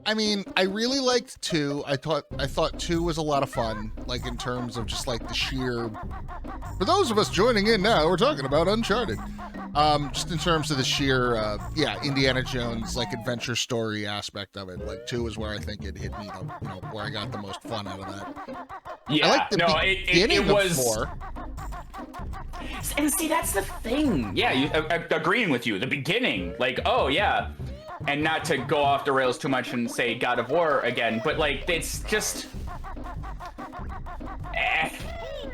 I mean, I really liked 2. I thought 2 was a lot of fun, like in terms of just like the sheer. For those of us joining in now, we're talking about Uncharted. Just in terms of the sheer, Indiana Jones like adventure story aspect of it. Like 2 is where I think it hit me, where I got the most fun out of that. Yeah, I like the beginning of 4. And see, that's the thing. Yeah, agreeing with you. The beginning, like, oh yeah. And not to go off the rails too much and say God of War again, but like it's just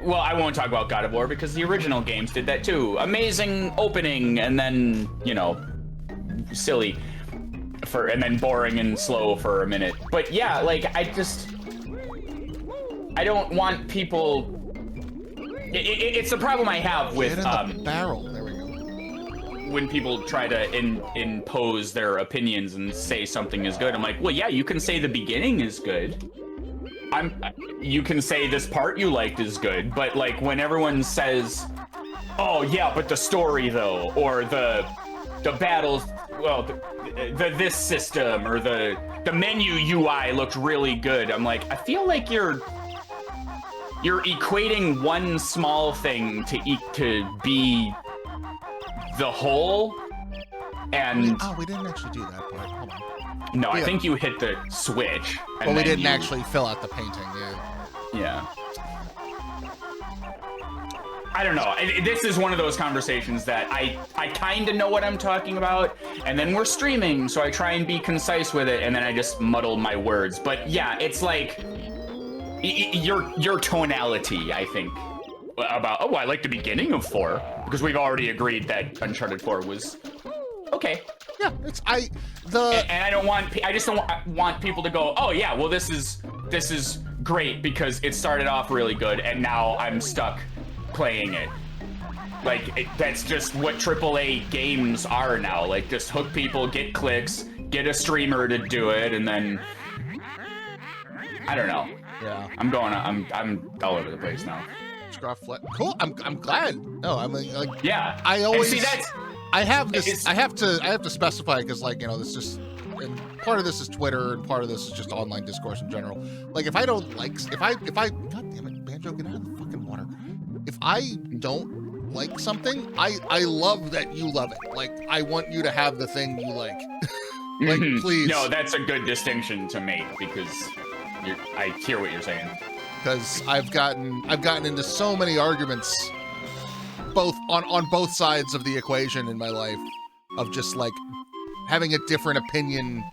well, I won't talk about God of War because the original games did that too. Amazing opening and then, silly and then boring and slow for a minute. But yeah, like I don't want people it's the problem I have with barrel. There we go. When people try to impose their opinions and say something is good, I'm like, well, yeah, you can say the beginning is good. You can say this part you liked is good, but like when everyone says, oh yeah, but the story though, or the battles, well, this system or the menu UI looked really good. I'm like, I feel like you're equating one small thing to be the whole, and we didn't actually do that part. Hold on. No, I think you hit the switch. And we didn't actually fill out the painting. Yeah. I don't know. This is one of those conversations that I kind of know what I'm talking about, and then we're streaming, so I try and be concise with it, and then I just muddle my words. But yeah, it's like your tonality, I think. About I like the beginning of 4 because we've already agreed that Uncharted 4 was okay. Yeah, I just don't want people to go, oh yeah, well this is great because it started off really good and now I'm stuck playing it. Like that's just what AAA games are now. Like just hook people, get clicks, get a streamer to do it, and then I don't know. Yeah, I'm all over the place now. Cool. I'm glad. No, I'm like yeah. I always see that's. I have this. I have to specify because this just and part of this is Twitter and part of this is just online discourse in general. Like if I don't like if I God damn it, Banjo, get out of the fucking water. If I don't like something, I love that you love it. Like I want you to have the thing you like. Like please. No, that's a good distinction to make because I hear what you're saying. Because I've gotten into so many arguments, both on both sides of the equation in my life, of just like having a different opinion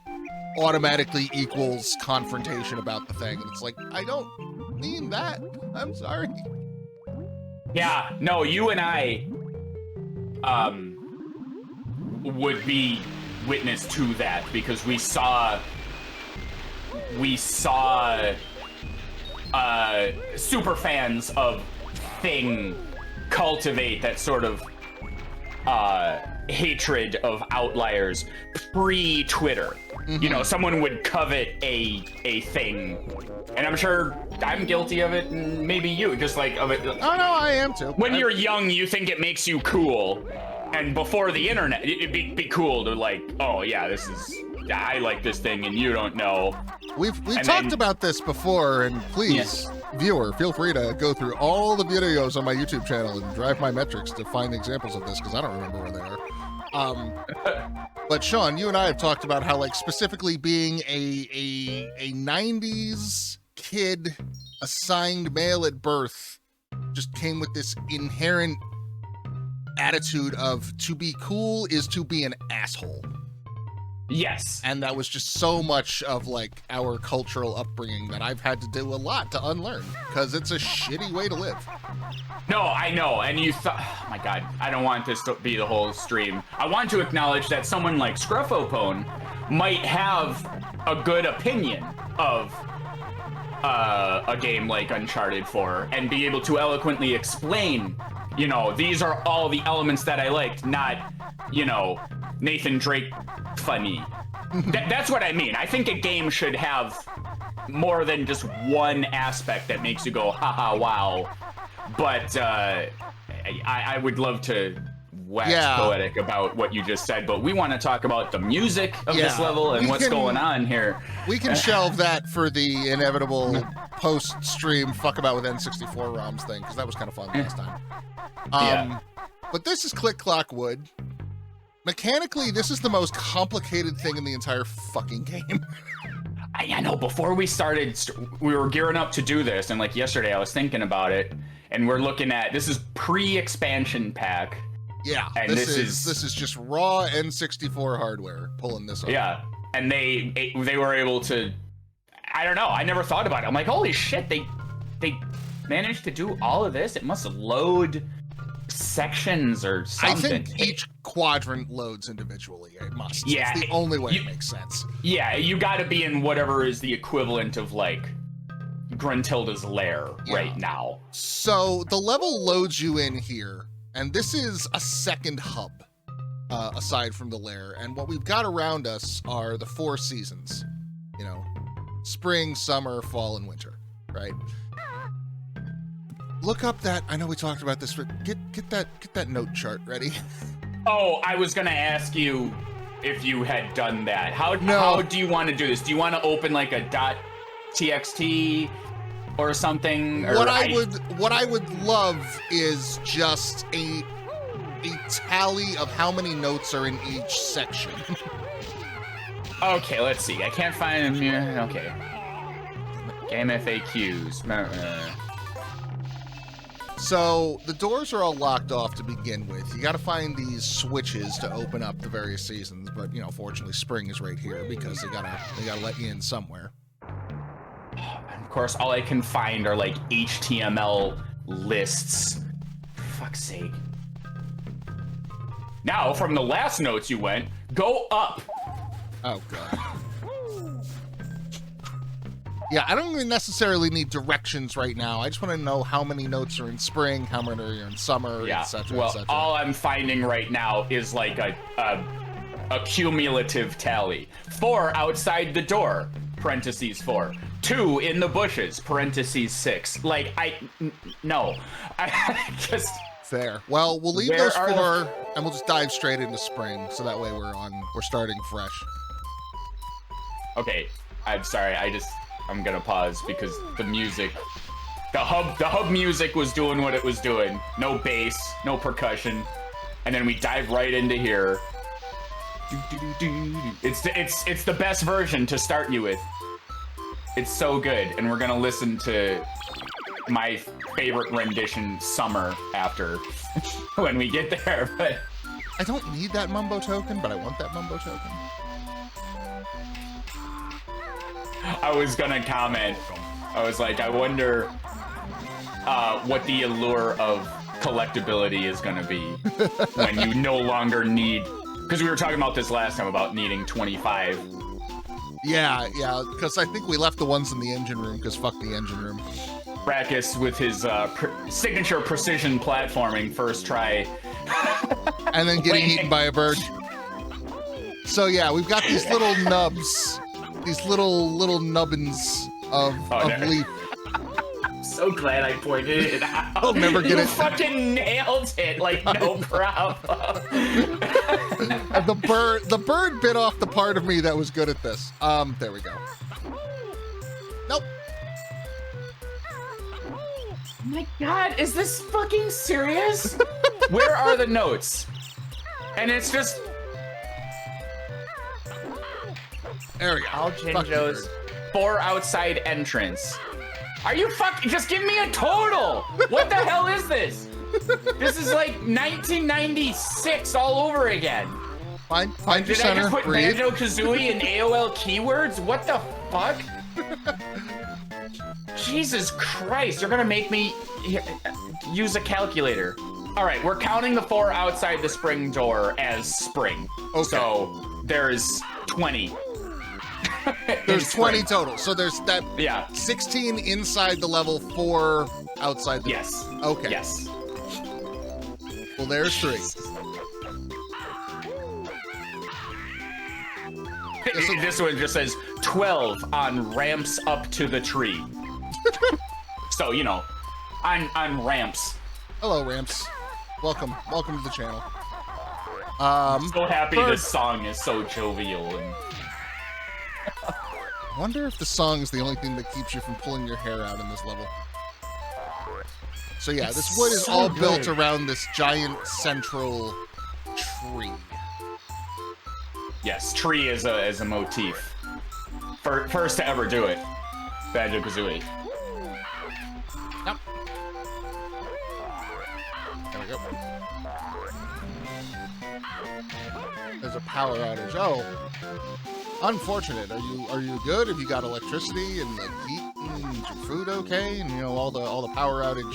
automatically equals confrontation about the thing, and it's like I don't mean that. I'm sorry. Yeah, no, you and I would be witness to that because we saw super fans of Thing cultivate that sort of hatred of outliers pre-Twitter. Mm-hmm. Someone would covet a thing, and I'm sure I'm guilty of it, and maybe you, just like of it. Oh no, I am too. When you're young, you think it makes you cool, and before the internet, it'd be cool to like, oh yeah, I like this thing, and you don't know. We've talked about this before, and please, viewer, feel free to go through all the videos on my YouTube channel and drive my metrics to find examples of this, because I don't remember where they are. But Sean, you and I have talked about how, like, specifically being a 90s kid assigned male at birth just came with this inherent attitude of to be cool is to be an asshole. Yes. And that was just so much of like our cultural upbringing that I've had to do a lot to unlearn because it's a shitty way to live. No, I know. And you thought, oh my God, I don't want this to be the whole stream. I want to acknowledge that someone like Scruffopone might have a good opinion of a game like Uncharted 4 and be able to eloquently explain, these are all the elements that I liked, not, Nathan Drake funny. That's what I mean. I think a game should have more than just one aspect that makes you go, haha, wow. But I would love to wax poetic about what you just said, but we want to talk about the music of this level and what's going on here. We can shelve that for the inevitable post-stream fuck about with N64 ROMs thing, because that was kind of fun last time. But this is Click Clock Wood. Mechanically, this is the most complicated thing in the entire fucking game. I know, before we started, we were gearing up to do this, and like yesterday I was thinking about it, and we're looking at, this is pre-expansion pack. Yeah, and this is just raw N64 hardware pulling this off. Yeah, and they were able to, I don't know, I never thought about it. I'm like, holy shit, they managed to do all of this? It must load sections or something. I think each quadrant loads individually. It must. Yeah, it's the only way it makes sense. Yeah, you got to be in whatever is the equivalent of like Gruntilda's lair right now. So the level loads you in here, and this is a second hub aside from the lair. And what we've got around us are the 4 seasons. You know, spring, summer, fall, and winter. Right. Look up that. I know we talked about this, but get that note chart ready. Oh, I was gonna ask you if you had done that. How do you want to do this? Do you want to open like a .txt or something? Or what I would love is just a tally of how many notes are in each section. Okay, let's see. I can't find them. Okay. Game FAQs. So the doors are all locked off to begin with. You got to find these switches to open up the various seasons, but you know, fortunately, spring is right here because they gotta let you in somewhere. Of course, all I can find are like HTML lists. For fuck's sake. Now, from the last notes you went, go up. Oh god. Yeah, I don't even necessarily need directions right now. I just want to know how many notes are in spring, how many are in summer, etc. Well, all I'm finding right now is like a cumulative tally. 4 outside the door, parentheses 4. 2 in the bushes, parentheses 6. Like, no. I just... Fair. Well, we'll leave those 4, and we'll just dive straight into spring, so that way we're starting fresh. Okay, I'm sorry, I'm gonna pause because the music, the hub music was doing what it was doing. No bass, no percussion, and then we dive right into here. It's the best version to start you with. It's so good, and we're gonna listen to my favorite rendition, "Summer," after when we get there. But I don't need that mumbo token, but I want that mumbo token. I was gonna comment. I was like, I wonder what the allure of collectability is gonna be when you no longer need. Because we were talking about this last time about needing 25. Yeah, because I think we left the ones in the engine room, because fuck the engine room. Raqus with his signature precision platforming first try. And then getting eaten by a bird. So yeah, we've got these little nubs. These little nubbins of leaf. I'm so glad I pointed it out. I'll never get it. You fucking nailed it, like no problem. And the bird bit off the part of me that was good at this. There we go. Nope. Oh my god, is this fucking serious? Where are the notes? And it's just... There we go. Al Jinjo's 4 outside entrance. Are you fucking... Just give me a total! What the hell is this? This is like 1996 all over again. Find your Did I center, just put breathe. Banjo-Kazooie in AOL keywords? What the fuck? Jesus Christ, you're gonna make me use a calculator. All right, we're counting the 4 outside the spring door as spring. Okay. So there's 20. There's 20 total. So there's that 16 16 inside the level, 4 outside the Yes. Okay. Yes. Well, there's 3. This one just says 12 on ramps up to the tree. So, you know, on ramps. Hello, Ramps. Welcome to the channel. So happy this song is so jovial. And... I wonder if the song is the only thing that keeps you from pulling your hair out in this level. So yeah, this wood is all built around this giant central tree. Yes, tree is a motif. First to ever do it. Banjo-Kazooie. Yep. There we go. There's a power outage. Oh, unfortunate. Are you good? Have you got electricity and like heat and your food okay? And you know all the power outage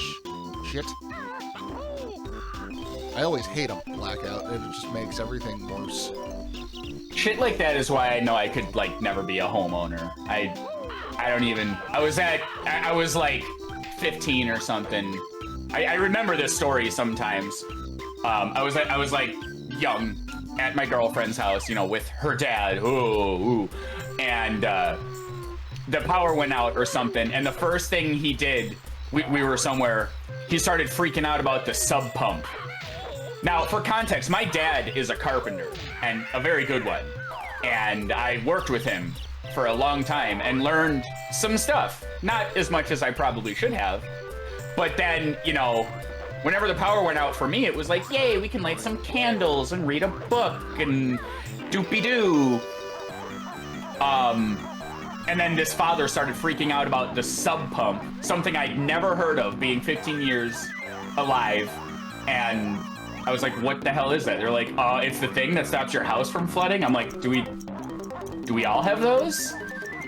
shit. I always hate a blackout. It just makes everything worse. Shit like that is why I know I could like never be a homeowner. I don't even. I was like 15 or something. I remember this story sometimes. I was like young at my girlfriend's house, you know, with her dad. Ooh. And the power went out or something. And the first thing he did, we were somewhere. He started freaking out about the sub pump. Now, for context, my dad is a carpenter, and a very good one. And I worked with him for a long time and learned some stuff. Not as much as I probably should have. But then, you know, whenever the power went out for me, it was like, yay, we can light some candles and read a book and doopy-doo. And then this father started freaking out about the sub pump, something I'd never heard of, being 15 years alive. And I was like, what the hell is that? They're like, it's the thing that stops your house from flooding. I'm like, do we all have those?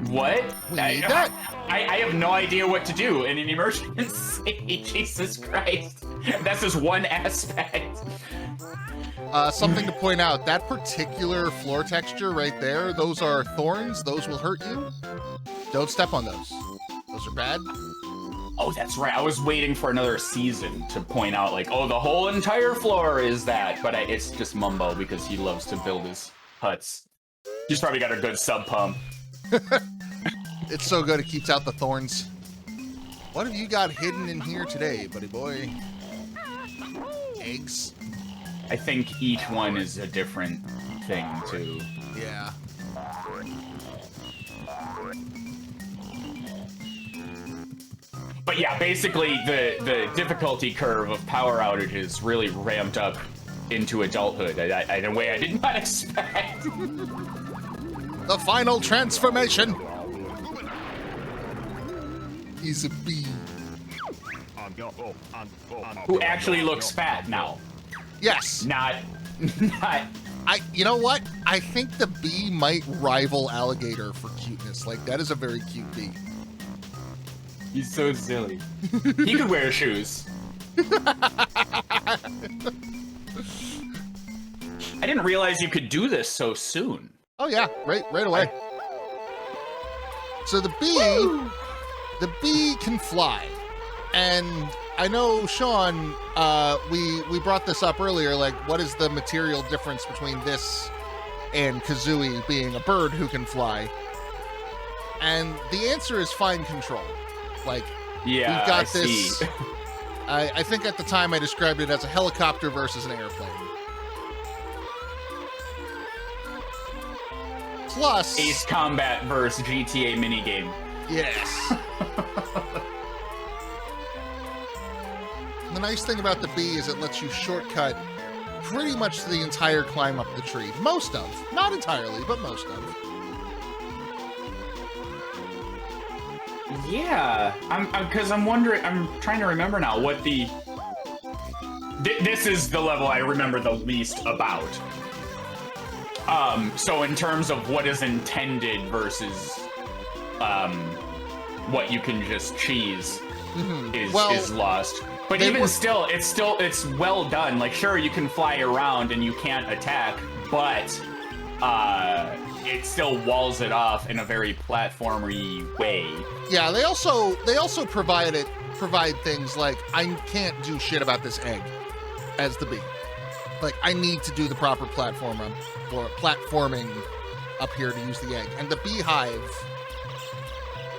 What? We need that. I have no idea what to do in an emergency. Jesus Christ. That's just one aspect. Something to point out, that particular floor texture right there, those are thorns. Those will hurt you. Don't step on those. Those are bad. Oh, that's right. I was waiting for another season to point out, like, oh, the whole entire floor is that. But it's just Mumbo because he loves to build his huts. He's probably got a good sub pump. It's so good, it keeps out the thorns. What have you got hidden in here today, buddy boy? Eggs? I think each one is a different thing, too. Yeah. But yeah, basically the difficulty curve of power outages really ramped up into adulthood in a way I did not expect. The final transformation. He's a bee. Who actually looks fat now. Yes. Not. You know what? I think the bee might rival alligator for cuteness. Like, that is a very cute bee. He's so silly. He could wear shoes. I didn't realize you could do this so soon. Oh yeah, right away. So the bee can fly. And I know, Sean, we brought this up earlier, like, what is the material difference between this and Kazooie being a bird who can fly? And the answer is fine control. Like, yeah, we've got this. I think at the time I described it as a helicopter versus an airplane. Plus Ace Combat versus GTA minigame. Yes. The nice thing about the bee is it lets you shortcut pretty much the entire climb up the tree. Most of. Not entirely, but most of. Yeah, because I'm wondering, I'm trying to remember now what the... This is the level I remember the least about. So in terms of what is intended versus what you can just cheese is lost. But even still, it's well done. Like, sure, you can fly around and you can't attack, but it still walls it off in a very platformy way. Yeah, they also provide things like, I can't do shit about this egg as the bee. Like, I need to do the proper platforming up here to use the egg. And the beehive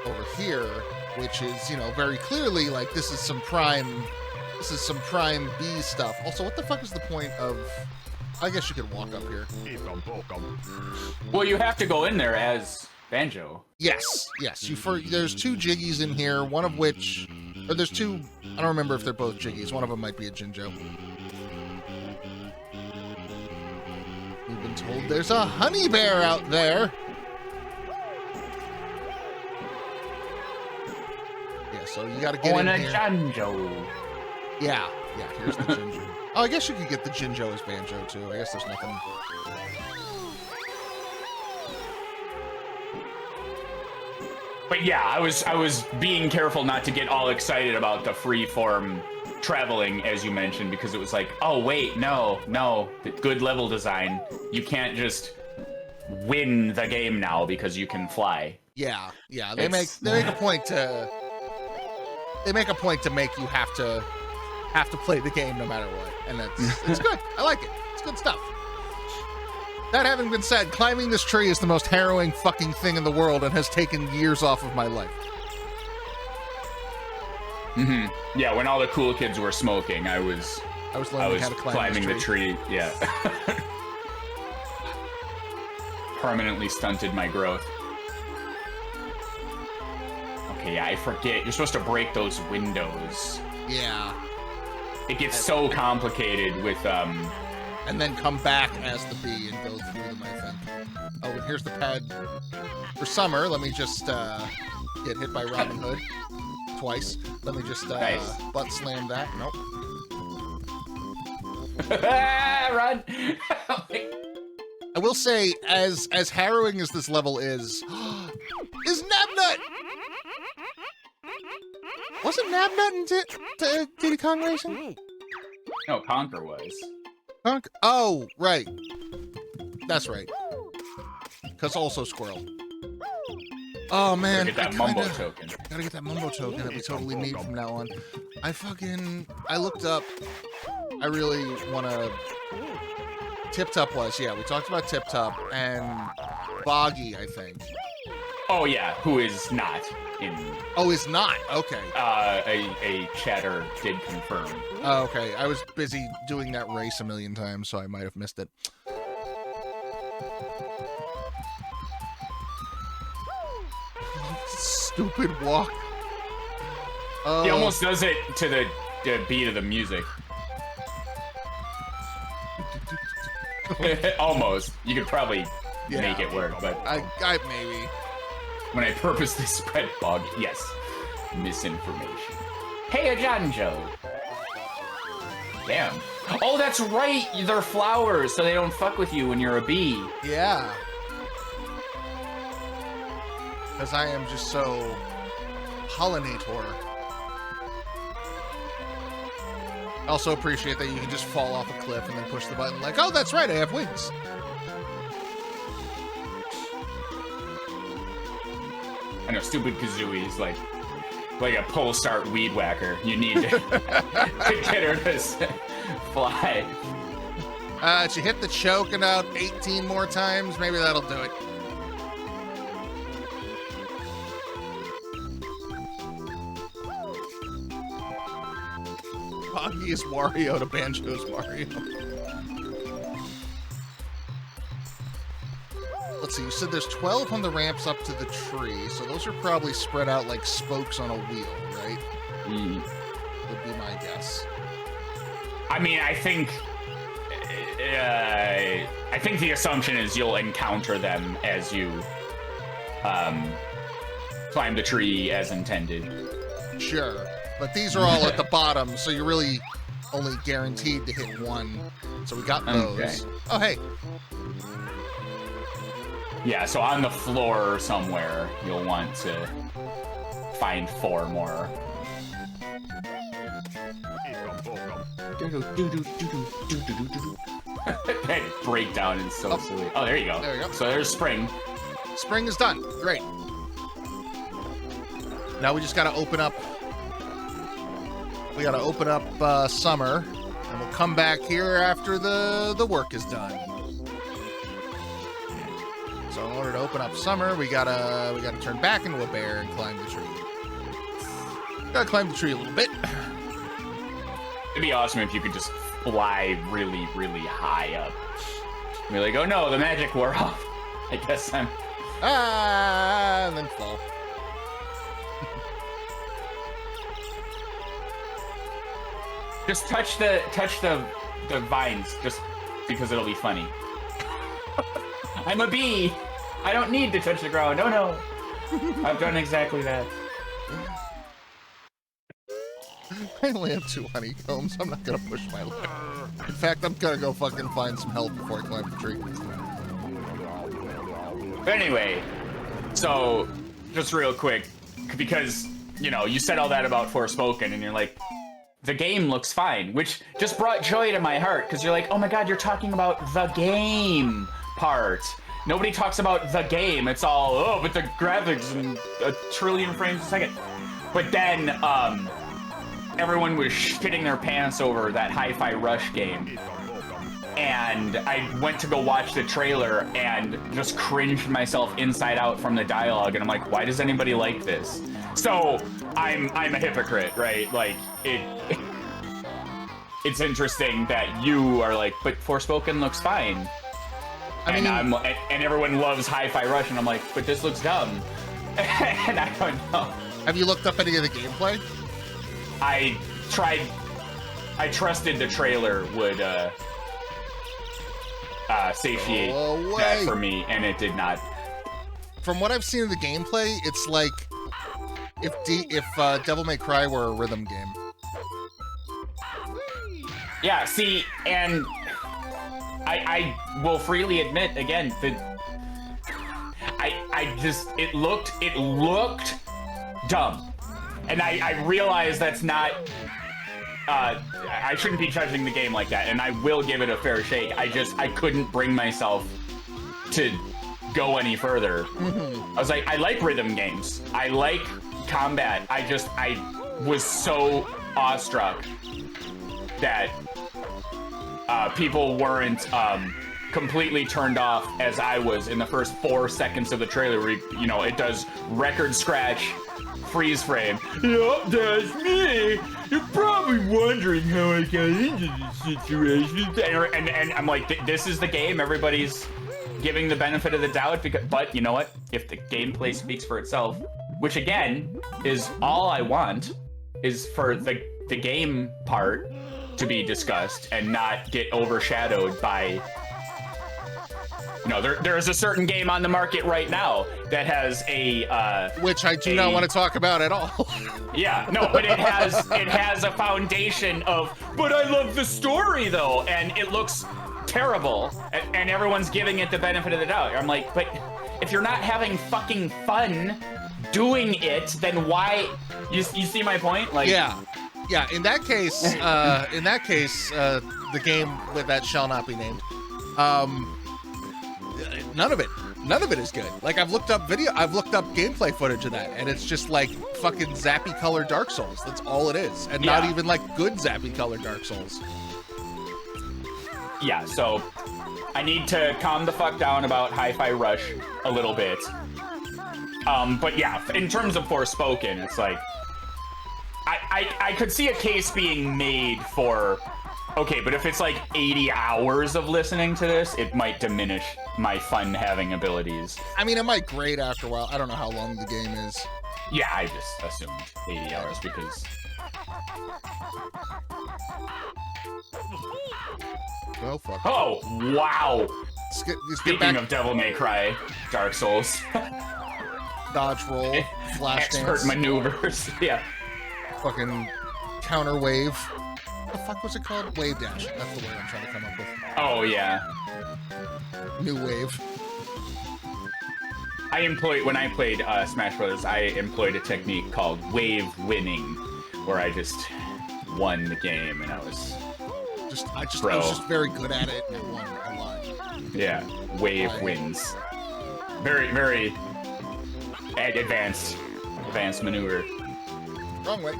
over here, which is, you know, very clearly like this is some prime bee stuff. Also, what the fuck is the point of I guess you could walk up here. Well, you have to go in there as Banjo. Yes, yes. There's 2 Jiggies in here, one of which... Or there's 2... I don't remember if they're both Jiggies. One of them might be a Jinjo. We've been told there's a honey bear out there. Yeah, so you gotta get in here. Banjo. Yeah, here's the Jinjo. Oh, I guess you could get the Jinjo as Banjo, too. I guess there's nothing... But yeah, I was being careful not to get all excited about the free-form traveling, as you mentioned, because it was like, oh, wait, no, good level design. You can't just win the game now because you can fly. Yeah, they make a point to... They make a point to make you have to play the game no matter what, and it's good. I like it. It's good stuff. That having been said, climbing this tree is the most harrowing fucking thing in the world and has taken years off of my life. Mm-hmm. Yeah, when all the cool kids were smoking, I was learning how to climbing the tree. Yeah. Permanently stunted my growth. Okay, yeah, I forget. You're supposed to break those windows. Yeah. It gets so complicated with and then come back as the bee and go through them, I think. Oh, and here's the pad for summer. Let me just get hit by Robin Hood twice. Let me just nice. Butt slam that. Nope. Run! I will say, as harrowing as this level is Nabnut! Wasn't Nabnut in Diddy Kong Racing? No, Conker was. Oh, right. That's right. Because also Squirrel. Oh, man. Gotta get that Mumbo token. Gotta get that Mumbo token that we totally need from now on. I looked up. I really want to... Tip Top was, yeah. We talked about Tip Top and Boggy, I think. Oh, yeah. Who is not in... Oh, is not? Okay. A chatter did confirm. Oh, okay. I was busy doing that race a million times, so I might have missed it. Stupid walk. He almost does it to the beat of the music. Almost. You could probably make it work, but... I maybe. When I purposely spread fog, yes. Misinformation. Hey, a Banjo. Damn. Oh, that's right! They're flowers, so they don't fuck with you when you're a bee. Yeah. Because I am just so... pollinator. I also appreciate that you can just fall off a cliff and then push the button like, oh, that's right, I have wings. I know, stupid Kazooie's like a pole start weed whacker. You need to, to get her to fly. She hit the choke about 18 more times. Maybe that'll do it. Boggy is Wario to Banjo's Mario. Let's see, you said there's 12 on the ramps up to the tree, so those are probably spread out like spokes on a wheel, right? Would be my guess. I mean, I think the assumption is you'll encounter them as you climb the tree as intended. Sure, but these are all at the bottom, so you're really only guaranteed to hit one. So we got those. Okay. Oh, hey. Yeah, so on the floor somewhere, you'll want to find 4 more. That breakdown is so silly. Oh, there you go. There you go. So there's spring. Spring is done. Great. Now we just gotta open up. We gotta open up summer, and we'll come back here after the work is done. So in order to open up summer, we gotta turn back into a bear and climb the tree. Gotta climb the tree a little bit. It'd be awesome if you could just fly really, really high up. And be like, oh no, the magic wore off. I guess I'm... And then fall. Just touch the vines, just because it'll be funny. I'm a bee. I don't need to touch the ground. Oh no. I've done exactly that. I only have 2 honeycombs. I'm not gonna push my luck. In fact, I'm gonna go fucking find some help before I climb the tree. But anyway, so just real quick, because you know you said all that about Forspoken, and you're like, the game looks fine, which just brought joy to my heart, because you're like, oh my god, you're talking about the game part. Nobody talks about the game. It's all, oh, but the graphics and a trillion frames a second. But then, everyone was shitting their pants over that Hi-Fi Rush game. And I went to go watch the trailer and just cringed myself inside out from the dialogue. And I'm like, why does anybody like this? So I'm a hypocrite, right? Like, it's interesting that you are like, but Forspoken looks fine. I mean, and everyone loves Hi-Fi Rush, and I'm like, but this looks dumb. And I don't know. Have you looked up any of the gameplay? I trusted the trailer would satiate that for me, and it did not. From what I've seen of the gameplay, it's like if Devil May Cry were a rhythm game. Yeah, see, and I will freely admit again that it looked dumb, and I realize that's not. I shouldn't be judging the game like that, and I will give it a fair shake. I couldn't bring myself to go any further. I was like, I like rhythm games. I like combat. I was so awestruck that people weren't completely turned off as I was in the first 4 seconds of the trailer where, you know, it does record scratch freeze frame. Yup, that's me. You're probably wondering how I got into this situation. And I'm like, this is the game. Everybody's giving the benefit of the doubt. But you know what? If the gameplay speaks for itself, which again is all I want, is for the game part to be discussed and not get overshadowed by, you know, there is a certain game on the market right now that has a which I do not want to talk about at all. Yeah, no, but it has a foundation of, but I love the story though, and it looks terrible, and everyone's giving it the benefit of the doubt. I'm like, but if you're not having fucking fun doing it, then why? You see my point? Like, yeah. In that case, the game that shall not be named. None of it is good. Like, I've looked up gameplay footage of that, and it's just like fucking zappy colored Dark Souls. That's all it is, and not even like good zappy colored Dark Souls. Yeah, so I need to calm the fuck down about Hi-Fi Rush a little bit. But yeah, in terms of Forspoken, it's like I could see a case being made for, okay, but if it's like 80 hours of listening to this, it might diminish my fun-having abilities. I mean, it might grade after a while. I don't know how long the game is. Yeah, I just assumed 80 hours because... Oh, fuck. Oh, wow! Speaking of Devil May Cry, Dark Souls. Dodge roll, flash Expert dance. maneuvers, yeah. Fucking counter wave. What the fuck was it called? Wave dash. That's the word I'm trying to come up with. Oh, yeah. New wave. When I played Smash Brothers, I employed a technique called wave winning, where I just won the game, and I was just very good at it and won a lot. Yeah, wave wins. Very, very advanced maneuver. Wrong way.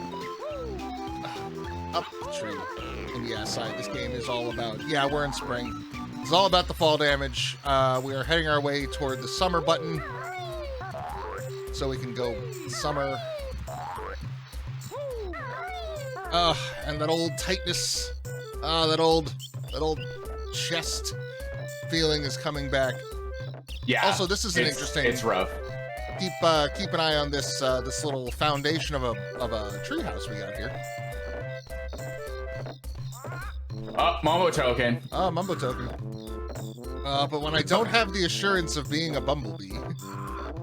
Up the tree. And yeah, this game is all about, we're in spring. It's all about the fall damage. We are heading our way toward the summer button. So we can go summer. And that old tightness Oh, that old chest feeling is coming back. Yeah. Also, this is an interesting. It's rough. Keep an eye on this this little foundation of a treehouse we got here. Oh, Momo token. Oh, Mumbo token. But when I don't have the assurance of being a bumblebee.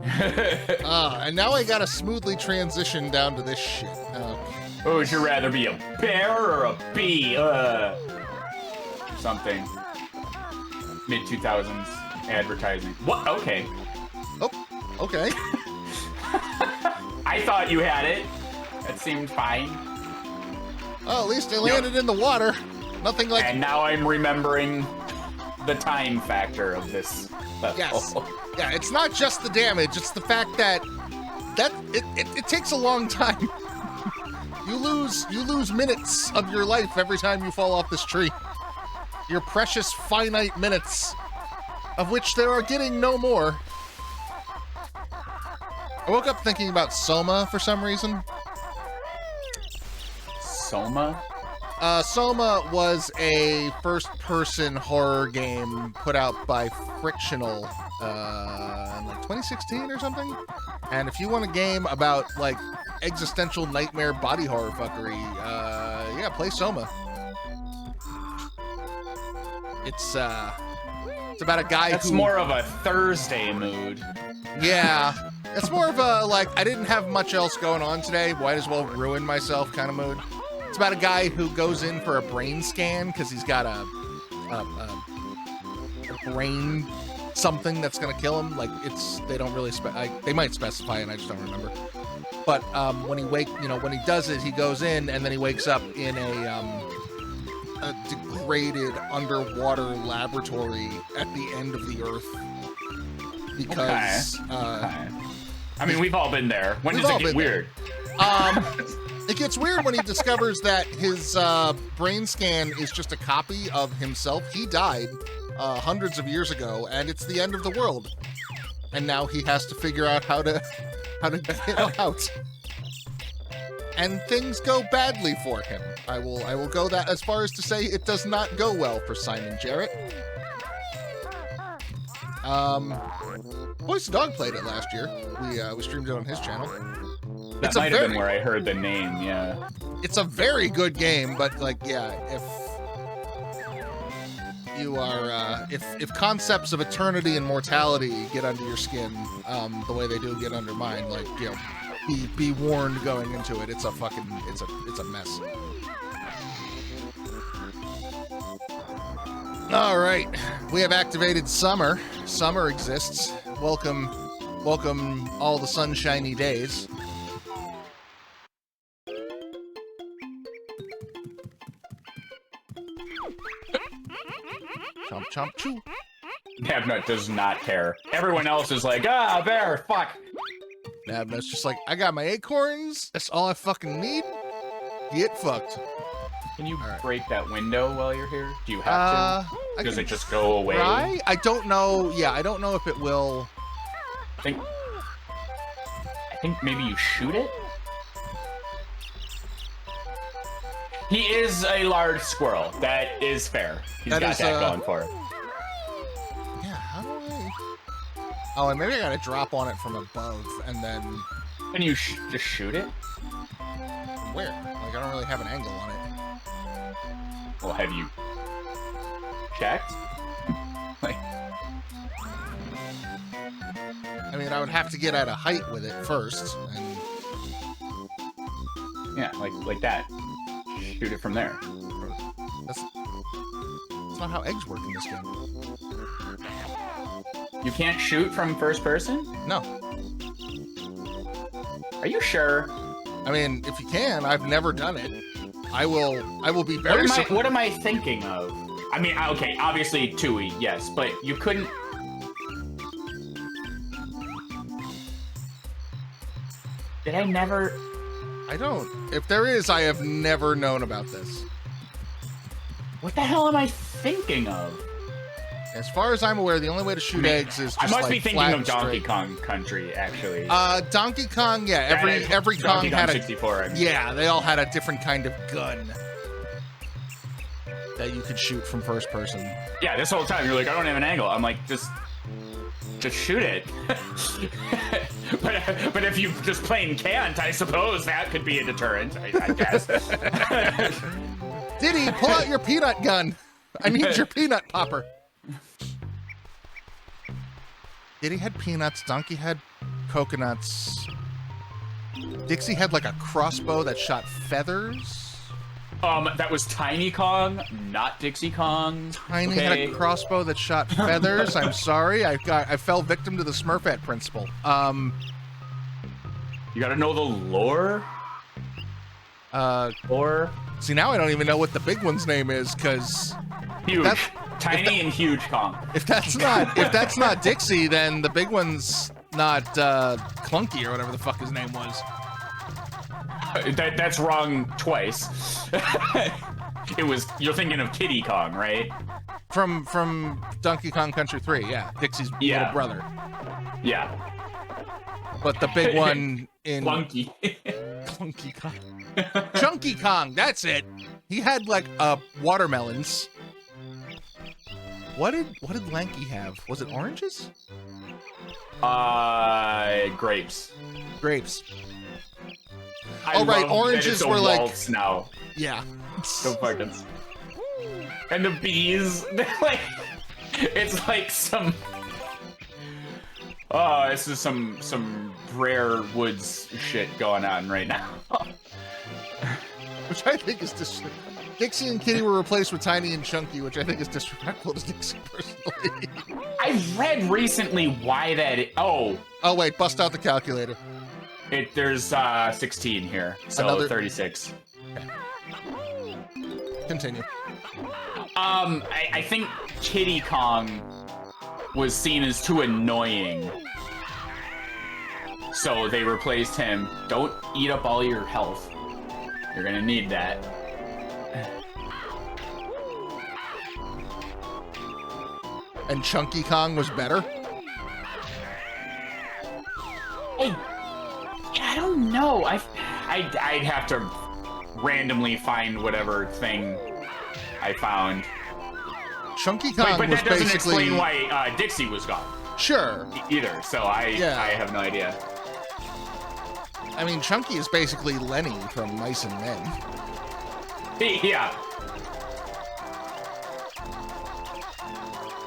And now I gotta smoothly transition down to this shit. Oh, would you rather be a bear or a bee? Something. Mid-2000s advertising. What? Okay. Oh, okay. I thought you had it. That seemed fine. Oh, at least I landed in the water. Nothing like... And now I'm remembering the time factor of this level. Yes. Yeah, it's not just the damage, it's the fact that it takes a long time. You lose minutes of your life every time you fall off this tree. Your precious finite minutes, of which there are getting no more. I woke up thinking about Soma for some reason. Soma? Soma was a first-person horror game put out by Frictional in like 2016 or something. And if you want a game about like existential nightmare body horror fuckery, yeah, play Soma. It's about a guy That's who... more of a Thursday mood. Yeah. It's more of a, like, I didn't have much else going on today, might as well ruin myself kind of mood. It's about a guy who goes in for a brain scan because he's got a brain something that's gonna kill him. Like, they don't really they might specify it, I just don't remember. But when he does it, he goes in and then he wakes up in a degraded underwater laboratory at the end of the earth. Because okay. I mean, we've all been there. When does it get weird? It gets weird when he discovers that his brain scan is just a copy of himself. He died hundreds of years ago, and it's the end of the world. And now he has to figure out how to get out. And things go badly for him. I will go that as far as to say it does not go well for Simon Jarrett. Voice the Dog played it last year. We streamed it on his channel. That might have been where I heard the name, yeah. It's a very good game, but like, yeah, if you are, if concepts of eternity and mortality get under your skin, the way they do get under mine, like, you know, be warned going into it. It's a fucking, it's a mess. All right, we have activated summer. Summer exists. Welcome all the sunshiny days. Chomp, chomp, chew. Nabnut does not care. Everyone else is like, ah, bear, fuck. Nabnut's just like, I got my acorns. That's all I fucking need. Get fucked. Can you break that window while you're here? Do you have to? Does it just go away? Try? I don't know. Yeah, I don't know if it will. I think maybe you shoot it? He is a large squirrel. That is fair. He's got that going for it. Yeah, how do I... Oh, and maybe I gotta drop on it from above, and then... Can you just shoot it? Where? Like, I don't really have an angle on it. Well, have you checked? Like... I mean, I would have to get at a height with it first, and... Yeah, like that. Shoot it from there. That's not how eggs work in this game. You can't shoot from first person? No. Are you sure? I mean, if you can, I've never done it. I will be very surprised. What am I thinking of? I mean, okay, obviously Tui, yes, but you couldn't... Did I never... I don't. If there is, I have never known about this. What the hell am I thinking of? As far as I'm aware, the only way to shoot eggs is just I must like be thinking flat of and Donkey straight. Kong Country, actually. Donkey Kong, yeah. Every Kong Donkey had Kong a 64. yeah. They all had a different kind of gun. that you could shoot from first person. Yeah, this whole time you're like, I don't have an angle. I'm like, just shoot it. but if you just plain can't, I suppose that could be a deterrent. I guess. Diddy, pull out your peanut gun. I need your peanut popper. Diddy had peanuts. Donkey had coconuts. Dixie had like a crossbow that shot feathers. That was Tiny Kong, not Dixie Kong. Tiny had a crossbow that shot feathers. I'm sorry, I fell victim to the Smurfette principle. You gotta know the lore. Lore. See, now I don't even know what the big one's name is, because huge, tiny, and huge Kong. If that's not Dixie, then the big one's not Clunky or whatever the fuck his name was. That's wrong twice. You're thinking of Kiddy Kong, right? From Donkey Kong Country 3, yeah. Dixie's little brother. Yeah. But the big one in Clunky. Clunky Kong. Chunky Kong, that's it. He had like watermelons. What did Lanky have? Was it oranges? Grapes. Grapes. Oh right, oranges were like now. Yeah. So fucking. And the bees, they're like, it's like some. Oh, this is some rare woods shit going on right now. Which I think is Dixie and Kitty were replaced with Tiny and Chunky, which I think is disrespectful to Dixie personally. I read recently why that. Oh wait, bust out the calculator. There's 16 here, so Another 36. Okay. Continue. I think Kiddy Kong was seen as too annoying, so they replaced him. Don't eat up all your health. You're gonna need that. And Chunky Kong was better? I don't know. I'd have to randomly find whatever thing I found. Chunky Kong but was that doesn't basically explain why Dixie was gone. Sure. Either. So I have no idea. I mean, Chunky is basically Lenny from Mice and Men. Yeah.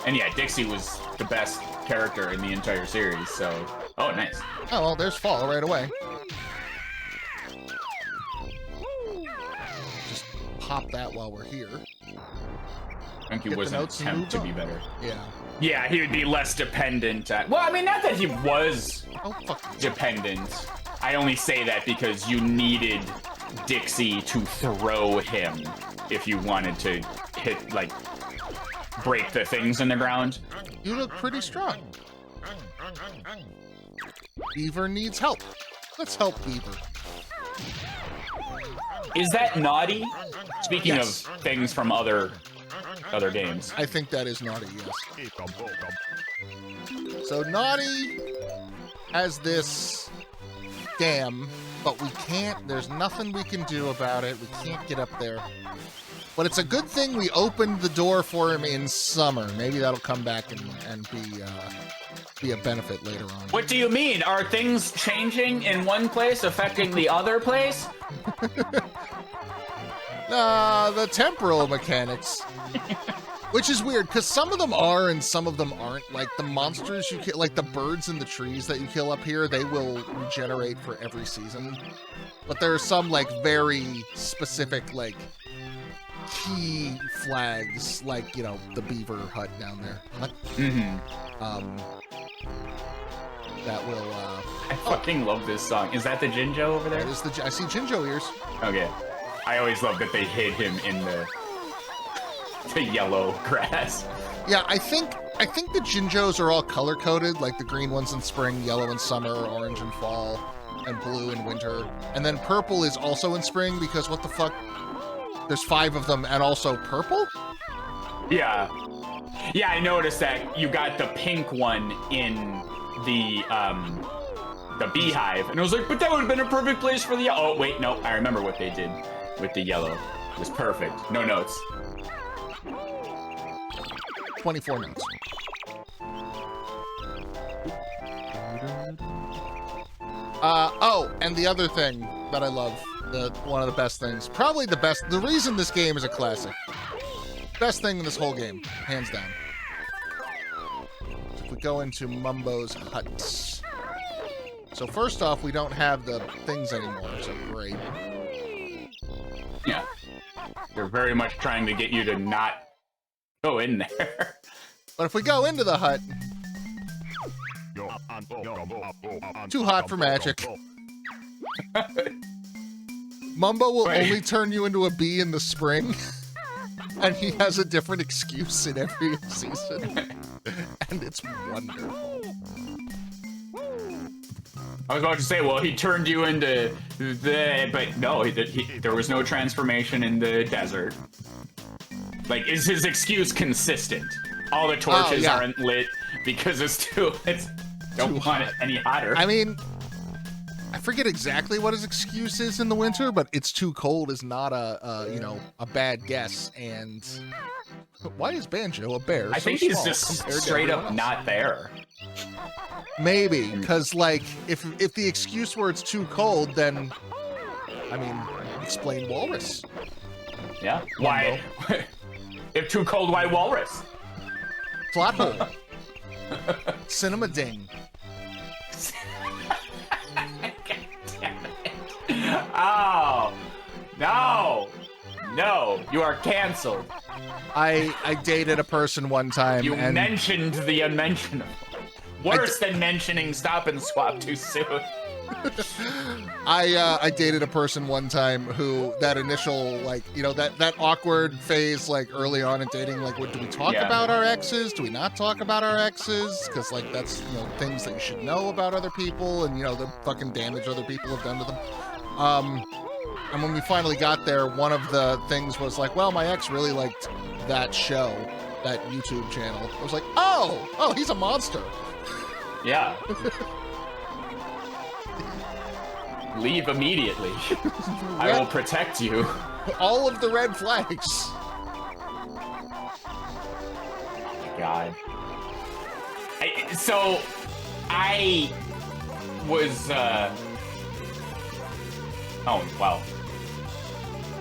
And yeah, Dixie was the best character in the entire series, so... Oh, nice. Oh, well, there's Fall right away. Just pop that while we're here. Chunky wasn't attempt to be better. Yeah. Yeah, he would be less dependent. Well, I mean, not that he was dependent. I only say that because you needed Dixie to throw him if you wanted to hit, like, break the things in the ground. You look pretty strong. Beaver needs help. Let's help Beaver. Is that naughty? Speaking of things from other games. I think that is naughty, yes. So naughty has this dam, but we can't, there's nothing we can do about it. We can't get up there. But it's a good thing we opened the door for him in summer. Maybe that'll come back and be a benefit later on. What do you mean? Are things changing in one place affecting the other place? The temporal mechanics. Which is weird, because some of them are and some of them aren't. Like the monsters you kill, like the birds in the trees that you kill up here, they will regenerate for every season. But there are some like very specific like key flags, like, you know, the beaver hut down there. That will I fucking love this song. Is that the Jinjo over there? That is I see Jinjo ears. Okay. I always love that they hid him in the yellow grass. Yeah, I think the Jinjos are all color coded, like the green ones in spring, yellow in summer, orange in fall, and blue in winter. And then purple is also in spring because what the fuck? There's 5 of them and also purple? Yeah. Yeah, I noticed that you got the pink one in the beehive. And I was like, but that would have been a perfect place for the... Oh, wait, no. I remember what they did with the yellow. It was perfect. No notes. 24 notes. Oh, and the other thing that I love, one of the best things, probably the best, the reason this game is a classic, best thing in this whole game, hands down. If we go into Mumbo's hut. So first off, we don't have the things anymore, so great. Yeah. They're very much trying to get you to not go in there. But if we go into the hut, too hot for magic. Mumbo will only turn you into a bee in the spring, and he has a different excuse in every season, and it's wonderful. I was about to say, well, he turned you into but no, there was no transformation in the desert. Like, is his excuse consistent? All the torches aren't lit because don't want it any hotter. I mean, I forget exactly what his excuse is in the winter, but it's too cold is not a bad guess. And why is Banjo a bear? I think he's just straight up not there. Maybe, because, like, if the excuse were it's too cold, then, I mean, explain walrus. Yeah. Why? If too cold, why walrus? Plot hole. Cinema ding. Oh, no, you are canceled. I dated a person one time. You mentioned the unmentionable. Worse than mentioning Stop and Swap too soon. I dated a person one time who that initial, like, you know, that awkward phase, like, early on in dating, like, what, do we talk about our exes? Do we not talk about our exes? Because, like, that's, you know, things that you should know about other people and, you know, the fucking damage other people have done to them. And when we finally got there, one of the things was like, well, my ex really liked that show, that YouTube channel. I was like, oh, he's a monster. Yeah. Leave immediately. I will protect you. All of the red flags. Oh my God. I was, oh, wow.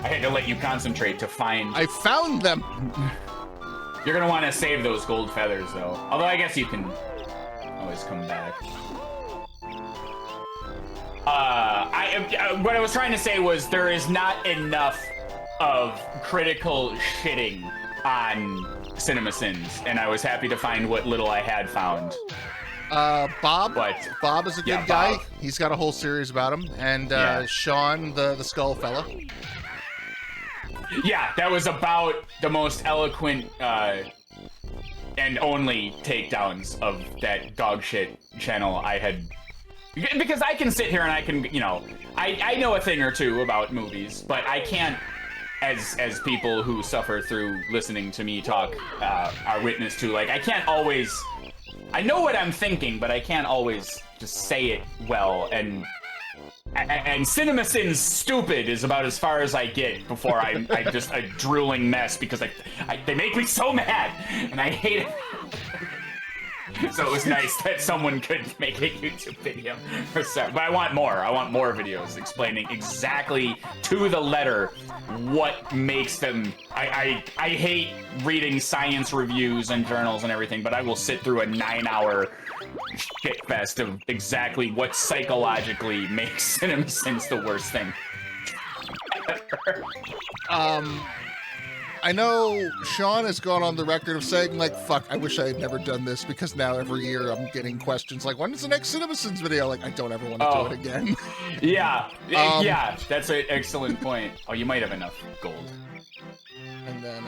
I had to let you concentrate to find... I found them! You're gonna want to save those gold feathers, though. Although I guess you can always come back. What I was trying to say was there is not enough of critical shitting on CinemaSins, and I was happy to find what little I had found. Bob? What? Bob is a good guy. Bob. He's got a whole series about him. And Sean, the skull fella. Yeah, that was about the most eloquent and only takedowns of that dog shit channel I had. Because I can sit here and I can, you know, I know a thing or two about movies, but I can't, as people who suffer through listening to me talk are witness to, like, I can't always, I know what I'm thinking, but I can't always just say it well, and CinemaSins stupid is about as far as I get before I'm just a drooling mess, because they make me so mad, and I hate it. So it was nice that someone could make a YouTube video. But I want more. I want more videos explaining exactly to the letter what makes them. I hate reading science reviews and journals and everything, but I will sit through a 9-hour shitfest of exactly what psychologically makes CinemaSins the worst thing ever. I know Sean has gone on the record of saying, like, fuck, I wish I had never done this, because now every year I'm getting questions like, when is the next CinemaSins video? Like, I don't ever want to do it again. Yeah, yeah, that's an excellent point. Oh, you might have enough gold. And then,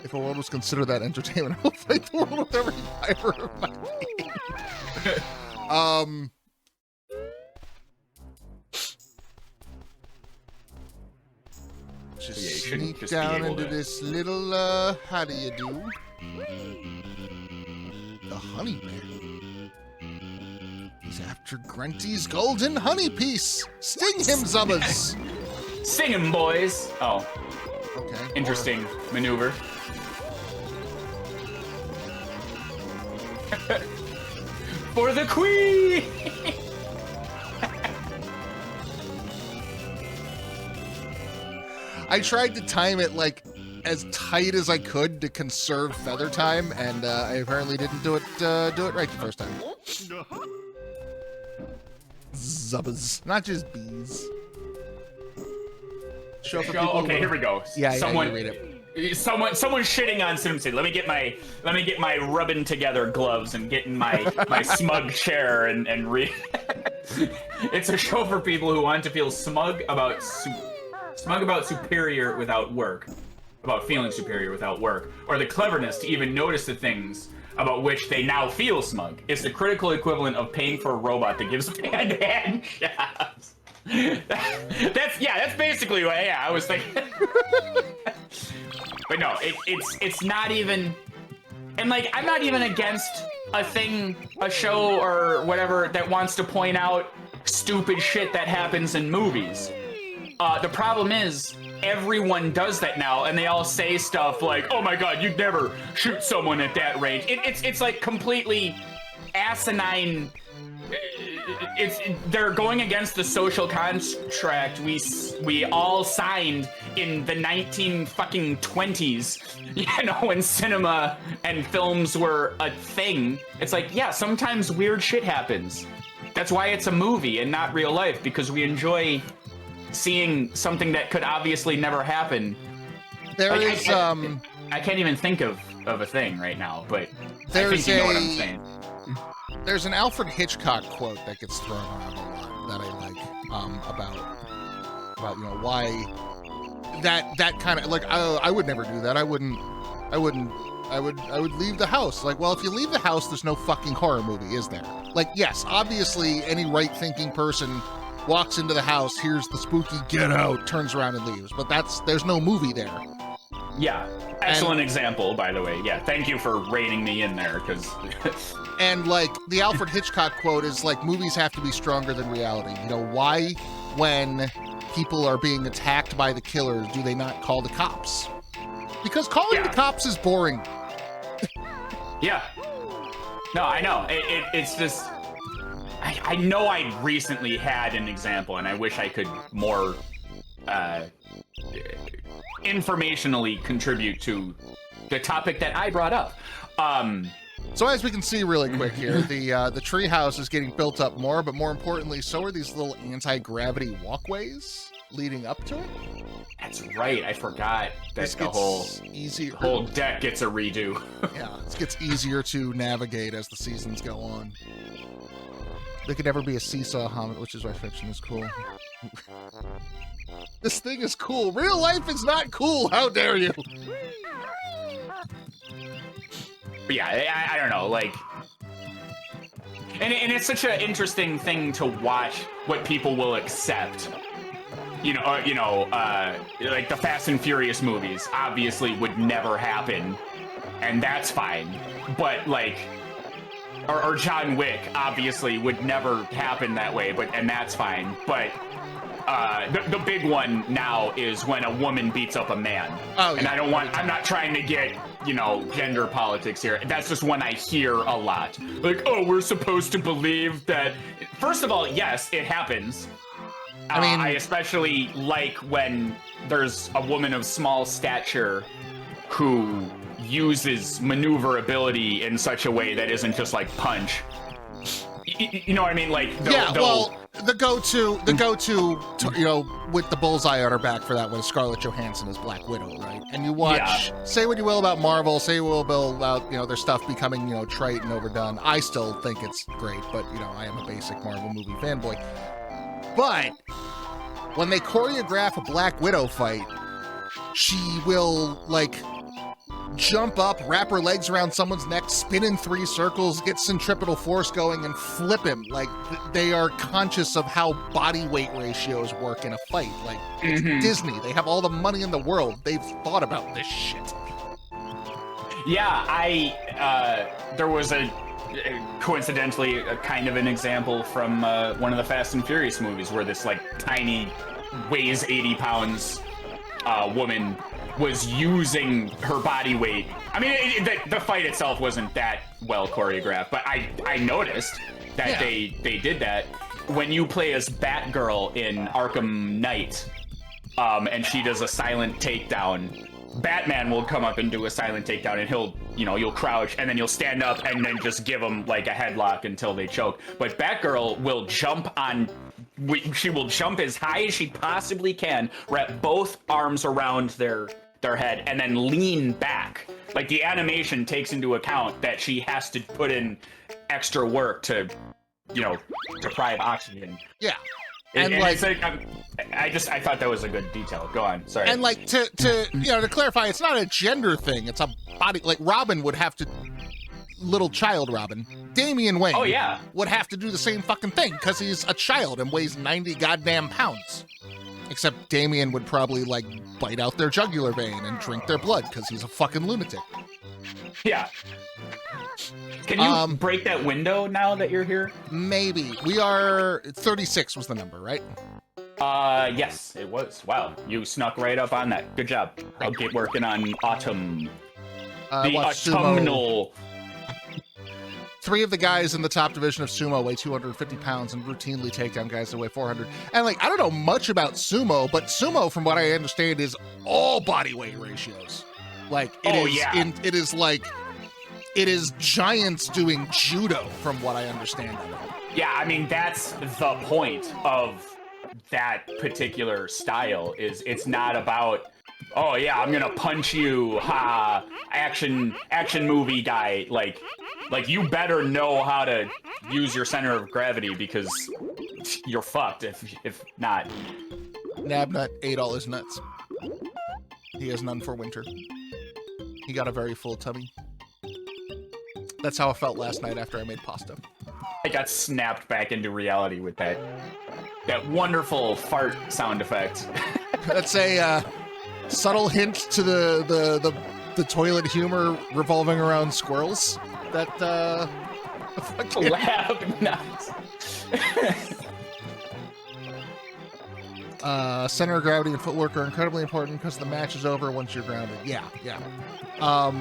if the world was considered that entertainment, I will fight the world with every fiber of my being. Just sneak down into this little, how do you do? The honey man. He's after Grunty's golden honey piece. Sting him, Zubbas! Sing him, boys! Oh. Okay. Interesting maneuver. For the queen! I tried to time it like as tight as I could to conserve feather time, and I apparently didn't do it right the first time. Zubbas, not just bees. Show for people. Okay, here we go. Yeah, someone, you read it. Someone shitting on Simpson. Let me get my rubbing together gloves and get in my smug chair and read. It's a show for people who want to feel smug about superior without work, about feeling superior without work, or the cleverness to even notice the things about which they now feel smug. It's the critical equivalent of paying for a robot that gives hand jobs. That's basically what I was thinking. But no, it's not even, and like I'm not even against a show or whatever that wants to point out stupid shit that happens in movies. The problem is everyone does that now, and they all say stuff like, "Oh my God, you'd never shoot someone at that range." It's like completely asinine. They're going against the social contract we all signed in the 1920s, you know, when cinema and films were a thing. It's like, yeah, sometimes weird shit happens. That's why it's a movie and not real life, because we enjoy seeing something that could obviously never happen. There like, is I can't even think of a thing right now, but there's I think you know what I'm saying. There's an Alfred Hitchcock quote that gets thrown around a lot that I like, about you know why that kind of like I would never do that. I would leave the house. Like, well, if you leave the house, there's no fucking horror movie, is there? Like, yes, obviously any right-thinking person walks into the house, hears the spooky "get out," turns around and leaves. But there's no movie there. Yeah, excellent example, by the way. Yeah, thank you for reining me in there, because. And like the Alfred Hitchcock quote is like, movies have to be stronger than reality. You know, why, when people are being attacked by the killers, do they not call the cops? Because calling the cops is boring. Yeah. No, I know. It's just. I know I recently had an example, and I wish I could more informationally contribute to the topic that I brought up. So as we can see really quick here, the treehouse is getting built up more, but more importantly, so are these little anti-gravity walkways leading up to it. That's right. I forgot that the whole deck gets a redo. Yeah, it gets easier to navigate as the seasons go on. There could never be a seesaw Hobbit, which is why fiction is cool. This thing is cool. Real life is not cool. How dare you? But yeah, I don't know, like, and it's such an interesting thing to watch what people will accept. You know, like the Fast and Furious movies obviously would never happen, and that's fine. But like, or John Wick obviously would never happen that way, and that's fine. But the big one now is when a woman beats up a man. Oh, yeah. And I'm not trying to get, you know, gender politics here. That's just one I hear a lot. Like, oh, we're supposed to believe that. First of all, yes, it happens. I mean, I especially like when there's a woman of small stature who uses maneuverability in such a way that isn't just like punch. You know what I mean? Like, the go-to, you know, with the bullseye on her back for that was Scarlett Johansson as Black Widow, right? And you watch, say what you will about Marvel, say what you will about, you know, their stuff becoming, you know, trite and overdone. I still think it's great, but, you know, I am a basic Marvel movie fanboy. But when they choreograph a Black Widow fight, she will, like, jump up, wrap her legs around someone's neck, spin in 3 circles, get centripetal force going, and flip him. Like, they are conscious of how body weight ratios work in a fight. Like, it's Disney. They have all the money in the world. They've thought about this shit. Yeah, there was coincidentally, a kind of an example from one of the Fast and Furious movies where this, like, tiny, weighs 80 pounds woman was using her body weight. I mean, the fight itself wasn't that well choreographed, but I noticed that they did that. When you play as Batgirl in Arkham Knight, and she does a silent takedown, Batman will come up and do a silent takedown, and you'll crouch, and then you'll stand up and then just give them like a headlock until they choke. But Batgirl will jump she will jump as high as she possibly can, wrap both arms around their head, and then lean back. Like, the animation takes into account that she has to put in extra work to deprive oxygen. Yeah. And I thought that was a good detail. Go on, sorry. And like to clarify, it's not a gender thing. It's a body. Like Robin would have to, little child Robin, Damian Wayne. Oh yeah. Would have to do the same fucking thing because he's a child and weighs 90 goddamn pounds. Except Damian would probably like bite out their jugular vein and drink their blood because he's a fucking lunatic. Yeah. Can you break that window now that you're here? Maybe. We are 36 was the number, right? Yes, it was. Wow, you snuck right up on that. Good job. I'll get working on autumn. The autumnal. 3 of the guys in the top division of sumo weigh 250 pounds and routinely take down guys that weigh 400. And like, I don't know much about sumo, but sumo, from what I understand, is all body weight ratios. Like, it is giants doing judo, from what I understand of it. Yeah, I mean, that's the point of that particular style. Is it's not about, oh yeah, I'm gonna punch you, ha, action movie guy. Like you better know how to use your center of gravity, because you're fucked if not. Nabnut ate all his nuts. He has none for winter. He got a very full tummy. That's how I felt last night after I made pasta. I got snapped back into reality with that wonderful fart sound effect. That's a subtle hint to the toilet humor revolving around squirrels. That lab nuts. Center of gravity and footwork are incredibly important because the match is over once you're grounded. Yeah. I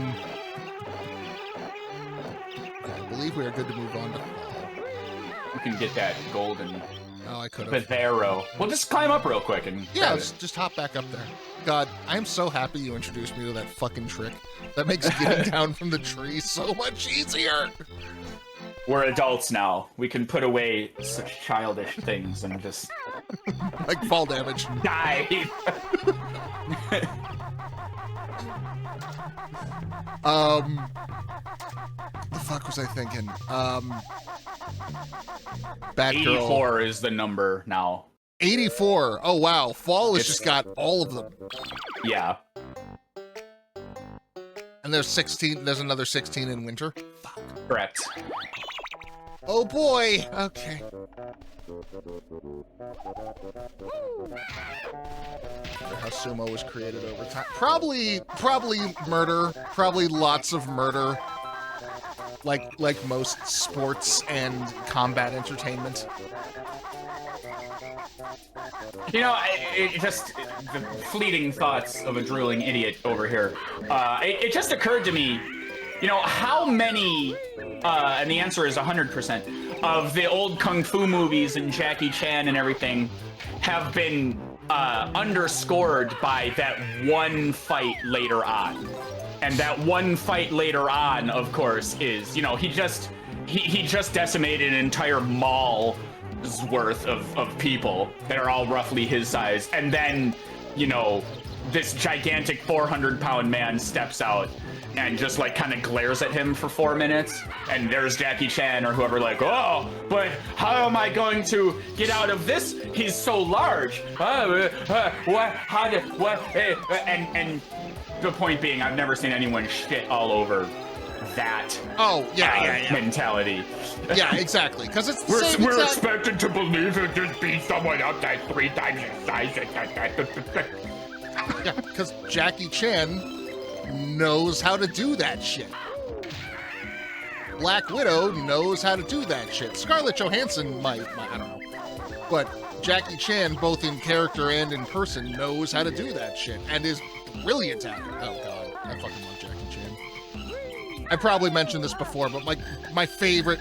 believe we are good to move on to fall. You can get that golden. Oh, I could have. Pizarro. We'll just climb up real quick and. Yeah, just hop back up there. God, I'm so happy you introduced me to that fucking trick. That makes getting down from the tree so much easier. We're adults now. We can put away such childish things and just like fall damage. Die. The fuck was I thinking? Batgirl. 84 is the number now. 84. Oh wow, fall has just got all of them. Yeah. And there's 16. There's another 16 in winter. Fuck. Correct. Oh boy. Okay. How sumo was created over time. Probably murder. Probably lots of murder. Like most sports and combat entertainment. You know, the fleeting thoughts of a drooling idiot over here. It just occurred to me, how many, and the answer is 100%, of the old Kung Fu movies and Jackie Chan and everything have been underscored by that one fight later on. And that one fight later on, of course, is, he just decimated an entire mall's worth of people that are all roughly his size. And then, this gigantic 400-pound man steps out and just kind of glares at him for 4 minutes. And there's Jackie Chan or whoever oh, but how am I going to get out of this? He's so large. And the point being, I've never seen anyone shit all over that mentality. Yeah, exactly. Because it's we're expected to believe it just be someone else that's 3 times your size. Yeah, because Jackie Chan knows how to do that shit. Black Widow knows how to do that shit. Scarlett Johansson might I don't know. But Jackie Chan, both in character and in person, knows how to do that shit and is brilliant at it. Oh god, I fucking love Jackie Chan. I probably mentioned this before, but my favorite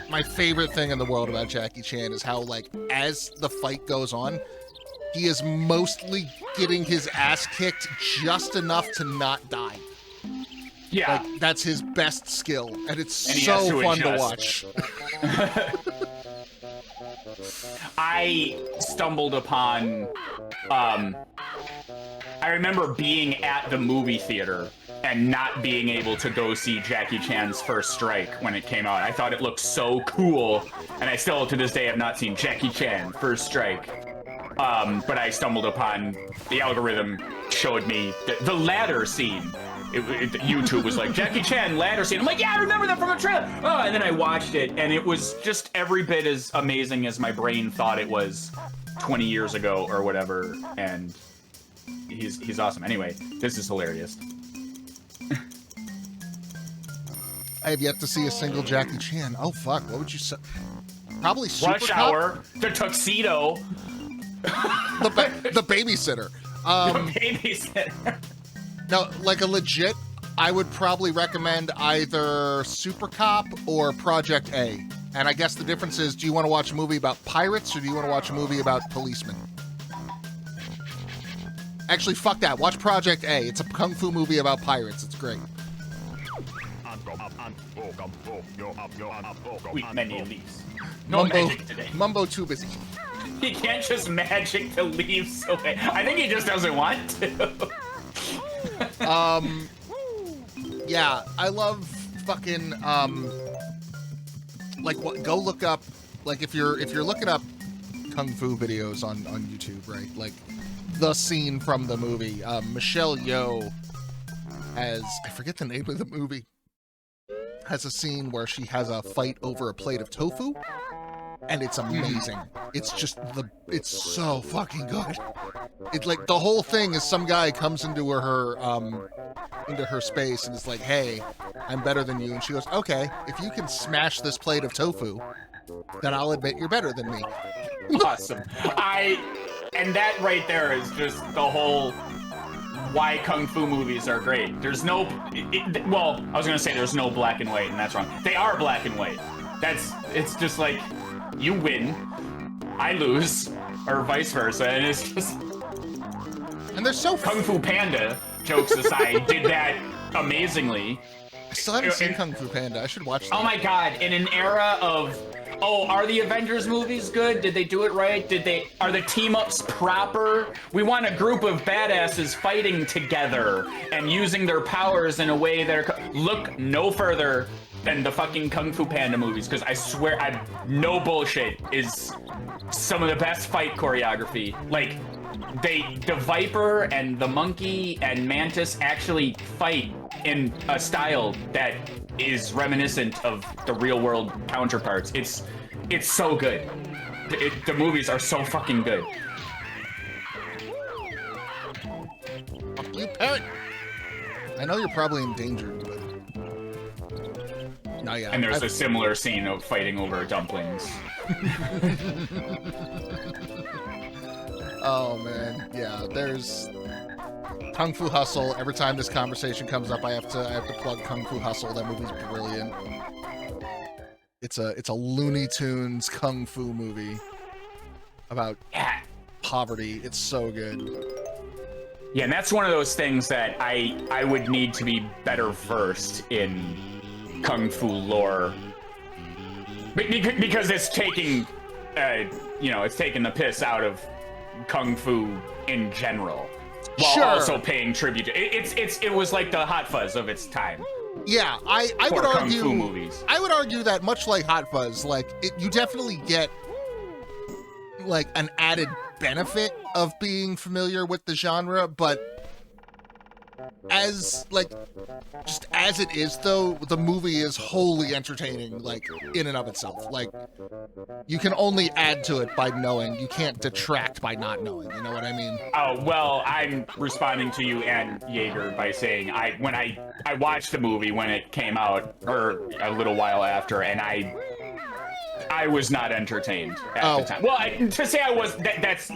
thing in the world about Jackie Chan is how, like, as the fight goes on, he is mostly getting his ass kicked just enough to not die. Yeah. Like, that's his best skill, and it's And so fun to watch. I stumbled upon, I remember being at the movie theater and not being able to go see Jackie Chan's First Strike when it came out. I thought it looked so cool, and I still, to this day, have not seen Jackie Chan First Strike. But I stumbled upon, the algorithm showed me the ladder scene. YouTube was like, Jackie Chan ladder scene. I'm like, yeah, I remember that from a trailer. Oh, and then I watched it, and it was just every bit as amazing as my brain thought it was 20 years ago or whatever. And he's awesome. Anyway, this is hilarious. I have yet to see a single Jackie Chan. Oh fuck, what would you say? Probably Super Rush Cup? Hour, the tuxedo. The babysitter. The babysitter. No, like a legit, I would probably recommend either Super Cop or Project A. And I guess the difference is, do you want to watch a movie about pirates or do you want to watch a movie about policemen? Actually, fuck that. Watch Project A. It's a kung fu movie about pirates. It's great. Sweet many leaves. No magic today. Mumbo too busy. He can't just magic the leaves away. I think he just doesn't want to. Yeah, I love fucking like what? Go look up, like if you're looking up kung fu videos on YouTube, right? Like the scene from the movie. Michelle Yeoh has, I forget the name of the movie, has a scene where she has a fight over a plate of tofu. And it's amazing. It's just it's so fucking good. It's like the whole thing is some guy comes into her space and is like, "Hey, I'm better than you." And she goes, "Okay, if you can smash this plate of tofu, then I'll admit you're better than me." Awesome. And that right there is just the whole why kung fu movies are great. There's no, well, I was gonna say there's no black and white, and that's wrong. They are black and white. It's just like, you win, I lose, or vice versa, and it's just... And they're so... Kung Fu Panda, jokes aside, did that amazingly. I still haven't seen Kung Fu Panda. I should watch that. Oh my god, in an era of... Oh, are the Avengers movies good? Did they do it right? Are the team-ups proper? We want a group of badasses fighting together and using their powers in a way that are... Look no further than the fucking Kung Fu Panda movies, because I swear, no bullshit, is some of the best fight choreography. Like, the Viper and the Monkey and Mantis actually fight in a style that is reminiscent of the real world counterparts. It's so good. The movies are so fucking good. Fuck you, parrot! I know you're probably endangered, but... No, yeah. And there's a similar scene of fighting over dumplings. Oh man, yeah. There's Kung Fu Hustle. Every time this conversation comes up, I have to plug Kung Fu Hustle. That movie's brilliant. It's a Looney Tunes kung fu movie about poverty. It's so good. Yeah, and that's one of those things that I would need to be better versed in kung fu lore, because it's taking, it's taking the piss out of kung fu in general, while also paying tribute to it was like the Hot Fuzz of its time. Yeah, I would argue. Kung fu movies. I would argue that much like Hot Fuzz, like you definitely get like an added benefit of being familiar with the genre, but as it is though, the movie is wholly entertaining, like in and of itself. Like you can only add to it by knowing. You can't detract by not knowing. You know what I mean? Oh well, I'm responding to you and Jaeger by saying when I watched the movie when it came out, or a little while after, and I was not entertained at the time. Well, to say I was, that's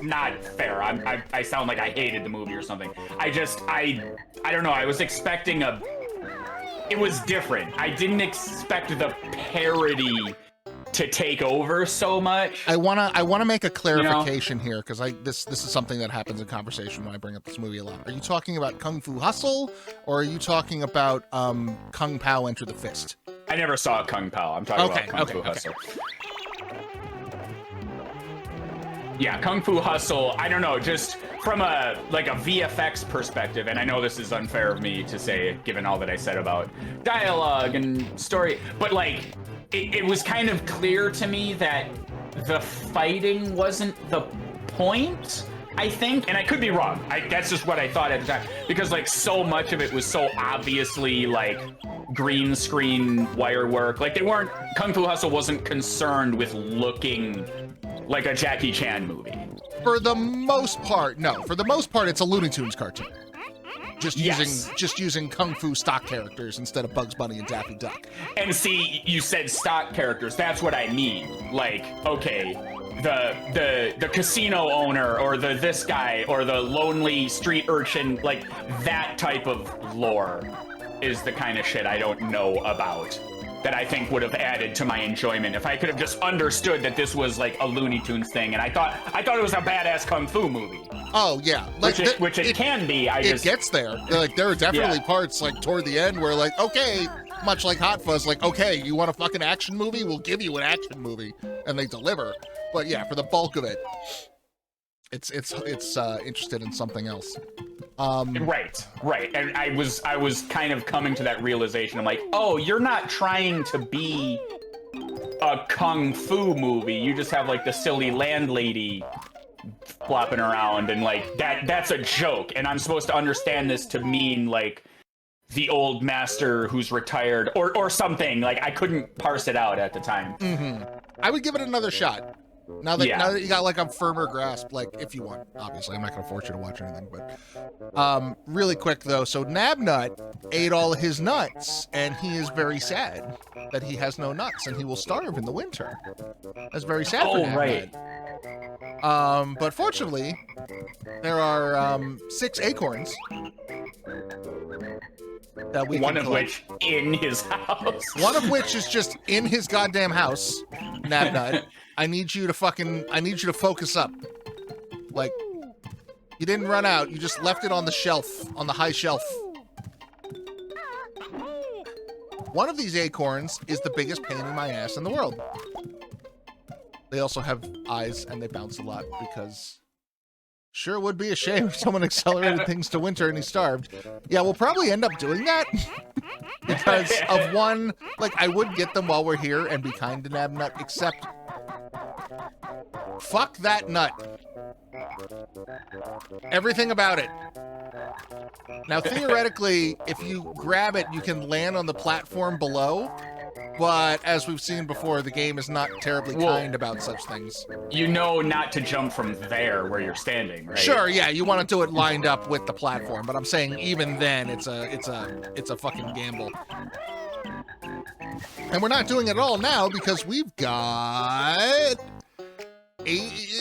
not fair. I sound like I hated the movie or something. I don't know. I was expecting it was different. I didn't expect the parody to take over so much. I wanna make a clarification here, because this is something that happens in conversation when I bring up this movie a lot. Are you talking about Kung Fu Hustle, or are you talking about Kung Pao Enter the Fist? I never saw Kung Pao. I'm talking about Kung Fu Hustle. Yeah, Kung Fu Hustle, I don't know, just from a VFX perspective, and I know this is unfair of me to say, given all that I said about dialogue and story, but like, it was kind of clear to me that the fighting wasn't the point, I think, and I could be wrong. That's just what I thought at the time, because like so much of it was so obviously like green screen wire work. Like Kung Fu Hustle wasn't concerned with looking like a Jackie Chan movie. For the most part, no. For the most part, it's a Looney Tunes cartoon. Just using Kung Fu stock characters instead of Bugs Bunny and Daffy Duck. And see, you said stock characters. That's what I mean. Like, okay, the casino owner, or this guy, or the lonely street urchin, like that type of lore is the kind of shit I don't know about, that I think would have added to my enjoyment if I could have just understood that this was like a Looney Tunes thing, and I thought it was a badass kung fu movie. Oh yeah, like which it can be. It gets there. Like there are definitely parts like toward the end where like, okay, much like Hot Fuzz, like, okay, you want a fucking action movie? We'll give you an action movie, and they deliver. But yeah, for the bulk of it, it's interested in something else. Right. And I was kind of coming to that realization. I'm like, oh, you're not trying to be a kung fu movie. You just have like the silly landlady flopping around, and like that's a joke, and I'm supposed to understand this to mean like the old master who's retired or something. Like I couldn't parse it out at the time. I would give it another shot. Now that you got like a firmer grasp, like if you want, obviously I'm not gonna force you to watch anything, but really quick though, so Nabnut ate all his nuts, and he is very sad that he has no nuts, and he will starve in the winter. That's very sad for Nabnut. Right. But fortunately, there are 6 acorns that we one can of which in his house. One of which is just in his goddamn house, Nabnut. I need you to focus up. Like, you didn't run out, you just left it on the shelf, on the high shelf. One of these acorns is the biggest pain in my ass in the world. They also have eyes, and they bounce a lot, because sure would be a shame if someone accelerated things to winter and he starved. Yeah, we'll probably end up doing that. Because of one, like, I would get them while we're here and be kind to Nabnut, except fuck that nut. Everything about it. Now, theoretically, if you grab it, you can land on the platform below, but as we've seen before, the game is not terribly kind about such things. You know not to jump from there where you're standing, right? Sure, yeah, you want to do it lined up with the platform, but I'm saying even then, it's a fucking gamble. And we're not doing it all now because we've got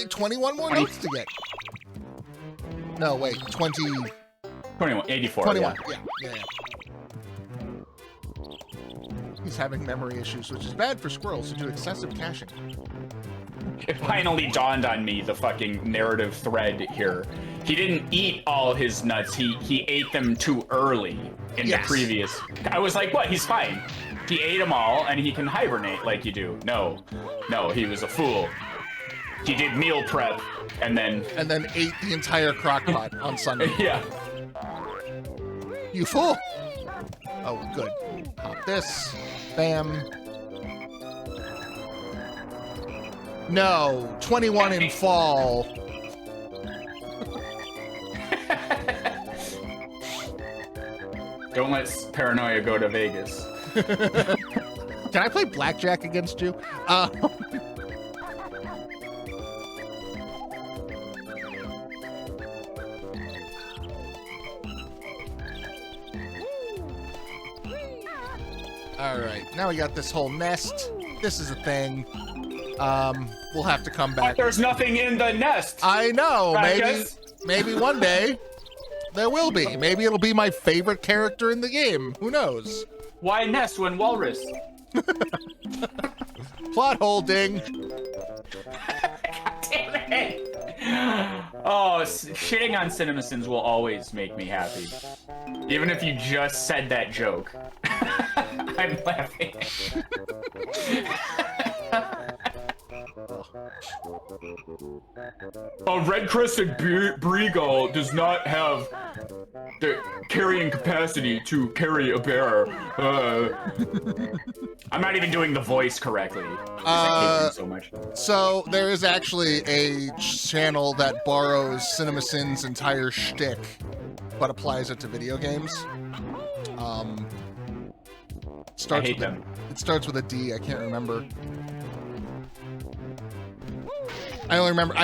21 more notes to get. No, wait, 21, 84. 21, yeah. He's having memory issues, which is bad for squirrels who do excessive caching. It finally dawned on me, the fucking narrative thread here. He didn't eat all his nuts, he ate them too early in the previous. I was like, what? He's fine. He ate them all and he can hibernate like you do. No, he was a fool. He did meal prep and then ate the entire crock pot on Sunday. Yeah. You fool! Oh, good. Pop this. Bam. No, 21 in fall. Don't let paranoia go to Vegas. Can I play blackjack against you? All right, now we got this whole nest. This is a thing. We'll have to come back. But there's nothing in the nest. I know. Raqus. Maybe one day there will be. Maybe it'll be my favorite character in the game. Who knows? Why nest when walrus? Plot holding. God damn it. Oh, shitting on CinemaSins will always make me happy. Even if you just said that joke. I'm laughing. A red-crested Breagull does not have the carrying capacity to carry a bear. I'm not even doing the voice correctly. I hate him so much. So there is actually a channel that borrows CinemaSins' entire shtick, but applies it to video games. I hate them. It starts with a D. I can't remember. I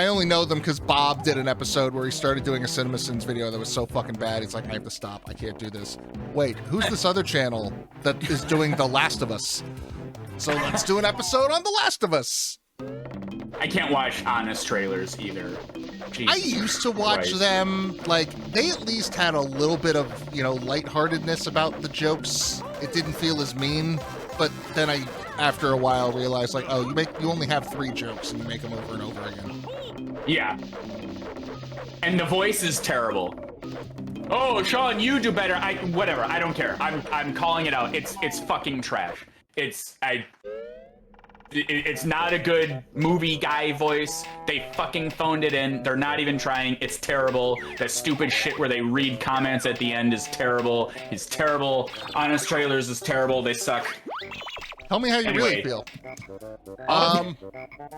only know them because Bob did an episode where he started doing a CinemaSins video that was so fucking bad. He's like, I have to stop. I can't do this. Wait, who's this other channel that is doing The Last of Us? So let's do an episode on The Last of Us. I can't watch honest trailers either. Jesus I used to watch Christ. them, like, they at least had a little bit of, lightheartedness about the jokes. It didn't feel as mean, but then I, after a while, realized, like, oh, you only have 3 jokes and you make them over and over again. Yeah. And the voice is terrible. Oh, Sean, you do better. Whatever. I don't care. I'm calling it out. It's fucking trash. It's not a good movie guy voice. They fucking phoned it in. They're not even trying. It's terrible. That stupid shit where they read comments at the end is terrible. It's terrible. Honest trailers is terrible. They suck. Tell me how you really feel.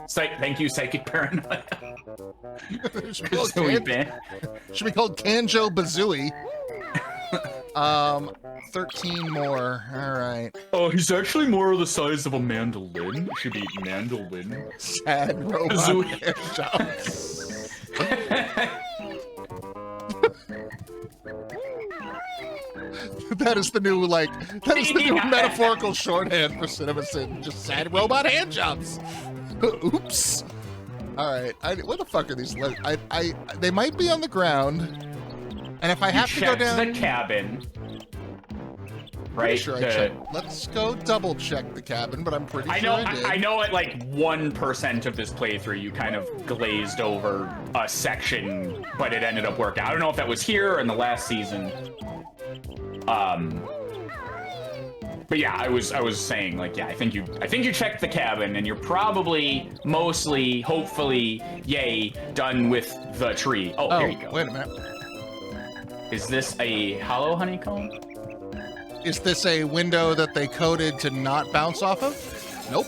Thank you, Psychic Paranoia. Should be called Banjo Bazooey. 13 more. All right. Oh, he's actually more the size of a mandolin. Should be mandolin. Sad robot jumps. That is the new metaphorical shorthand for CinemaSins. Just sad robot hand jobs. Oops. All right. What the fuck are these? They might be on the ground. And if I have to go down the cabin, right? Sure, I checked. Let's go double check the cabin, but I'm pretty sure I did. I know at like 1% of this playthrough, you kind of glazed over a section, but it ended up working. I don't know if that was here or in the last season. But yeah, I was saying, like, yeah, I think you checked the cabin, and you're probably mostly, hopefully, yay, done with the tree. Oh, here you go. Wait a minute. Is this a hollow honeycomb? Is this a window that they coded to not bounce off of? Nope.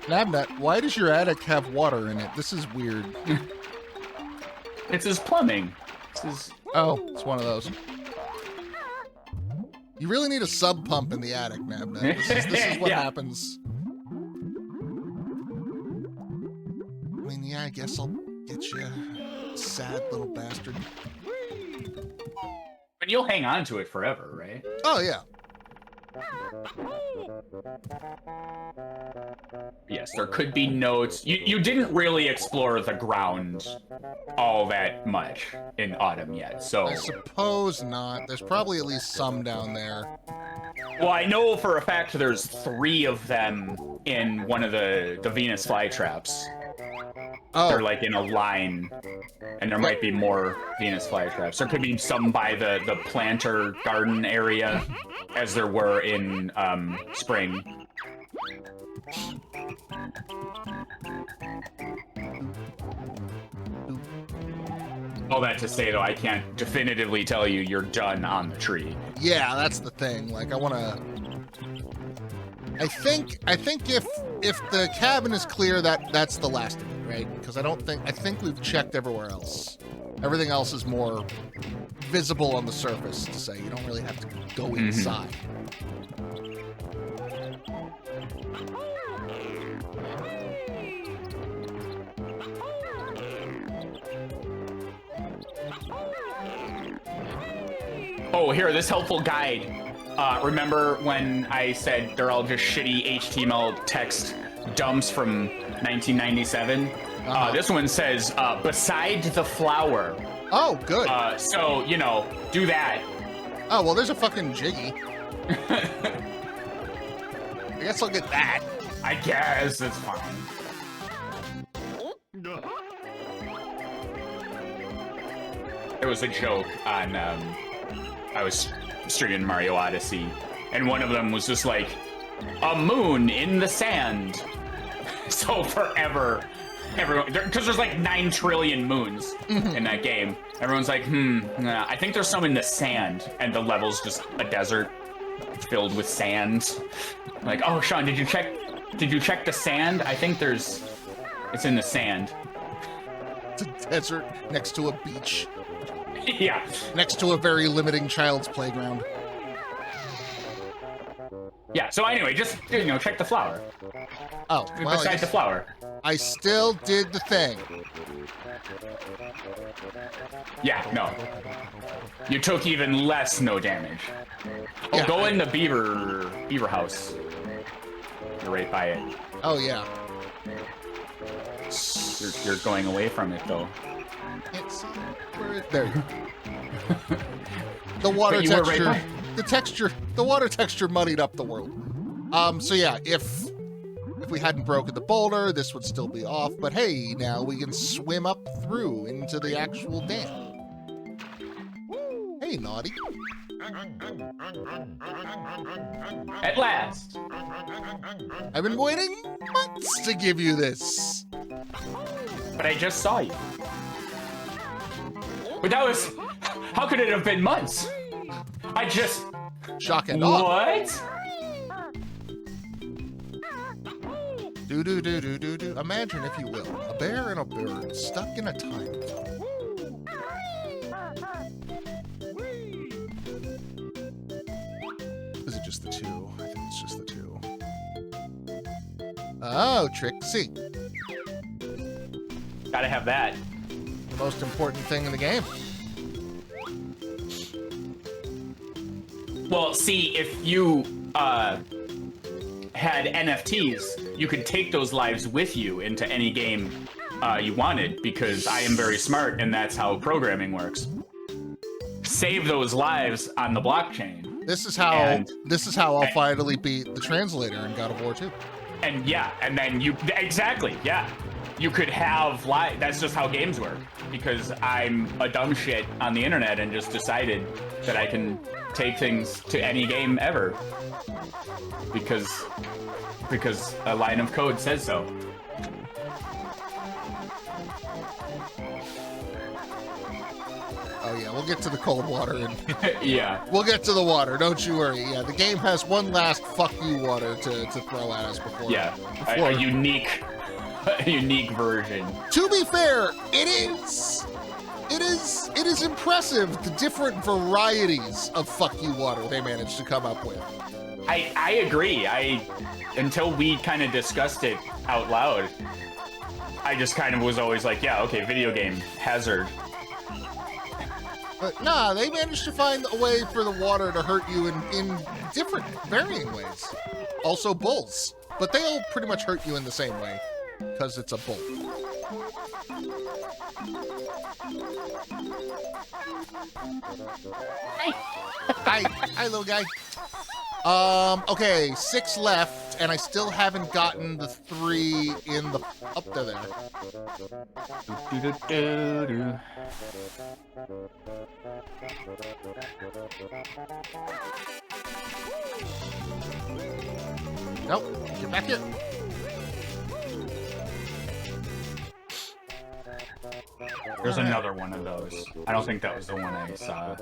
Nabnut, why does your attic have water in it? This is weird. It's his plumbing. Oh, it's one of those. You really need a sub pump in the attic, Nabnut. This is what happens. I mean, yeah, I guess I'll get you, sad little bastard. And you'll hang on to it forever, right? Oh, yeah. Yes, there could be notes. You didn't really explore the ground all that much in Autumn yet, so... I suppose not. There's probably at least some down there. Well, I know for a fact there's 3 of them in one of the Venus flytraps. Oh. They're like in a line, and there might be more Venus flytraps. There could be some by the planter garden area, as there were in spring. All that to say, though, I can't definitively tell you you're done on the tree. Yeah, that's the thing. Like, I think if the cabin is clear, that's the last of it, right? Because I think we've checked everywhere else. Everything else is more visible on the surface to say. You don't really have to go inside. Oh, here, this helpful guide. Remember when I said they're all just shitty HTML text dumps from 1997? This one says, beside the flower. Oh, good. So, you know, do that. Oh, well, there's a fucking Jiggy. I guess I'll get that. I guess it's fine. There was a joke on, I was streaming Mario Odyssey, and one of them was just like, a moon in the sand. So forever, everyone, because there's like 9 trillion moons in that game. Everyone's like, nah, I think there's some in the sand, and the level's just a desert filled with sand. Like, oh, Sean, did you check the sand? I think it's in the sand. It's a desert next to a beach. Yeah. Next to a very limiting child's playground. Yeah, so anyway, just, you know, check the flower. Oh, well, beside the flower. I still did the thing. Yeah, no. You took even less no damage. Oh, yeah, go in the beaver house. You're right by it. Oh, yeah. You're going away from it, though. Can't see it. There you go. The water texture, right the water texture muddied up the world. So yeah, if we hadn't broken the boulder, this would still be off, but hey, now we can swim up through into the actual dam. Hey, Naughty. At last. I've been waiting months to give you this. But I just saw you. But that was... How could it have been months? I just... Shock and awe. What? Do. Imagine, if you will, a bear and a bird stuck in a time tunnel. Is it just the two? I think it's just the two. Oh, trick C. Gotta have that. The most important thing in the game. Well, see, if you had NFTs, you could take those lives with you into any game you wanted, because I am very smart, and that's how programming works. Save those lives on the blockchain. This is how I'll finally beat the translator in God of War 2. And yeah, and then exactly, yeah. You could have that's just how games work, because I'm a dumb shit on the internet and just decided that I can take things to any game ever because a line of code says so. Oh yeah, we'll get to the cold water and yeah, we'll get to the water. Don't you worry. Yeah, the game has one last fuck you water to throw at us before. Yeah, a unique version. To be fair, it is impressive the different varieties of fuck you water they managed to come up with. I agree. Until we kind of discussed it out loud, I just kind of was always like, yeah, okay, video game hazard. But nah, they managed to find a way for the water to hurt you in different, varying ways. Also bulls, but they all pretty much hurt you in the same way, because it's a bull. Hi, little guy. Okay, 6 left, and I still haven't gotten the 3 in the up to there. Nope, get back here. There's another one of those. I don't think that was the one I saw.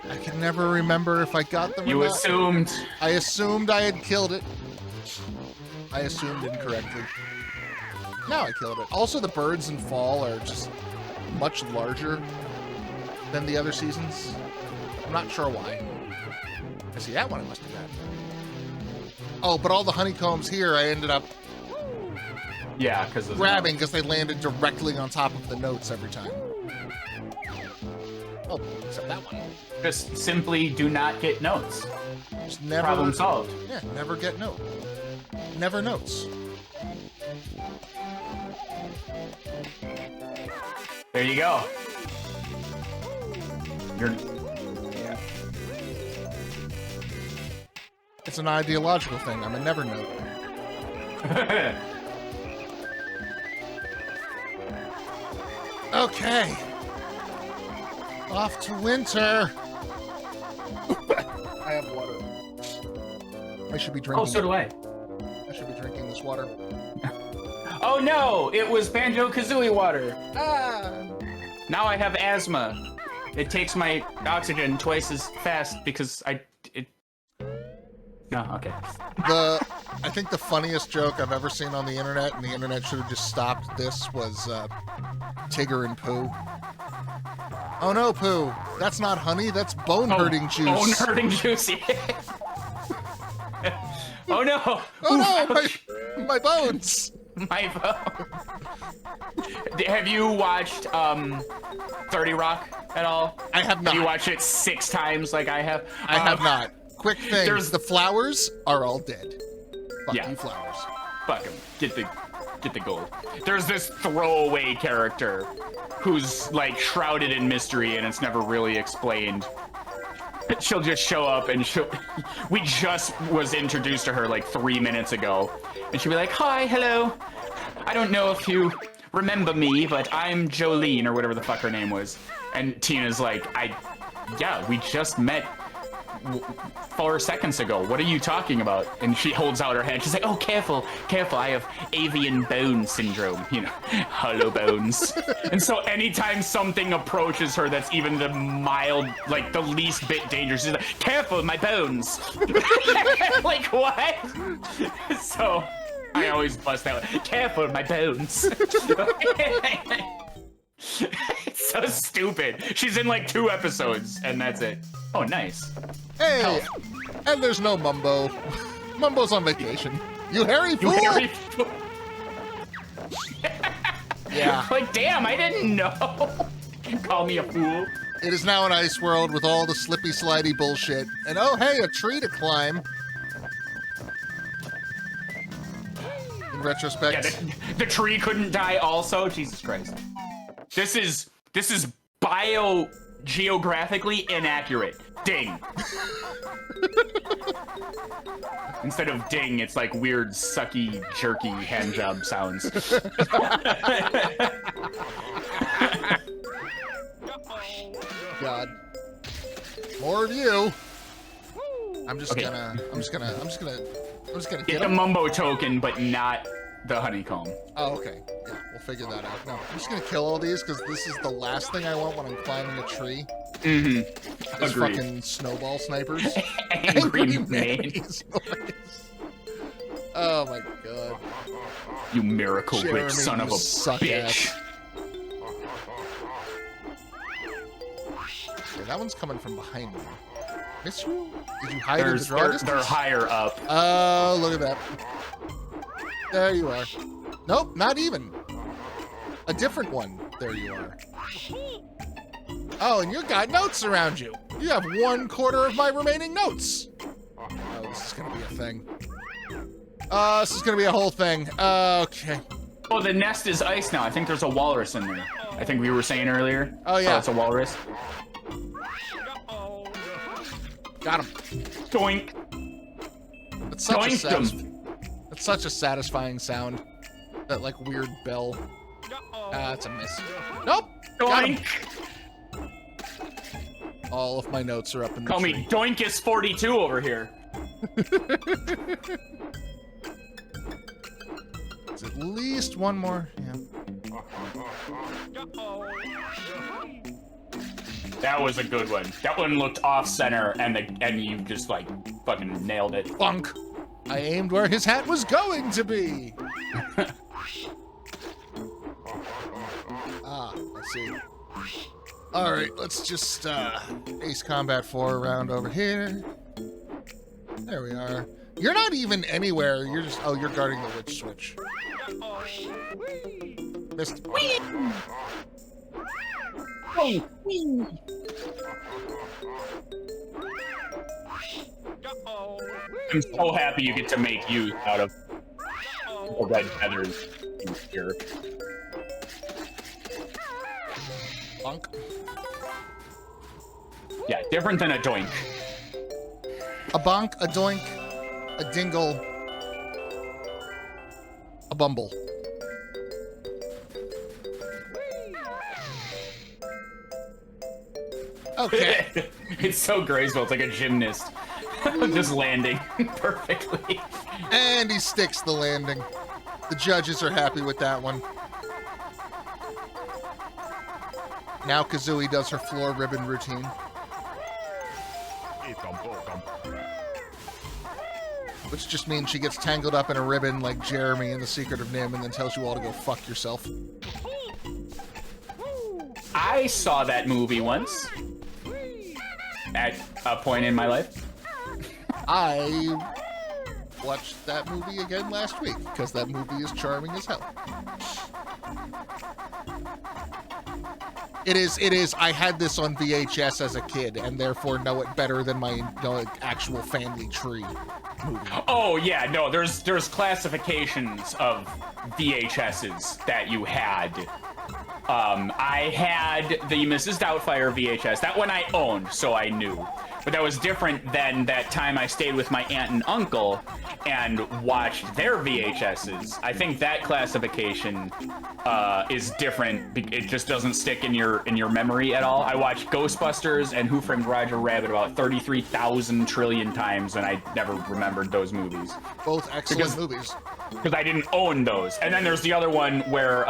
I can never remember if I got them or not. You assumed. I assumed I had killed it. I assumed incorrectly. No, I killed it. Also, the birds in fall are just much larger than the other seasons. I'm not sure why. I see that one I must have had. Oh, but all the honeycombs here I ended up Yeah, because grabbing because they landed directly on top of the notes every time. Oh, except that one. Just simply do not get notes. Just never, Problem solved. Yeah, never get note. Never notes. There you go. You're... Yeah. It's an ideological thing. I'm a never note. Okay. Off to winter. I have water. I should be drinking. Oh, so do I. I should be drinking this water. Oh no! It was Banjo Kazooie water. Ah! Now I have asthma. It takes my oxygen twice as fast because No, okay. I think the funniest joke I've ever seen on the internet, and the internet should have just stopped this, was Tigger and Pooh. Oh no, Pooh. That's not honey, that's bone-hurting juice. Bone-hurting juice, yeah. Oh no! Oh no, my bones! My phone. Have you watched 30 Rock at all? I have not. Have you watched it 6 times like I have? I have not. Quick thing, There's the flowers are all dead. Fuck Yeah. you, flowers. Fuck him. Get the gold. There's this throwaway character who's like shrouded in mystery and it's never really explained. She'll just show up and we just was introduced to her like 3 minutes ago. And she'll be like, hi, hello. I don't know if you remember me, but I'm Jolene or whatever the fuck her name was. And Tina's like, yeah, we just met 4 seconds ago. What are you talking about? And she holds out her hand. She's like, oh, careful, careful. I have avian bone syndrome, you know, hollow bones. And so anytime something approaches her that's even the mild, like the least bit dangerous, she's like, careful, my bones. Like, what? So I always bust out, careful, my bones. It's so stupid. She's in like 2 episodes and that's it. Oh, nice. Hey, and there's no Mumbo. Mumbo's on vacation. You hairy fool! You hairy fool. Yeah. Like, damn, I didn't know. Call me a fool. It is now an ice world with all the slippy slidey bullshit. And oh hey, a tree to climb. In retrospect. Yeah, the tree couldn't die also? Jesus Christ. This is biogeographically inaccurate. Ding. Instead of ding, it's like weird, sucky, jerky handjob sounds. God. More of you. I'm just Okay. gonna Get get the him. mumbo token, but not the honeycomb. Oh, okay. Yeah, we'll figure that out. No, I'm just gonna kill all these because this is the last thing I want when I'm climbing a tree. Mm-hmm. These Agreed. fucking snowball snipers. Angry man. mayonnaise boys. Oh my god. You miracle Jeremy, whip son of you a suck bitch. ass. Okay, that one's coming from behind me. Miss you? Did you hide in the draw They're distance? higher up. Oh, look at that. There you are. Nope, not even. A different one. There you are. Oh, and you got notes around you. You have 1/4 of my remaining notes. Oh, this is gonna be a thing. This is gonna be a whole thing. Okay. Oh, the nest is ice now. I think there's a walrus in there. I think we were saying earlier. Oh, yeah. It's a walrus. Got him. Doink. It's such, Doinked it's such a satisfying sound. That, like, weird bell. It's a miss. Nope! Got him. Doink. All of my notes are up in the Call tree. me Doinkus 42 over here. It's at least one more. Yeah. That was a good one. That one looked off center, and you just like fucking nailed it. Funk! I aimed where his hat was going to be! Ah, I see. Alright, let's just, Ace Combat 4 around over here. There we are. You're not even anywhere. You're just... Oh, you're guarding the witch switch. Missed. Whee! Oh, whee! I'm so happy you get to make use out of the red feathers here. Bonk. Yeah, different than a doink. A bonk, a doink, a dingle, a bumble. Okay. It's so graceful. It's like a gymnast. Just landing perfectly. And he sticks the landing. The judges are happy with that one. Now Kazooie does her floor ribbon routine. Which just means she gets tangled up in a ribbon like Jeremy in The Secret of Nim and then tells you all to go fuck yourself. I saw that movie once. At a point in my life. I watched that movie again last week because that movie is charming as hell. It is. I had this on VHS as a kid and therefore know it better than my actual family tree movie. Oh yeah, no, there's classifications of VHSs that you had. I had the Mrs. Doubtfire VHS. That one I owned, so I knew. But that was different than that time I stayed with my aunt and uncle and watched their VHSs. I think that classification is different. It just doesn't stick in your memory at all. I watched Ghostbusters and Who Framed Roger Rabbit about 33,000 trillion times, and I never remembered those movies. Both excellent movies. Because I didn't own those. And then there's the other one where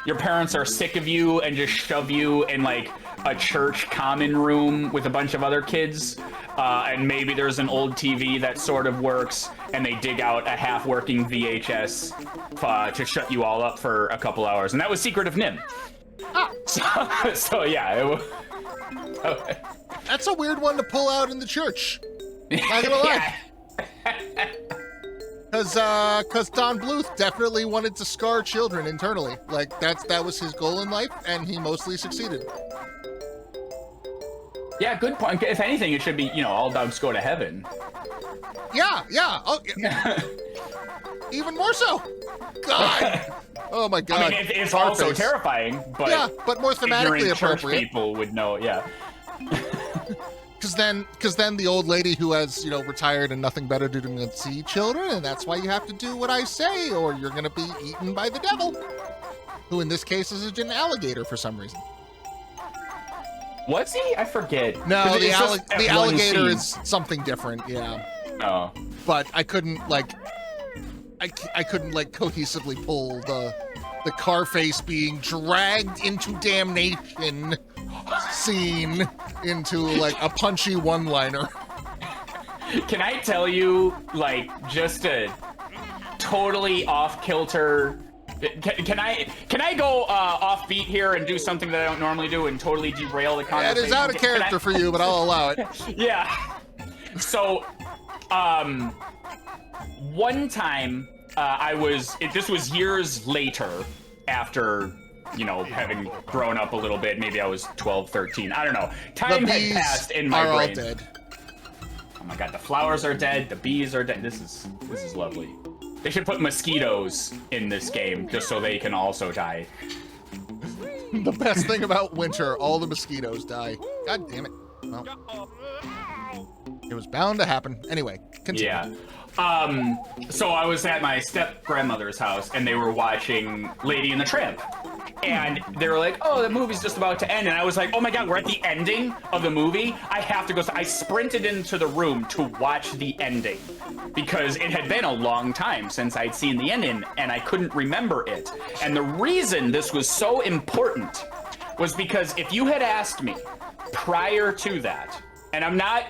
your parents are sick of you and just shove you in like a church common room with a bunch of other kids. And maybe there's an old TV that sort of works and they dig out a half-working VHS to shut you all up for a couple hours. And that was Secret of Nim. So yeah. It was, okay. That's a weird one to pull out in the church. Not gonna lie. Because Don Bluth definitely wanted to scar children internally. Like, that was his goal in life, and he mostly succeeded. Yeah, good point. If anything, it should be, all dogs go to heaven. Yeah. Oh, yeah. Even more so. God. Oh, my God. I mean, it's also terrifying, but... Yeah, but more thematically appropriate. Church people would know, yeah. Because then the old lady who has, retired and nothing better to do than see children, and that's why you have to do what I say, or you're going to be eaten by the devil, who in this case is an alligator for some reason. Was he? I forget. No, the alligator is something different, yeah. Oh. But I couldn't, I couldn't, cohesively pull the Carface being dragged into damnation scene into a punchy one-liner. Can I tell you just a totally off-kilter? Can I go off beat here and do something that I don't normally do and totally derail the conversation? That is out of character for you, but I'll allow it. Yeah. So, one time this was years later after having grown up a little bit. Maybe I was 12, 13. I don't know. Time had passed in my brain. All dead. Oh my God, the flowers are dead. The bees are dead. This is lovely. They should put mosquitoes in this game just so they can also die. The best thing about winter, all the mosquitoes die. God damn it. Well, it was bound to happen. Anyway, continue. Yeah. So I was at my step-grandmother's house, and they were watching Lady and the Tramp. And they were like, oh, the movie's just about to end. And I was like, oh my God, we're at the ending of the movie? I have to go. So I sprinted into the room to watch the ending because it had been a long time since I'd seen the ending, and I couldn't remember it. And the reason this was so important was because if you had asked me prior to that, and I'm not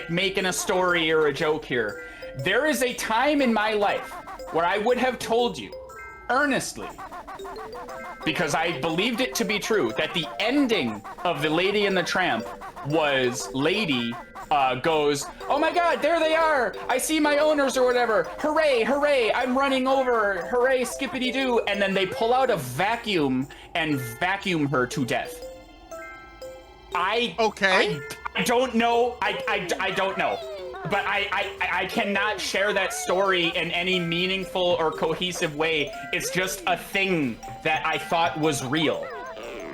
making a story or a joke here, there is a time in my life where I would have told you earnestly, because I believed it to be true, that the ending of The Lady and the Tramp was Lady goes, "Oh my God, there they are! I see my owners or whatever! Hooray, hooray! I'm running over! Hooray, skippity doo!" And then they pull out a vacuum and vacuum her to death. I don't know. I don't know. But I cannot share that story in any meaningful or cohesive way. It's just a thing that I thought was real.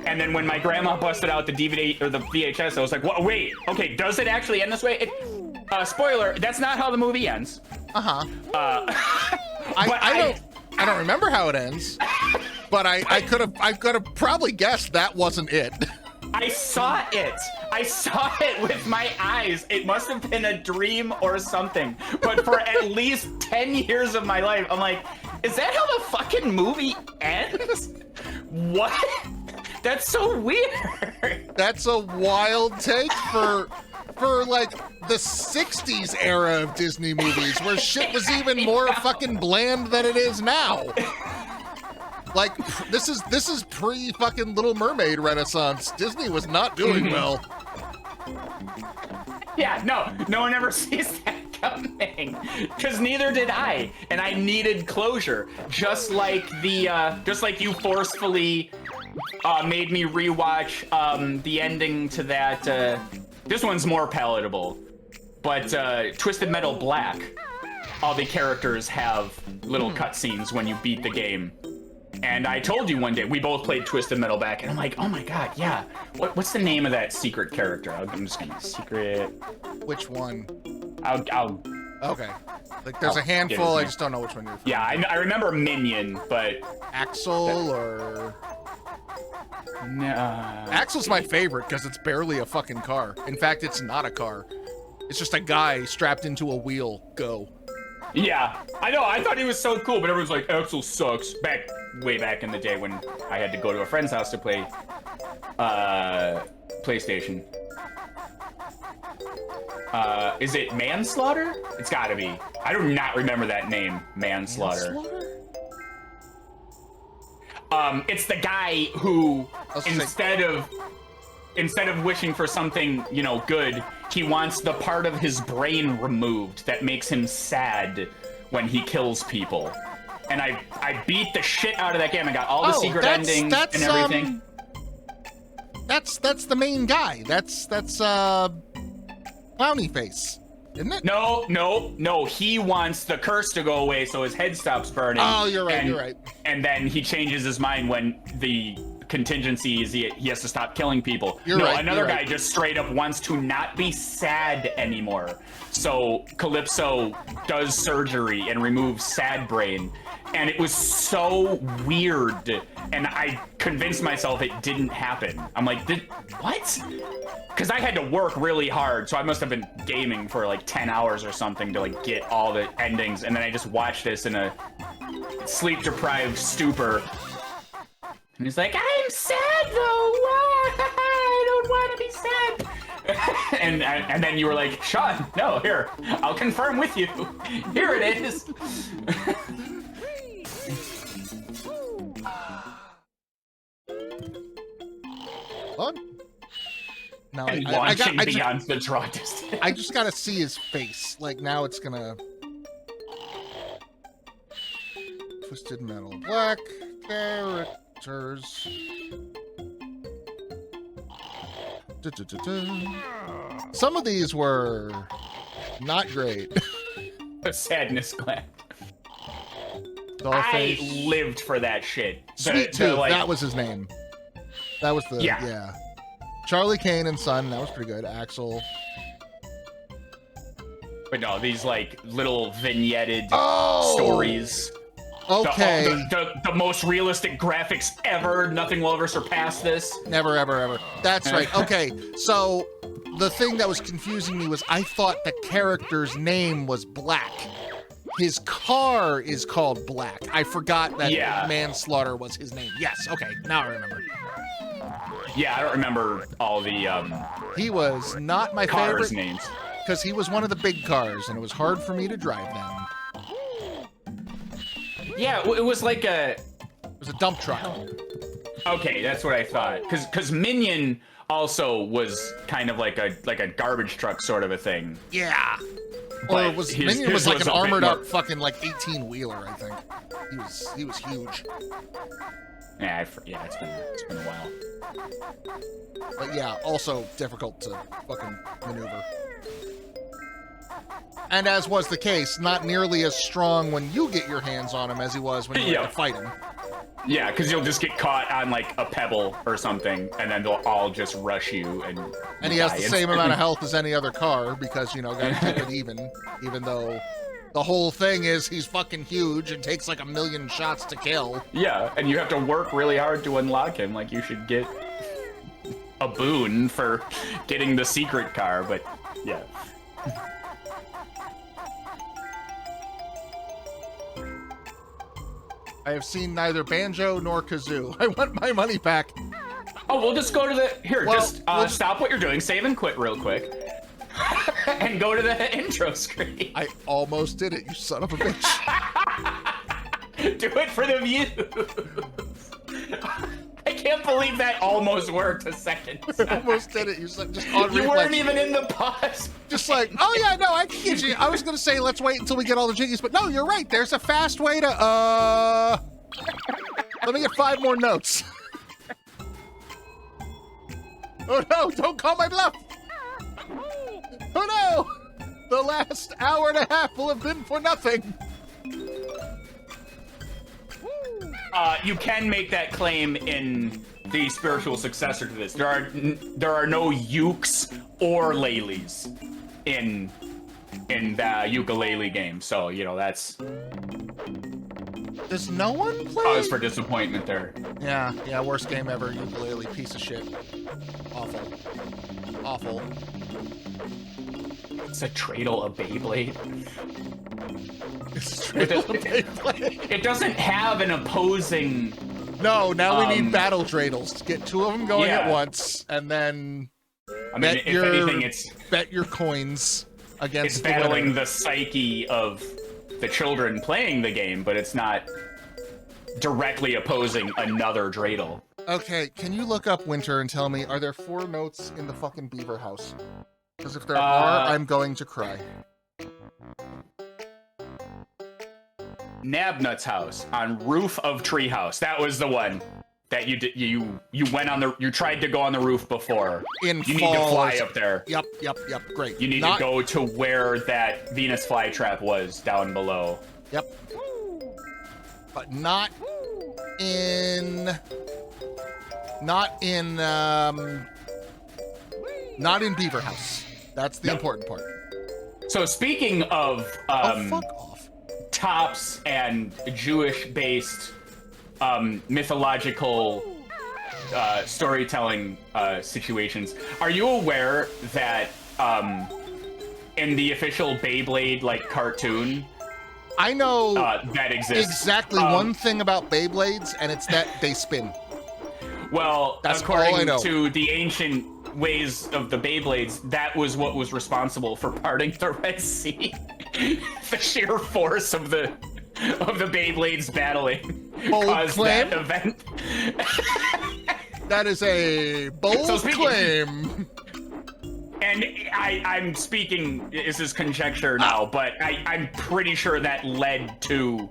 And then when my grandma busted out the DVD or the VHS, I was like, "What? Wait, okay, does it actually end this way?" Spoiler, that's not how the movie ends. I don't remember how it ends, but I could have probably guessed that wasn't it. I saw it. I saw it with my eyes. It must have been a dream or something. But for at least 10 years of my life, I'm like, is that how the fucking movie ends? What? That's so weird. That's a wild take for like the 60s era of Disney movies where shit was even more fucking bland than it is now. Like, this is pre fucking Little Mermaid Renaissance. Disney was not doing well. Yeah, no one ever sees that coming, because neither did I, and I needed closure. Just like you forcefully made me rewatch the ending to that. This one's more palatable, but Twisted Metal Black. All the characters have little cutscenes when you beat the game. And I told you one day, we both played Twisted Metal Black, and I'm like, oh my God, yeah. What's the name of that secret character? I'm just gonna secret. Which one? I'll. Okay. Like there's a handful, I just don't know which one you're from. Yeah, I remember Minion, but. Axel or. No. Axel's my favorite because it's barely a fucking car. In fact, it's not a car. It's just a guy strapped into a wheel. Go. Yeah, I know. I thought he was so cool, but everyone's like, Axel sucks. Way back in the day when I had to go to a friend's house to play PlayStation. Is it Manslaughter? It's gotta be. I do not remember that name, Manslaughter. It's the guy who instead of wishing for something, good, he wants the part of his brain removed that makes him sad when he kills people. And I beat the shit out of that game. I got all the secret endings and everything. That's the main guy. That's Clowny Face, isn't it? No. He wants the curse to go away so his head stops burning. Oh, you're right. And then he changes his mind when the contingency is he has to stop killing people. Another guy just straight up wants to not be sad anymore. So Calypso does surgery and removes sad brain. And it was so weird. And I convinced myself it didn't happen. I'm like, what? Because I had to work really hard. So I must have been gaming for like 10 hours or something to like get all the endings. And then I just watched this in a sleep-deprived stupor. And he's like, I'm sad though. I don't want to be sad. and then you were like, Sean, no, here, I'll confirm with you. Here it is. What? No, launching beyond the draw distance. I just gotta see his face. Like now it's gonna. Twisted Metal Black characters. Some of these were not great. A sadness gland. I lived for that shit. Sweet Tooth, that was his name. That was the yeah. Charlie Kane and Son, that was pretty good. Axel. But no, these like little vignetted stories. Okay. The most realistic graphics ever. Nothing will ever surpass this. Never, ever, ever. That's right. Okay, so the thing that was confusing me was I thought the character's name was Black. His car is called Black. I forgot that Manslaughter was his name. Yes, okay, now I remember. Yeah, I don't remember all the he was not my cars' favorite names. Because he was one of the big cars, and it was hard for me to drive them. Yeah, it was like a... It was a dump truck. Okay, that's what I thought. Because Minion also was kind of like a garbage truck sort of a thing. Yeah. But Or was his- Minion was his like was an a bit armored more- up fucking like 18-wheeler, I think. He was huge. Yeah, it's been a while. But yeah, also difficult to fucking maneuver. And as was the case, not nearly as strong when you get your hands on him as he was when you had to fight him. Yeah, because you'll just get caught on like a pebble or something, and then they'll all just rush you and. And he has the same amount of health as any other car because, you know, gotta keep it even though the whole thing is he's fucking huge and takes like 1,000,000 shots to kill. Yeah, and you have to work really hard to unlock him. Like, you should get a boon for getting the secret car, but yeah. I have seen neither Banjo nor Kazoo. I want my money back. Oh, we'll just go to the... Here, Well, just stop what you're doing, save and quit real quick, and go to the intro screen. I almost did it, you son of a bitch. Do it for the views. I can't believe that almost worked a second. I almost did it, you son, just on You reflex. weren't even in the pause. Just like, oh yeah, no, I can get you. I was gonna say, let's wait until we get all the jiggies, but no, you're right. There's a fast way to, let me get 5 more notes. Oh no, don't call my bluff. Oh no, the last hour and a half will have been for nothing. You can make that claim in the spiritual successor to this. There are no ukes or lalies in the ukulele game, so you know that's Does no one play? cause for disappointment there. Yeah, worst game ever, ukulele, piece of shit. Awful. It's a Dreidel, a Beyblade. It's straight up It doesn't have an opposing. No, now we need battle dreidels. Get 2 of them going at once, and then I mean, if anything, bet your coins against it's the battling winner. the psyche of the children playing the game, but it's not directly opposing another Dreidel. Okay, can you look up Winter and tell me, are there 4 notes in the fucking beaver house? Because if there are, I'm going to cry. Nabnut's house on roof of treehouse. That was the one that you did. You went on the. You tried to go on the roof before. You need to fly up there. Yep. Great. You need to go to where that Venus flytrap was down below. Yep. But not in Beaver House. That's the important part. So speaking of Fuck off. tops and Jewish-based mythological storytelling situations, are you aware that in the official Beyblade cartoon, I know that exists exactly one thing about Beyblades, and it's that they spin. Well, That's all I according know. to the ancient ways of the Beyblades, that was what was responsible for parting the Red Sea. The sheer force of the Beyblades battling Bold caused claim. that event. That is a bold claim. And I'm speaking, this is conjecture now, but I'm pretty sure that led to,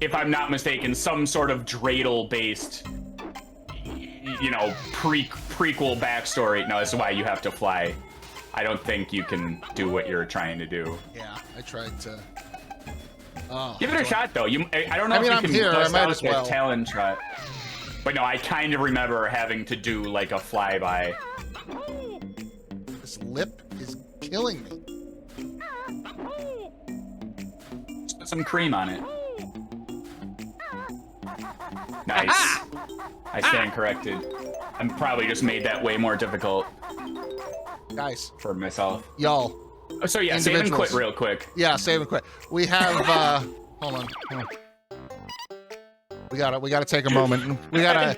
if I'm not mistaken, some sort of Dreidel-based, prequel backstory. No, this is why you have to fly. I don't think you can do what you're trying to do. Yeah, I tried to. Give it a shot, though. I don't know if you I'm can here. I bust might out as that well. talent shot. But no, I kind of remember having to do a flyby. This lip is killing me. Just put some cream on it. Nice. I stand corrected. I probably just made that way more difficult Guys, for myself. y'all. So yeah, save and Individuals. quit real quick. Yeah, save and quit. We have hold on. We gotta take a moment. We gotta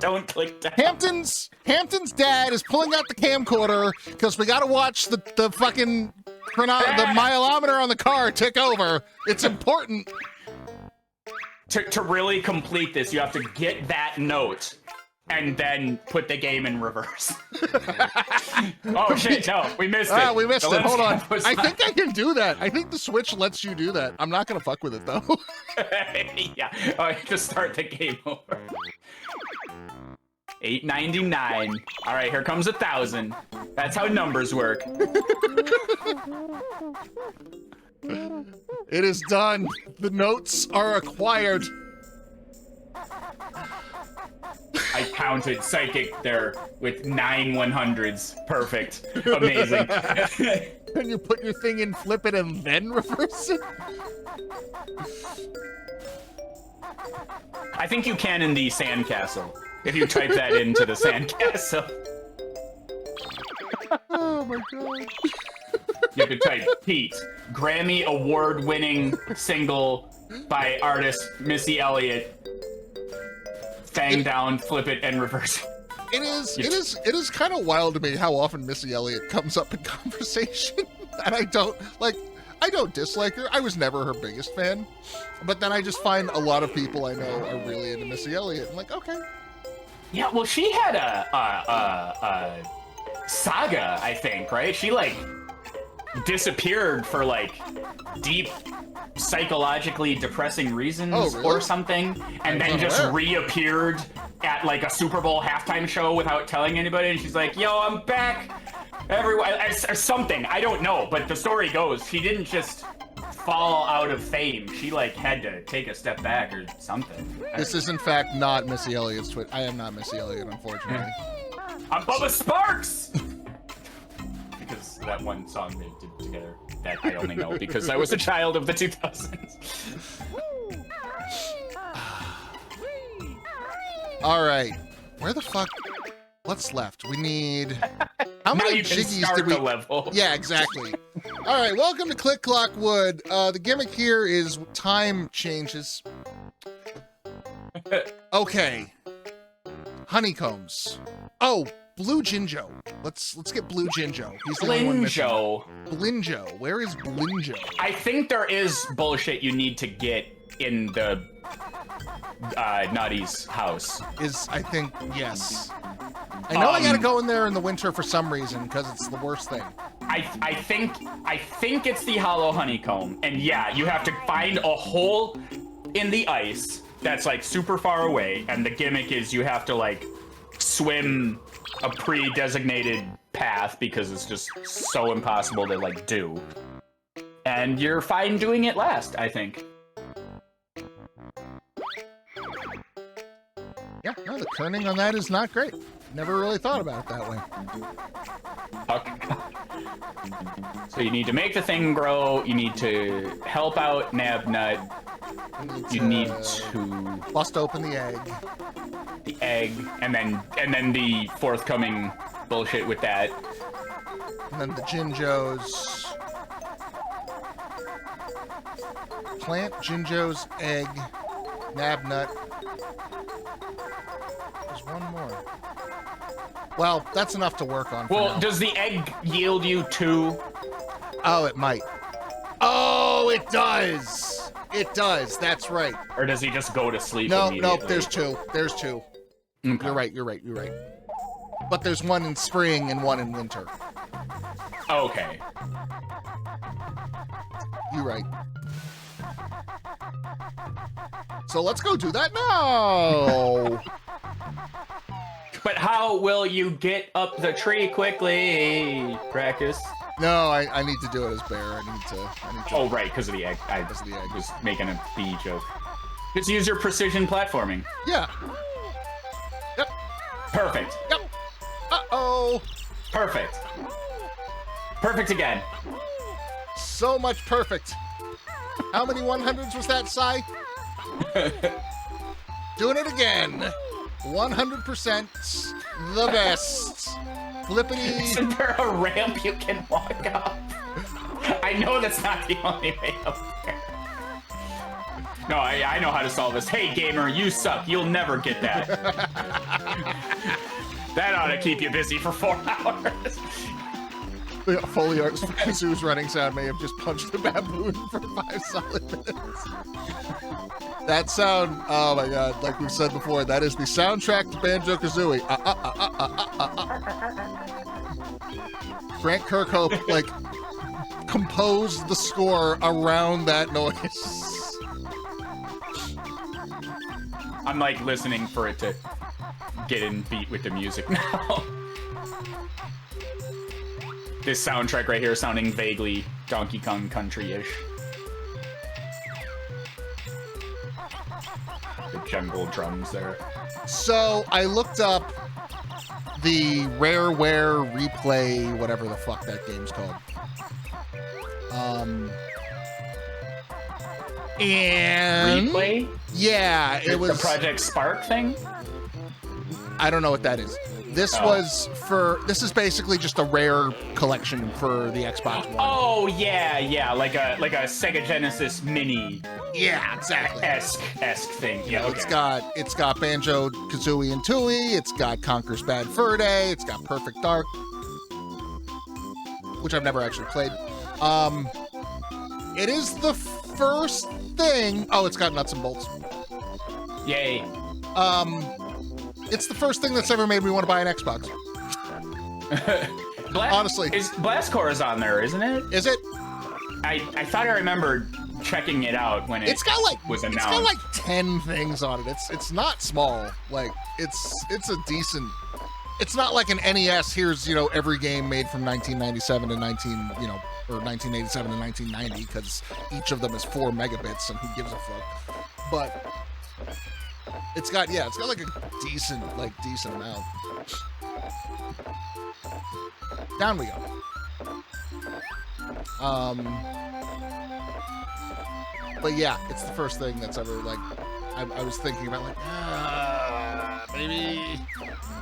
don't click that. Hampton's dad is pulling out the camcorder because we gotta watch the fucking the mileometer on the car tick over. It's important. To really complete this, you have to get that note and then put the game in reverse. Oh shit, no, we missed it. Ah, we missed it. Hold on. Was I not- think I can do that. I think the Switch lets you do that. I'm not gonna fuck with it though. Yeah, oh, I have to start the game over. $8.99. All right, here comes 1,000. That's how numbers work. It is done. The notes are acquired. I counted psychic there with 9 100s. Perfect. Amazing. And you put your thing in, flip it, and then reverse it? I think you can in the sandcastle. If you type that into the sandcastle. Oh my god. You could type Pete, Grammy award-winning single by artist Missy Elliott. Fang down, flip it, and reverse it. It is kind of wild to me how often Missy Elliott comes up in conversation. And I don't dislike her. I was never her biggest fan. But then I just find a lot of people I know are really into Missy Elliott. I'm like, okay. Yeah, well, she had a saga, I think, right? She, like, disappeared for, like, deep, psychologically depressing reasons or something, and then just reappeared at, like, a Super Bowl halftime show without telling anybody, and she's like, yo, I'm back, everyone, or something, I don't know, but the story goes, she didn't just fall out of fame. She, like, had to take a step back or something. This is, in fact, not Missy Elliott's tweet. I am not Missy Elliott, unfortunately. I'm Bubba Sparks! Because that one song they did together that I only know because I was a child of the 2000s. All right. Where the fuck? What's left? We need... How many Jiggies did we... level. Yeah, exactly. All right, welcome to Click Clock Wood. The gimmick here is time changes. Okay. Honeycombs. Oh, Blue Jinjo. Let's get Blue Jinjo. He's the only one missing. Blinjo. Where is Blinjo? I think there is bullshit you need to get in the Nutty's house. I think, yes. I know I gotta go in there in the winter for some reason, because it's the worst thing. I think it's the hollow honeycomb. And yeah, you have to find a hole in the ice that's like super far away, and the gimmick is you have to like swim a pre-designated path because it's just so impossible to like do. And you're fine doing it last, I think. Yeah, no, the kerning on that is not great. Never really thought about it that way. Okay. So you need to make the thing grow, you need to help out Nabnut, you need to bust open the egg, and then the forthcoming bullshit with that. And then the Jinjos. Plant Jinjo's egg, Nabnut. There's one more. Well, that's enough to work on. Well, does the egg yield you 2? Oh, it might. Oh, it does. It does. That's right. Or does he just go to sleep? No, immediately? There's 2. There's 2. Okay. You're right. But there's one in spring and one in winter. Okay. You're right. So let's go do that now. But how will you get up the tree quickly, Raqus? No, I need to do it as bear. I need to. Oh, right, because of the egg. I was making a bee joke. Just use your precision platforming. Yeah. Yep. Perfect. Yep. Uh-oh. Perfect. Perfect again. So much perfect. How many 100s was that, Sai? Doing it again. 100% the best. Flippity. Isn't there a ramp you can walk up? I know that's not the only way up there. No, I know how to solve this. Hey, gamer, you suck. You'll never get that. That ought to keep you busy for 4 hours. The Foley art Kazoo's running sound may have just punched the baboon for 5 solid minutes. That sound, oh my god, like we've said before, that is the soundtrack to Banjo-Kazooie. Grant Kirkhope, like, composed the score around that noise. I'm, like, listening for it to get in beat with the music now. This soundtrack right here sounding vaguely Donkey Kong Country-ish. The jungle drums there. So I looked up the Rareware Replay, whatever the fuck that game's called. And Replay? Yeah, it was the Project Spark thing. I don't know what that is. This was for. This is basically just a rare collection for the Xbox One. Oh yeah, like a Sega Genesis Mini. Yeah, exactly. Esque thing. Yeah, okay. It's got Banjo, Kazooie, and Tooie. It's got Conker's Bad Fur Day. It's got Perfect Dark, which I've never actually played. It is the first thing. Oh, it's got Nuts and Bolts. Yay. It's the first thing that's ever made me want to buy an Xbox. Honestly. Blast Core is on there, isn't it? Is it? I thought I remembered checking it out when it was announced. It's got like 10 things on it. It's not small. Like it's a decent. It's not like an NES. Here's every game made from 1997 to 1987 to 1990 because each of them is 4 megabits and who gives a fuck. But it's got like a decent amount. Down we go. But yeah, it's the first thing that's ever like I was thinking about like maybe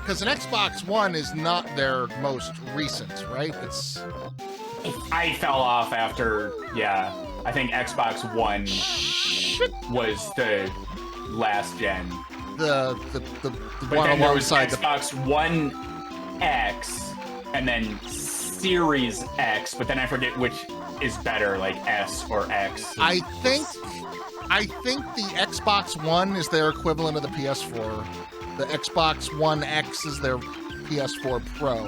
because an Xbox One is not their most recent, right? I fell off after I think Xbox One was the last gen. The but one then there was alongside Xbox One X and then Series X, but then I forget which is better, like S or X. I think the Xbox One is their equivalent of the PS4. The Xbox One X is their PS4 Pro.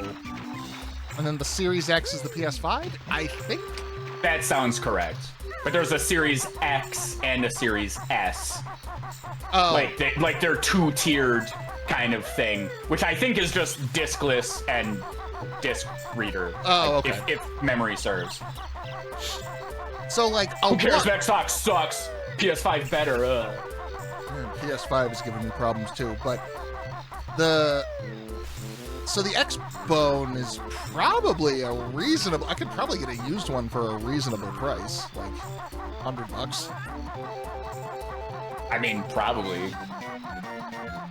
And then the Series X is the PS5, I think? That sounds correct. But there's a Series X and a Series S. Oh. Like they're 2-tiered kind of thing, which I think is just diskless and disc reader. Oh, okay. If memory serves. So like, who cares? Xbox sucks. PS5 better. PS5 is giving me problems too, but the Xbone is probably a reasonable. I could probably get a used one for a reasonable price, like $100. I mean, probably.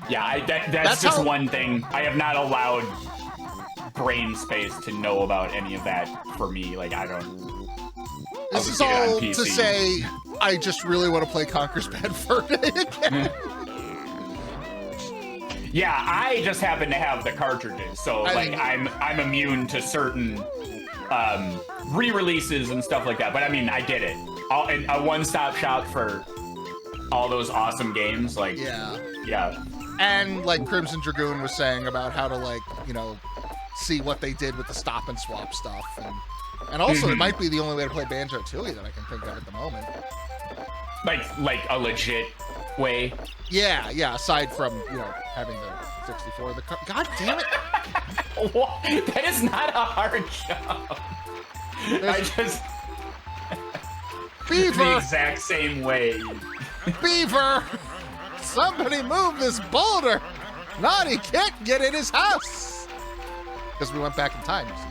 Yeah, that's just one thing. I have not allowed brain space to know about any of that for me. Like, I don't. This is all to say, I just really want to play Conker's Bad Fur Day again. Yeah, I just happen to have the cartridges, so I'm immune to certain re-releases and stuff like that. But I mean, I get it. A one-stop shop for all those awesome games, like yeah. And like Crimson Dragoon was saying about how to see what they did with the stop and swap stuff, and also it might be the only way to play Banjo-Tooie that I can think of at the moment. Like a legit way. Yeah. Aside from having the 64. God damn it! That is not a hard job. Beaver. The exact same way. Beaver! Somebody move this boulder! Naughty can't get in his house! Because we went back in time, you see.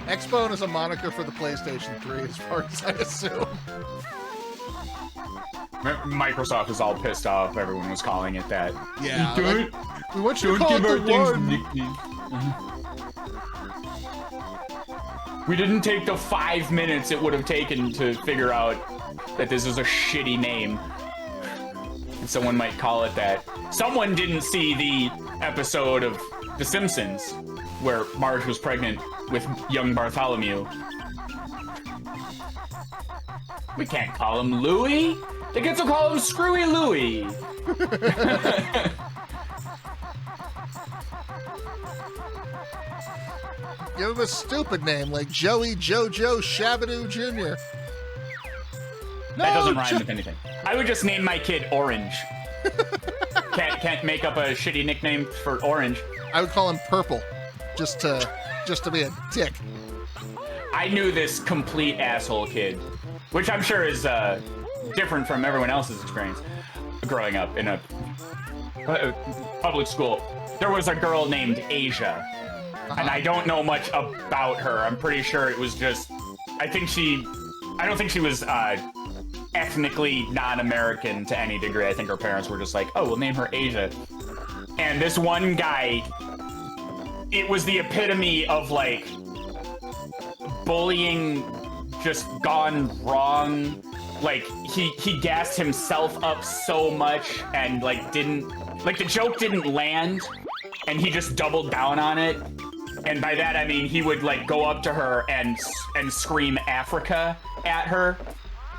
Xbone is a moniker for the PlayStation 3, as far as I assume. Microsoft was all pissed off. Everyone was calling it that. Yeah. We want you to call it the one. Nicknames. We didn't take the 5 minutes it would have taken to figure out that this is a shitty name. And someone might call it that. Someone didn't see the episode of The Simpsons where Marge was pregnant with young Bartholomew. We can't call him Louie. The kids will call him Screwy Louie. Give him a stupid name like Joey Jojo Shabadoo Jr. No, That doesn't rhyme with anything. I would just name my kid Orange. Can't make up a shitty nickname for Orange. I would call him Purple, just to be a dick. I knew this complete asshole kid, which I'm sure is different from everyone else's experience growing up in a public school. There was a girl named Asia, and I don't know much about her. I'm pretty sure it was just, I don't think she was ethnically non-American to any degree. I think her parents were just like, oh, we'll name her Asia. And this one guy, it was the epitome of like bullying just gone wrong. Like he gassed himself up so much and like the joke didn't land, and he just doubled down on it. And by that I mean he would like go up to her and scream Africa at her,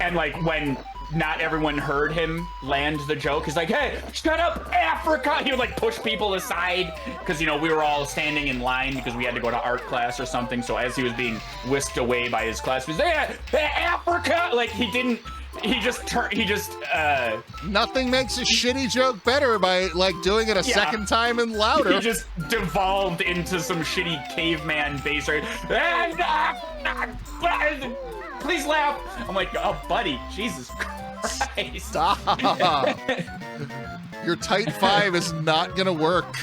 and like when not everyone heard him land the joke, he's like, hey, shut up, Africa! He would like push people aside because, you know, we were all standing in line because we had to go to art class or something. So as he was being whisked away by his class, he was like, hey, Africa! Like Nothing makes a shitty joke better by like doing it a second time and louder. He just devolved into some shitty caveman bass. Please laugh. I'm like, oh, buddy, Jesus Christ. Stop. Your tight five is not gonna work.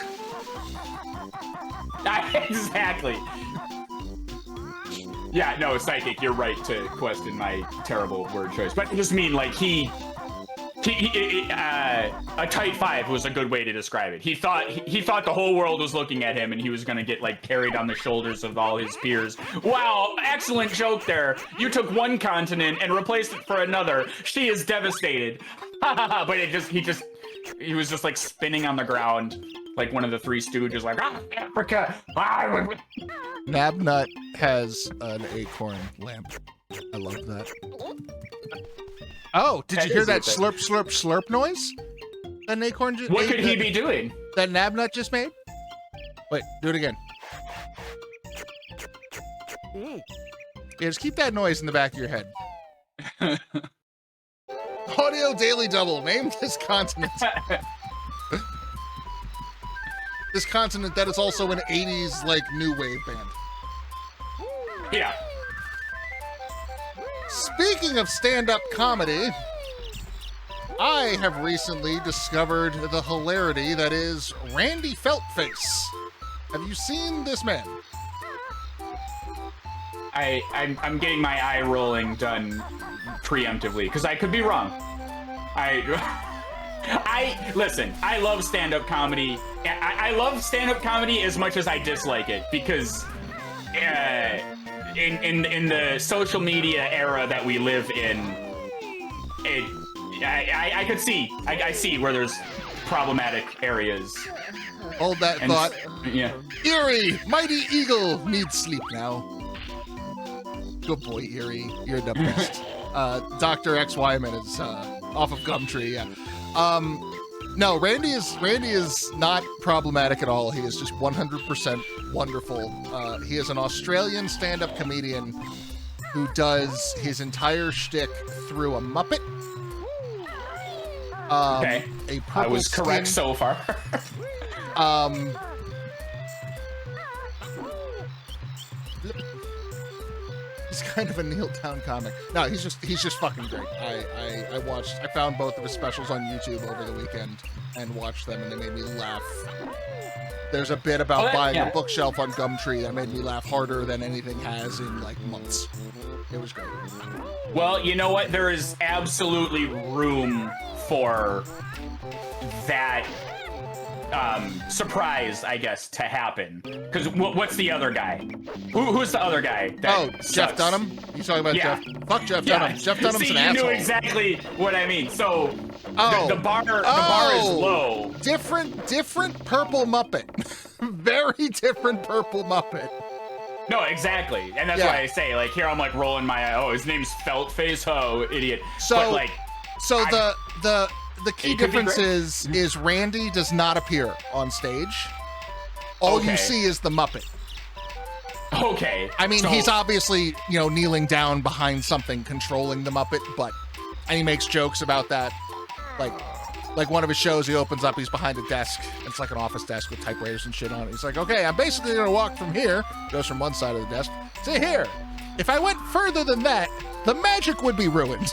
Exactly. Yeah, no, Psychic, you're right to question my terrible word choice. But I just mean, like, a tight five was a good way to describe it. He thought the whole world was looking at him and he was gonna get like carried on the shoulders of all his peers. Wow, excellent joke there. You took one continent and replaced it for another. She is devastated. But he was just like spinning on the ground like one of the Three Stooges, like, Africa. Nabnut has an acorn lamp. I love that. Oh, did you hear that slurp, slurp, slurp noise? An acorn just What could he be doing? That Nabnut just made? Wait, do it again. Yeah, just keep that noise in the back of your head. Audio Daily Double. Name this continent. This continent that is also an 80s, like, new wave band. Yeah. Speaking of stand-up comedy, I have recently discovered the hilarity that is Randy Feltface. Have you seen this man? I'm getting my eye rolling done preemptively because I could be wrong. Listen, I love stand-up comedy. I love stand-up comedy as much as I dislike it because in the social media era that we live in, I could see, I see where there's problematic areas. Hold that thought. Yeah. Erie, mighty eagle, needs sleep now. Good boy, Erie. You're the best. Dr. X Wyman is off of Gumtree, yeah. No, Randy is not problematic at all. He is just 100% wonderful. He is an Australian stand-up comedian who does his entire shtick through a Muppet. Okay. A purple I was correct so far. He's kind of a kneel-down comic. No, he's just fucking great. I found both of his specials on YouTube over the weekend and watched them, and they made me laugh. There's a bit about buying a bookshelf on Gumtree that made me laugh harder than anything has in like months. It was great. Well, you know what? There is absolutely room for that surprise, I guess, to happen. Because what's the other guy? Who's the other guy? Jeff Dunham? You talking about Jeff? Fuck Jeff Dunham. Jeff Dunham's an asshole. You knew exactly what I mean. So the bar is low. Different purple Muppet. very different purple Muppet. No, exactly, and that's why I say, like, here I'm like rolling my eye. Oh, his name's Felt Face Ho, idiot. So, but, like, the key difference is Randy does not appear on stage. All you see is the Muppet. Okay. I mean, he's obviously, you know, kneeling down behind something controlling the Muppet, and he makes jokes about that. Like one of his shows, he opens up, he's behind a desk. It's like an office desk with typewriters and shit on it. He's like, okay, I'm basically going to walk from here, goes from one side of the desk, to here. If I went further than that, the magic would be ruined.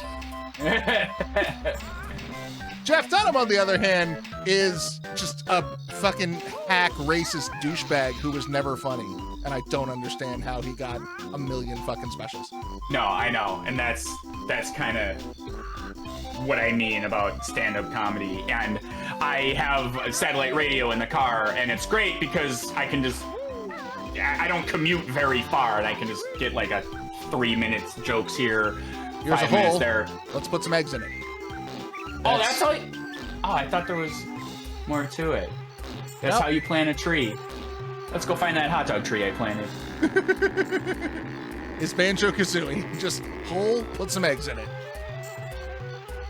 Jeff Dunham, on the other hand, is just a fucking hack racist douchebag who was never funny. And I don't understand how he got a million fucking specials. No, I know. And that's kind of what I mean about stand-up comedy. And I have satellite radio in the car, and it's great because I can just... I don't commute very far, and I can just get like a 3 minutes jokes here, Here's 5 a minutes hole. there. Let's put some eggs in it. Oh, that's how Oh, I thought there was more to it. That's how you plant a tree. Let's go find that hot dog tree I planted. It's Banjo Kazooie. Just hole, put some eggs in it.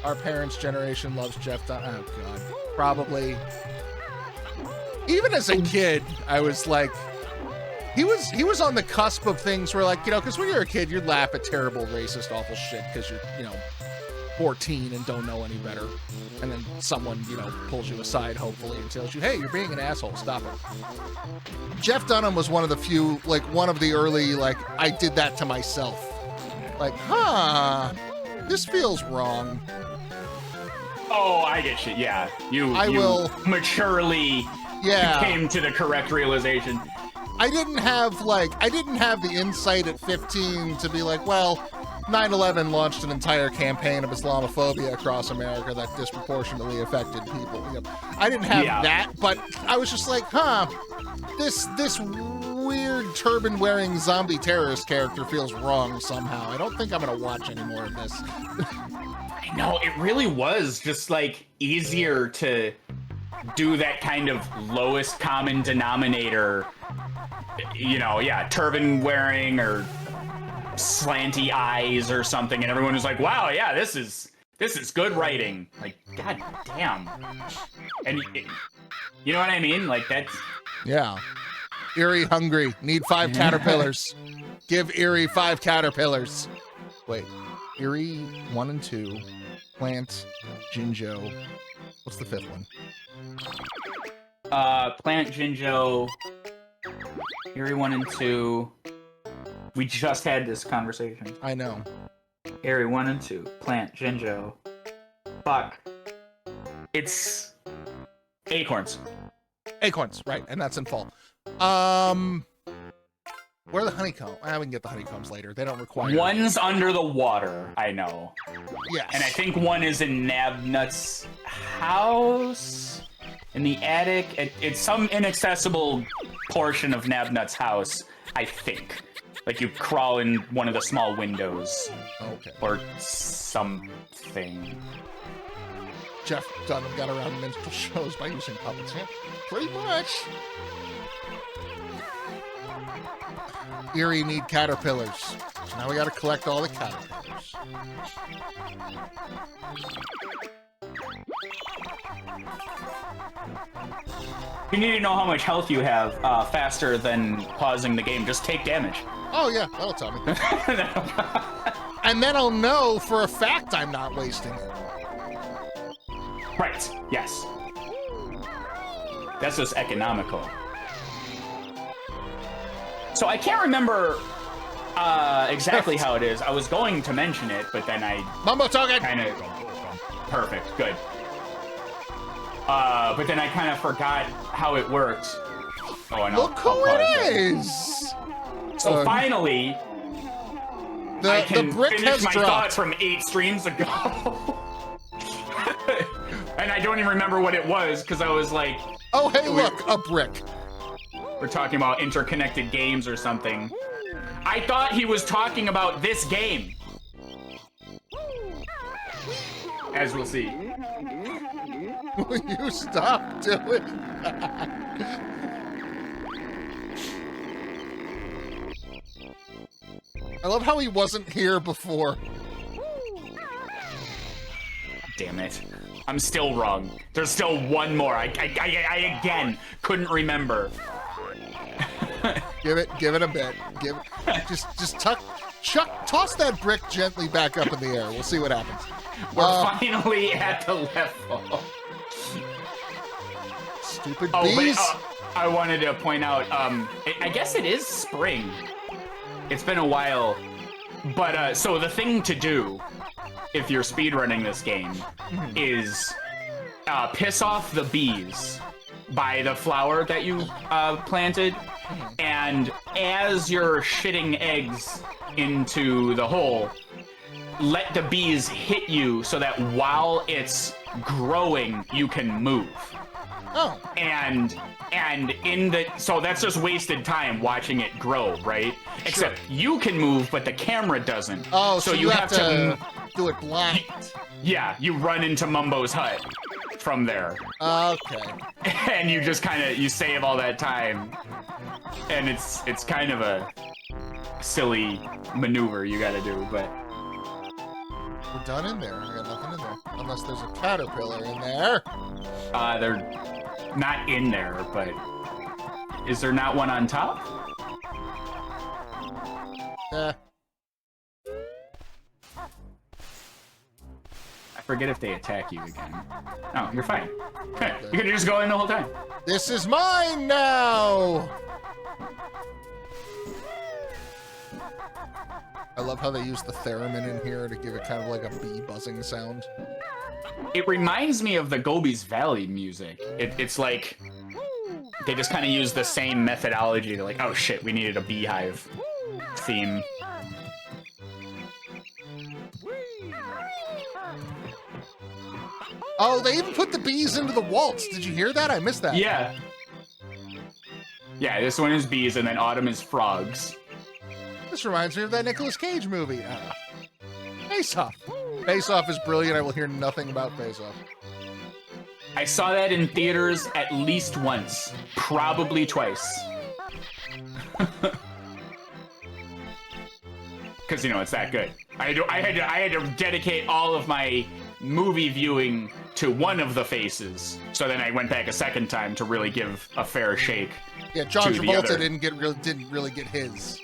Our parents' generation loves Jeff Dunham. Oh, God. Probably. Even as a kid, I was like... He was on the cusp of things where, like, you know, because when you're a kid, you laugh at terrible, racist, awful shit because you're, you know, 14 and don't know any better. And then someone, you know, pulls you aside, hopefully, and tells you, hey, you're being an asshole, stop it. Jeff Dunham was one of the few, like, one of the early, like, I did that to myself. Like, this feels wrong. Oh, I get shit, yeah. You maturely came to the correct realization. I didn't have the insight at 15 to be like, well, 9/11 launched an entire campaign of Islamophobia across America that disproportionately affected people. You know, I didn't have that, but I was just like, this weird turban-wearing zombie terrorist character feels wrong somehow. I don't think I'm gonna watch any more of this. I know, it really was just like easier to do that kind of lowest common denominator, you know, turban wearing or slanty eyes or something, and everyone was like, wow, yeah, this is good writing. Like, god damn. And you know what I mean? Like, that's... Yeah. Eerie hungry. Need 5 caterpillars. Give Eerie 5 caterpillars. Wait. Eerie 1 and 2. Plant. Jinjo. What's the 5th one? Plant, Jinjo, Eerie 1 and 2. We just had this conversation. I know. Eerie 1 and 2. Plant, Jinjo. Fuck. It's acorns. Acorns, right, and that's in fall. Where are the honeycomb? We can get the honeycombs later. They don't require... One's under the water, I know. Yes. And I think one is in Nabnut's house? In the attic? It's some inaccessible portion of Nabnut's house, I think. Like, you crawl in one of the small windows. Okay. Or something. Jeff Dunham got around minstrel shows by using puppets. Yeah, pretty much. Eerie need caterpillars. So now we gotta collect all the caterpillars. You need to know how much health you have faster than pausing the game. Just take damage. Oh yeah, that'll tell me. And then I'll know for a fact I'm not wasting it. Right, yes. That's just economical. So I can't remember exactly how it is. I was going to mention it, but then I... Mumbo token! Kind of... Perfect, good. But then I kind of forgot how it worked. Oh, and look who it is! So finally, I can finish my thought from 8 streams ago. And I don't even remember what it was, because I was like... Oh, hey, look, a brick. We're talking about interconnected games or something. I thought he was talking about this game. As we'll see. Will you stop doing that? I love how he wasn't here before. Damn it. I'm still wrong. There's still one more. I again couldn't remember. Give it a bit. Just toss that brick gently back up in the air. We'll see what happens. We're finally at the level. Stupid bees. But, I wanted to point out, I guess it is spring. It's been a while. But, so the thing to do, if you're speedrunning this game, is piss off the bees by the flower that you planted. And as you're shitting eggs into the hole, let the bees hit you so that while it's growing, you can move. Oh. And so that's just wasted time watching it grow, right? Sure. Except you can move, but the camera doesn't. Oh, so you have to do it blind. Yeah, you run into Mumbo's hut from there. Okay. And you just you save all that time. And it's kind of a silly maneuver you gotta do, but... We're done in there. I got nothing in there. Unless there's a caterpillar in there. They're not in there, but... Is there not one on top? Eh. I forget if they attack you again. Oh, you're fine. Okay. You can just go in the whole time. This is mine now! I love how they use the theremin in here to give it kind of like a bee buzzing sound. It reminds me of the Gobi's Valley music. It's like they just kind of use the same methodology. They're like, oh shit, we needed a beehive theme. Oh, they even put the bees into the waltz. Did you hear that? I missed that. Yeah. Yeah, this one is bees, and then autumn is frogs. This reminds me of that Nicolas Cage movie. Face Off. Face Off is brilliant. I will hear nothing about Face Off. I saw that in theaters at least once, probably twice. Because it's that good. I had to dedicate all of my movie viewing to one of the faces. So then I went back a second time to really give a fair shake. Yeah, John Travolta didn't really get his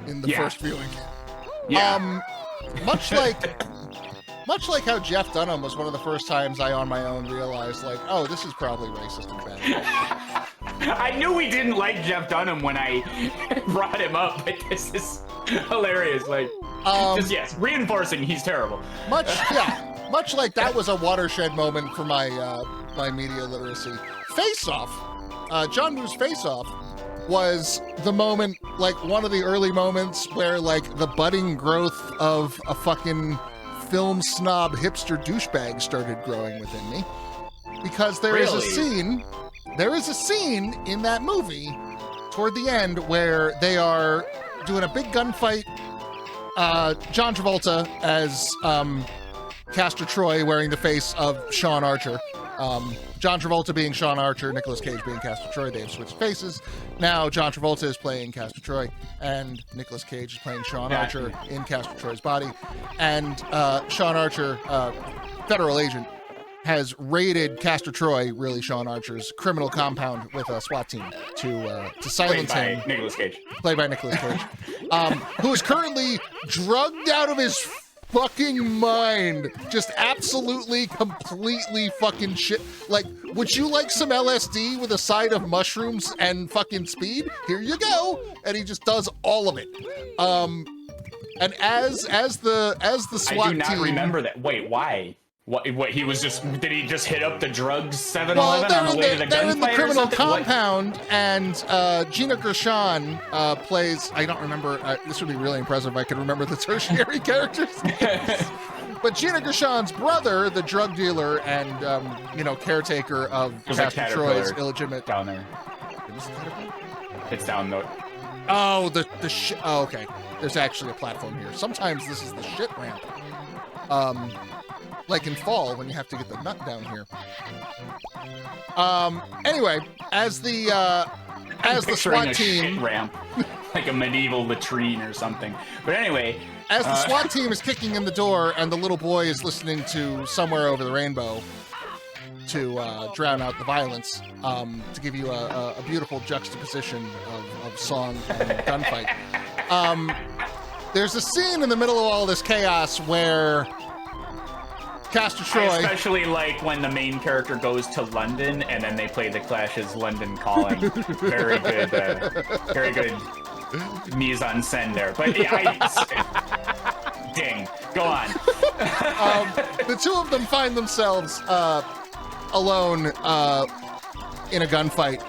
in the first viewing. Yeah. Much like how Jeff Dunham was one of the first times I on my own realized, like, oh, this is probably racist and bad. I knew we didn't like Jeff Dunham when I brought him up, but this is hilarious. Like, reinforcing he's terrible. Much like that was a watershed moment for my my media literacy. Face Off, John Woo's Face Off, was the moment, like one of the early moments where like the budding growth of a fucking film snob hipster douchebag started growing within me, because there is a scene in that movie toward the end where they are doing a big gunfight. John Travolta as Castor Troy wearing the face of Sean Archer. John Travolta being Sean Archer, Nicolas Cage being Castor Troy. They have switched faces. Now John Travolta is playing Castor Troy, and Nicolas Cage is playing Sean Archer in Castor Troy's body. And Sean Archer, federal agent, has raided Castor Troy, really Sean Archer's criminal compound, with a SWAT team to silence him. Played by Nicolas Cage. Who is currently drugged out of his fucking mind. Just absolutely, completely fucking shit. Like, would you like some LSD with a side of mushrooms and fucking speed? Here you go. And he just does all of it. And as the SWAT team... I do not remember that. Wait, why? What he was just, did he just hit up the drugs 7-Eleven on the way to the gunfight? They're in the criminal compound, and Gina Gershon plays, I don't remember, this would be really impressive if I could remember the tertiary characters. But Gina Gershon's brother, the drug dealer and, caretaker of Castor Troy's illegitimate... Down there. It's down though. Oh, the shit. Oh, okay. There's actually a platform here. Sometimes this is the shit ramp. Like in Fall, when you have to get the nut down here. Anyway, as the SWAT team, like a medieval latrine or something. But anyway, as the SWAT team is kicking in the door and the little boy is listening to Somewhere Over the Rainbow to drown out the violence, to give you a beautiful juxtaposition of song and gunfight. There's a scene in the middle of all this chaos where Castor Troy... I especially like when the main character goes to London and then they play the Clash's London Calling. Very good mise en scène there. But yeah, ding. Go on. The two of them find themselves alone in a gunfight,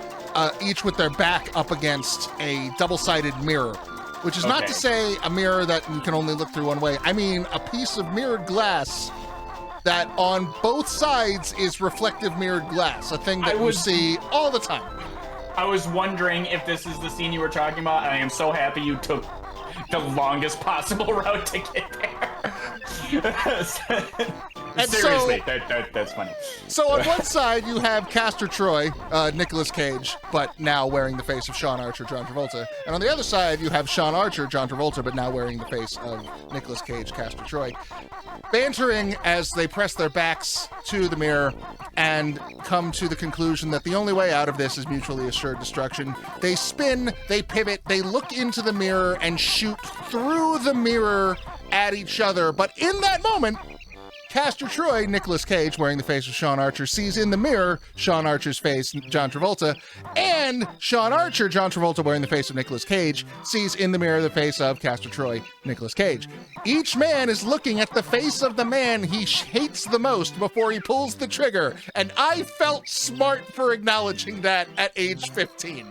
each with their back up against a double-sided mirror, which is not to say a mirror that you can only look through one way. I mean a piece of mirrored glass that on both sides is reflective mirrored glass, a thing that you see all the time. I was wondering if this is the scene you were talking about, and I am so happy you took the longest possible route to get there. And seriously, that's funny. So on one side you have Castor Troy, Nicolas Cage, but now wearing the face of Sean Archer, John Travolta. And on the other side you have Sean Archer, John Travolta, but now wearing the face of Nicolas Cage, Castor Troy, bantering as they press their backs to the mirror and come to the conclusion that the only way out of this is mutually assured destruction. They spin, they pivot, they look into the mirror and shoot through the mirror at each other. But in that moment, Castor Troy, Nicolas Cage, wearing the face of Sean Archer, sees in the mirror Sean Archer's face, John Travolta, and Sean Archer, John Travolta, wearing the face of Nicolas Cage, sees in the mirror the face of Castor Troy, Nicolas Cage. Each man is looking at the face of the man he hates the most before he pulls the trigger, and I felt smart for acknowledging that at age 15.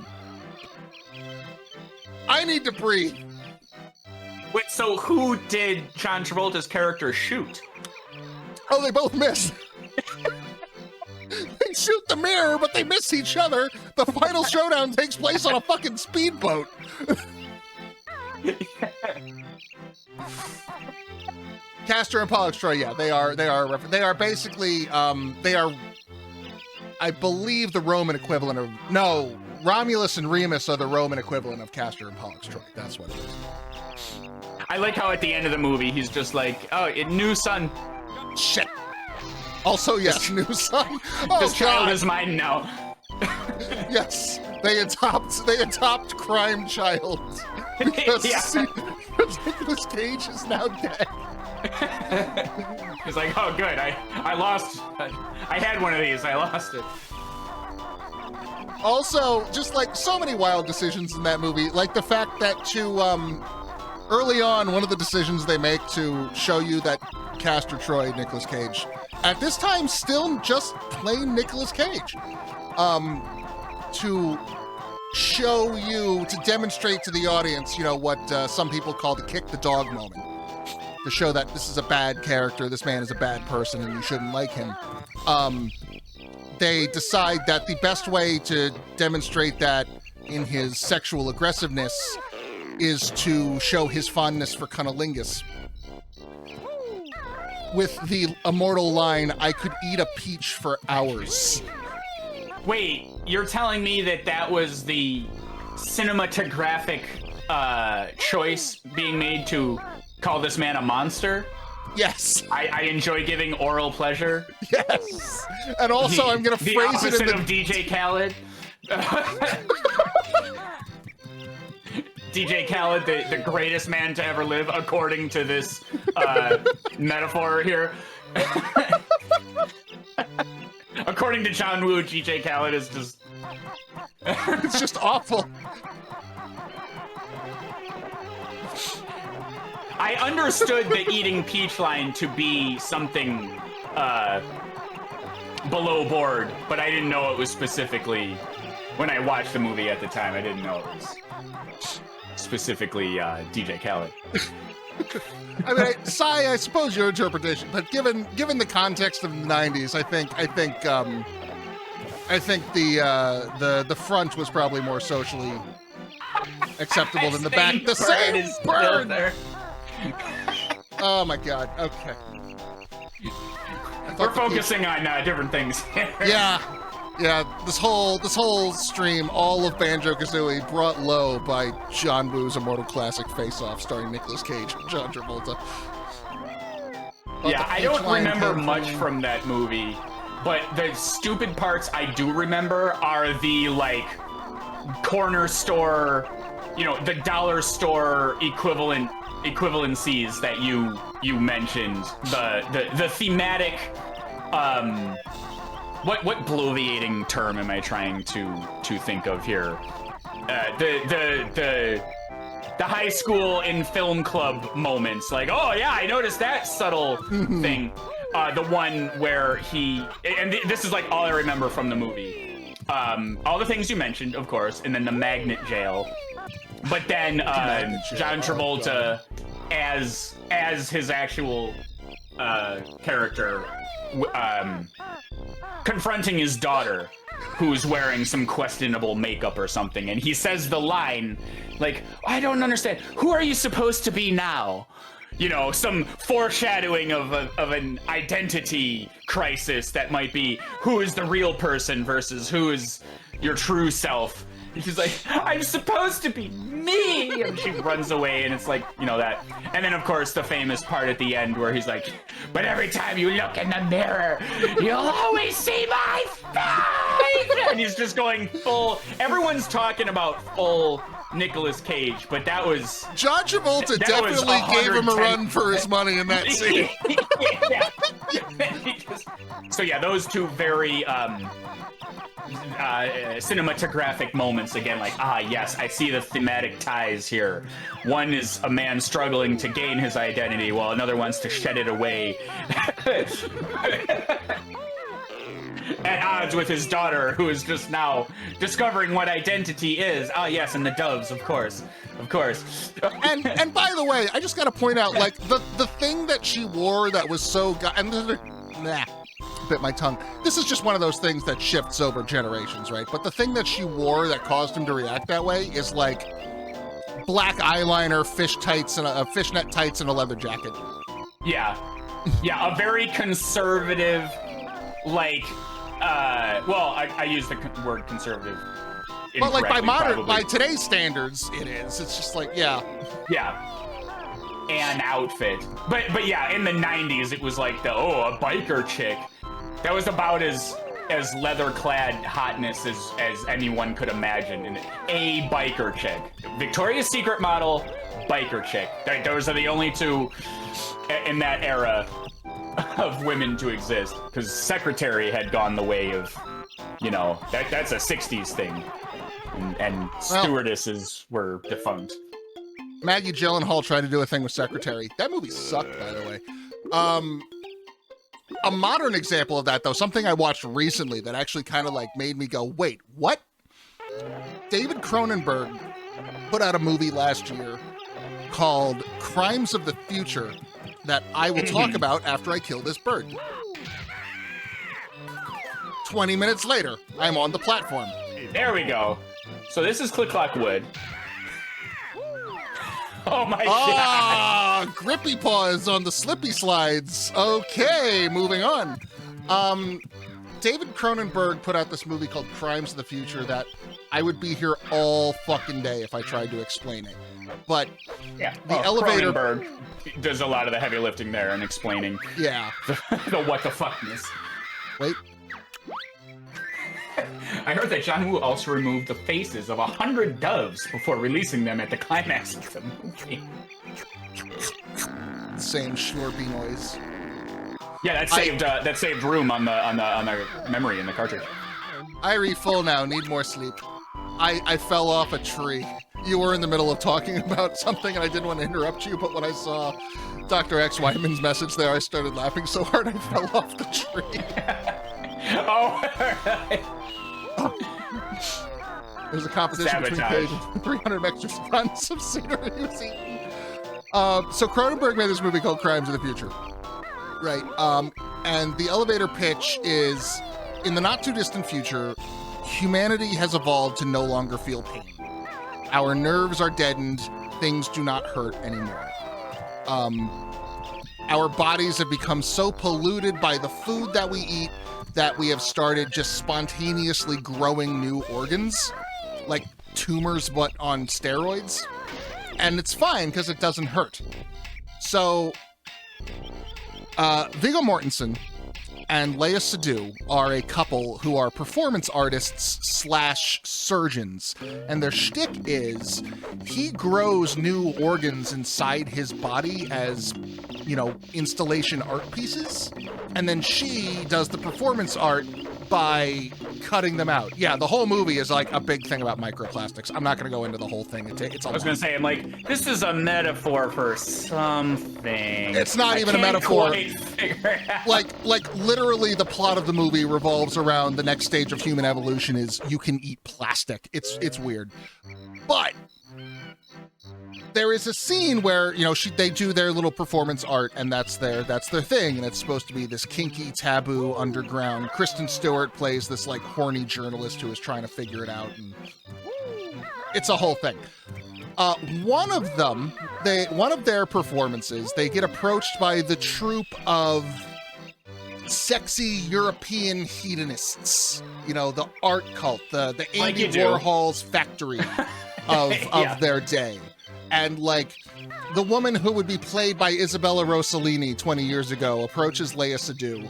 I need to breathe. Wait, so who did John Travolta's character shoot? Oh, they both miss. They shoot the mirror, but they miss each other. The final showdown takes place on a fucking speedboat. Castor and Pollux Troy, yeah, they are basically, they are, I believe, the Roman equivalent of, no, Romulus and Remus are the Roman equivalent of Castor and Pollux Troy. That's what it is. I like how at the end of the movie, he's just like, oh, new son. Shit. Also, yes, new son. Oh, this child is mine now. Yes, they adopt crime child because Nicolas Cage is now dead. He's like, oh, good. I lost. I had one of these. I lost it. Also, just like so many wild decisions in that movie, like the fact that early on, one of the decisions they make to show you that Castor Troy, Nicolas Cage, at this time still just plain Nicolas Cage, to show you, to demonstrate to the audience, you know, what some people call the kick the dog moment, to show that this is a bad character, this man is a bad person, and you shouldn't like him. They decide that the best way to demonstrate that in his sexual aggressiveness is to show his fondness for cunnilingus. With the immortal line, I could eat a peach for hours. Wait, you're telling me that was the cinematographic choice being made to call this man a monster? Yes. I enjoy giving oral pleasure. Yes. And also, I'm going to phrase it in the... of DJ Khaled. DJ Khaled, the greatest man to ever live, according to this metaphor here. According to John Woo, DJ Khaled is just... It's just awful. I understood the eating peach line to be something below board, but I didn't know it was specifically... When I watched the movie at the time, I didn't know it was... specifically DJ Khaled. I mean, Sai, I suppose your interpretation, but given the context of the '90s, I think the front was probably more socially acceptable than the back. The same is burn. There. Oh my God. Okay. We're focusing on different things here. Yeah. Yeah, this whole stream, all of Banjo-Kazooie, brought low by John Woo's immortal classic Face Off, starring Nicolas Cage and John Travolta. Yeah, I don't remember much from that movie, but the stupid parts I do remember are the, like, corner store, you know, the dollar store equivalencies that you mentioned. The thematic, what bloviating term am I trying to think of here? The high school in film club moments, like, oh yeah, I noticed that subtle thing. The one where this is like all I remember from the movie. All the things you mentioned, of course, and then the magnet jail. But then John Travolta, as his actual character, confronting his daughter, who's wearing some questionable makeup or something, and he says the line, like, I don't understand, who are you supposed to be now? You know, some foreshadowing of an identity crisis that might be, who is the real person versus who is your true self? And she's like, I'm supposed to be me! And she runs away, and it's like, you know, that. And then, of course, the famous part at the end where he's like, but every time you look in the mirror, you'll always see my face! And he's just going full, everyone's talking about full Nicolas Cage, but that was... John Travolta definitely gave him a run for his money in that scene. Yeah. So yeah, those two very... cinematographic moments again, like, yes, I see the thematic ties here. One is a man struggling to gain his identity, while another wants to shed it away. At odds with his daughter, who is just now discovering what identity is. Yes, and the doves, of course. And by the way, I just gotta point out, like, the thing that she wore that was so bit my tongue. This is just one of those things that shifts over generations, right? But the thing that she wore that caused him to react that way is like black eyeliner, fishnet tights, and a leather jacket. Yeah, a very conservative, like, well, I use the word conservative. But like by today's standards, it is. It's just like, yeah. An outfit, but yeah, in the 90s, it was like a biker chick. That was about as leather-clad hotness as anyone could imagine. And a biker chick. Victoria's Secret model, biker chick. Those are the only two in that era of women to exist. Because secretary had gone the way of, you know, that's a 60s thing. And stewardesses were defunct. Maggie Gyllenhaal tried to do a thing with secretary. That movie sucked, by the way. A modern example of that, though, something I watched recently that actually kind of like made me go, wait, what? David Cronenberg put out a movie last year called Crimes of the Future that I will talk about after I kill this bird. 20 minutes later, I'm on the platform. There we go. So this is Click Clock Wood. Oh my god! Grippy paws on the slippy slides. Okay, moving on. David Cronenberg put out this movie called Crimes of the Future that I would be here all fucking day if I tried to explain it. But yeah, the elevator... Cronenberg does a lot of the heavy lifting there and explaining the what the fuckness. Wait. I heard that John Woo also removed the faces of 100 doves before releasing them at the climax of the movie. Same Slurpee noise. Yeah, that saved room on the memory in the cartridge. I refull now. Need more sleep. I fell off a tree. You were in the middle of talking about something, and I didn't want to interrupt you. But when I saw Dr. X Wyman's message there, I started laughing so hard I fell off the tree. There's a competition between Cage and 300 extra tons of scenery he was eating. So Cronenberg made this movie called Crimes of the Future. Right. And the elevator pitch is, in the not too distant future, humanity has evolved to no longer feel pain. Our nerves are deadened. Things do not hurt anymore. our bodies have become so polluted by the food that we eat that we have started just spontaneously growing new organs, like tumors but on steroids. And it's fine because it doesn't hurt. So Viggo Mortensen and Lea Seydoux are a couple who are performance artists / surgeons. And their shtick is he grows new organs inside his body as, you know, installation art pieces. And then she does the performance art by cutting them out. Yeah, the whole movie is like a big thing about microplastics. I'm not going to go into the whole thing. It's a I was going to say, I'm like, this is a metaphor for something. It's not even a metaphor. Like literally the plot of the movie revolves around the next stage of human evolution is you can eat plastic. It's weird. But there is a scene where, you know, they do their little performance art, and that's their thing, and it's supposed to be this kinky, taboo, underground. Kristen Stewart plays this like horny journalist who is trying to figure it out, and it's a whole thing. One of their performances, they get approached by the troupe of sexy European hedonists, you know, the art cult, the Andy Warhol's factory of their day. And like the woman who would be played by Isabella Rossellini 20 years ago approaches Lea Seydoux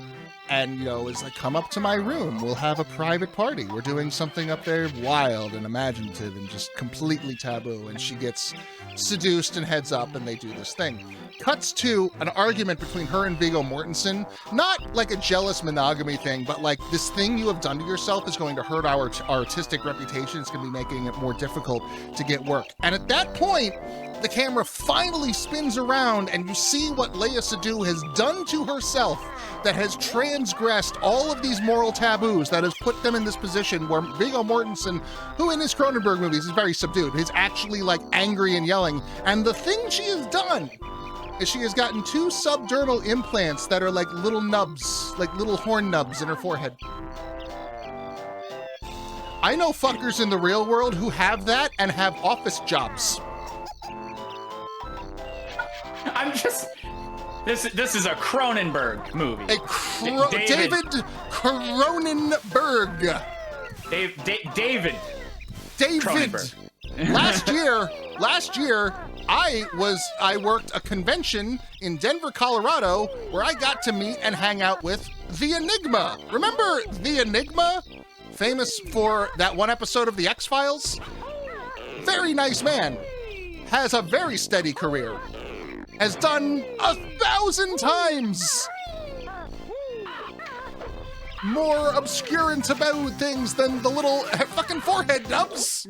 and, you know, is like, come up to my room. We'll have a private party. We're doing something up there wild and imaginative and just completely taboo. And she gets seduced and heads up and they do this thing. Cuts to an argument between her and Viggo Mortensen. Not like a jealous monogamy thing, but like this thing you have done to yourself is going to hurt our artistic reputation. It's going to be making it more difficult to get work. And at that point, the camera finally spins around and you see what Lea Seydoux has done to herself that has transgressed all of these moral taboos, that has put them in this position where Viggo Mortensen, who in his Cronenberg movies is very subdued, is actually like angry and yelling. And the thing she has done is she has gotten 2 subdermal implants that are like little nubs, like little horn nubs in her forehead. I know fuckers in the real world who have that and have office jobs. I'm just... This is a Cronenberg movie. David Cronenberg. David. Cronenberg. Last year, I worked a convention in Denver, Colorado, where I got to meet and hang out with The Enigma. Remember The Enigma? Famous for that one episode of The X-Files? Very nice man. Has a very steady career. Has done 1,000 times more obscure and taboo things than the little fucking forehead nubs.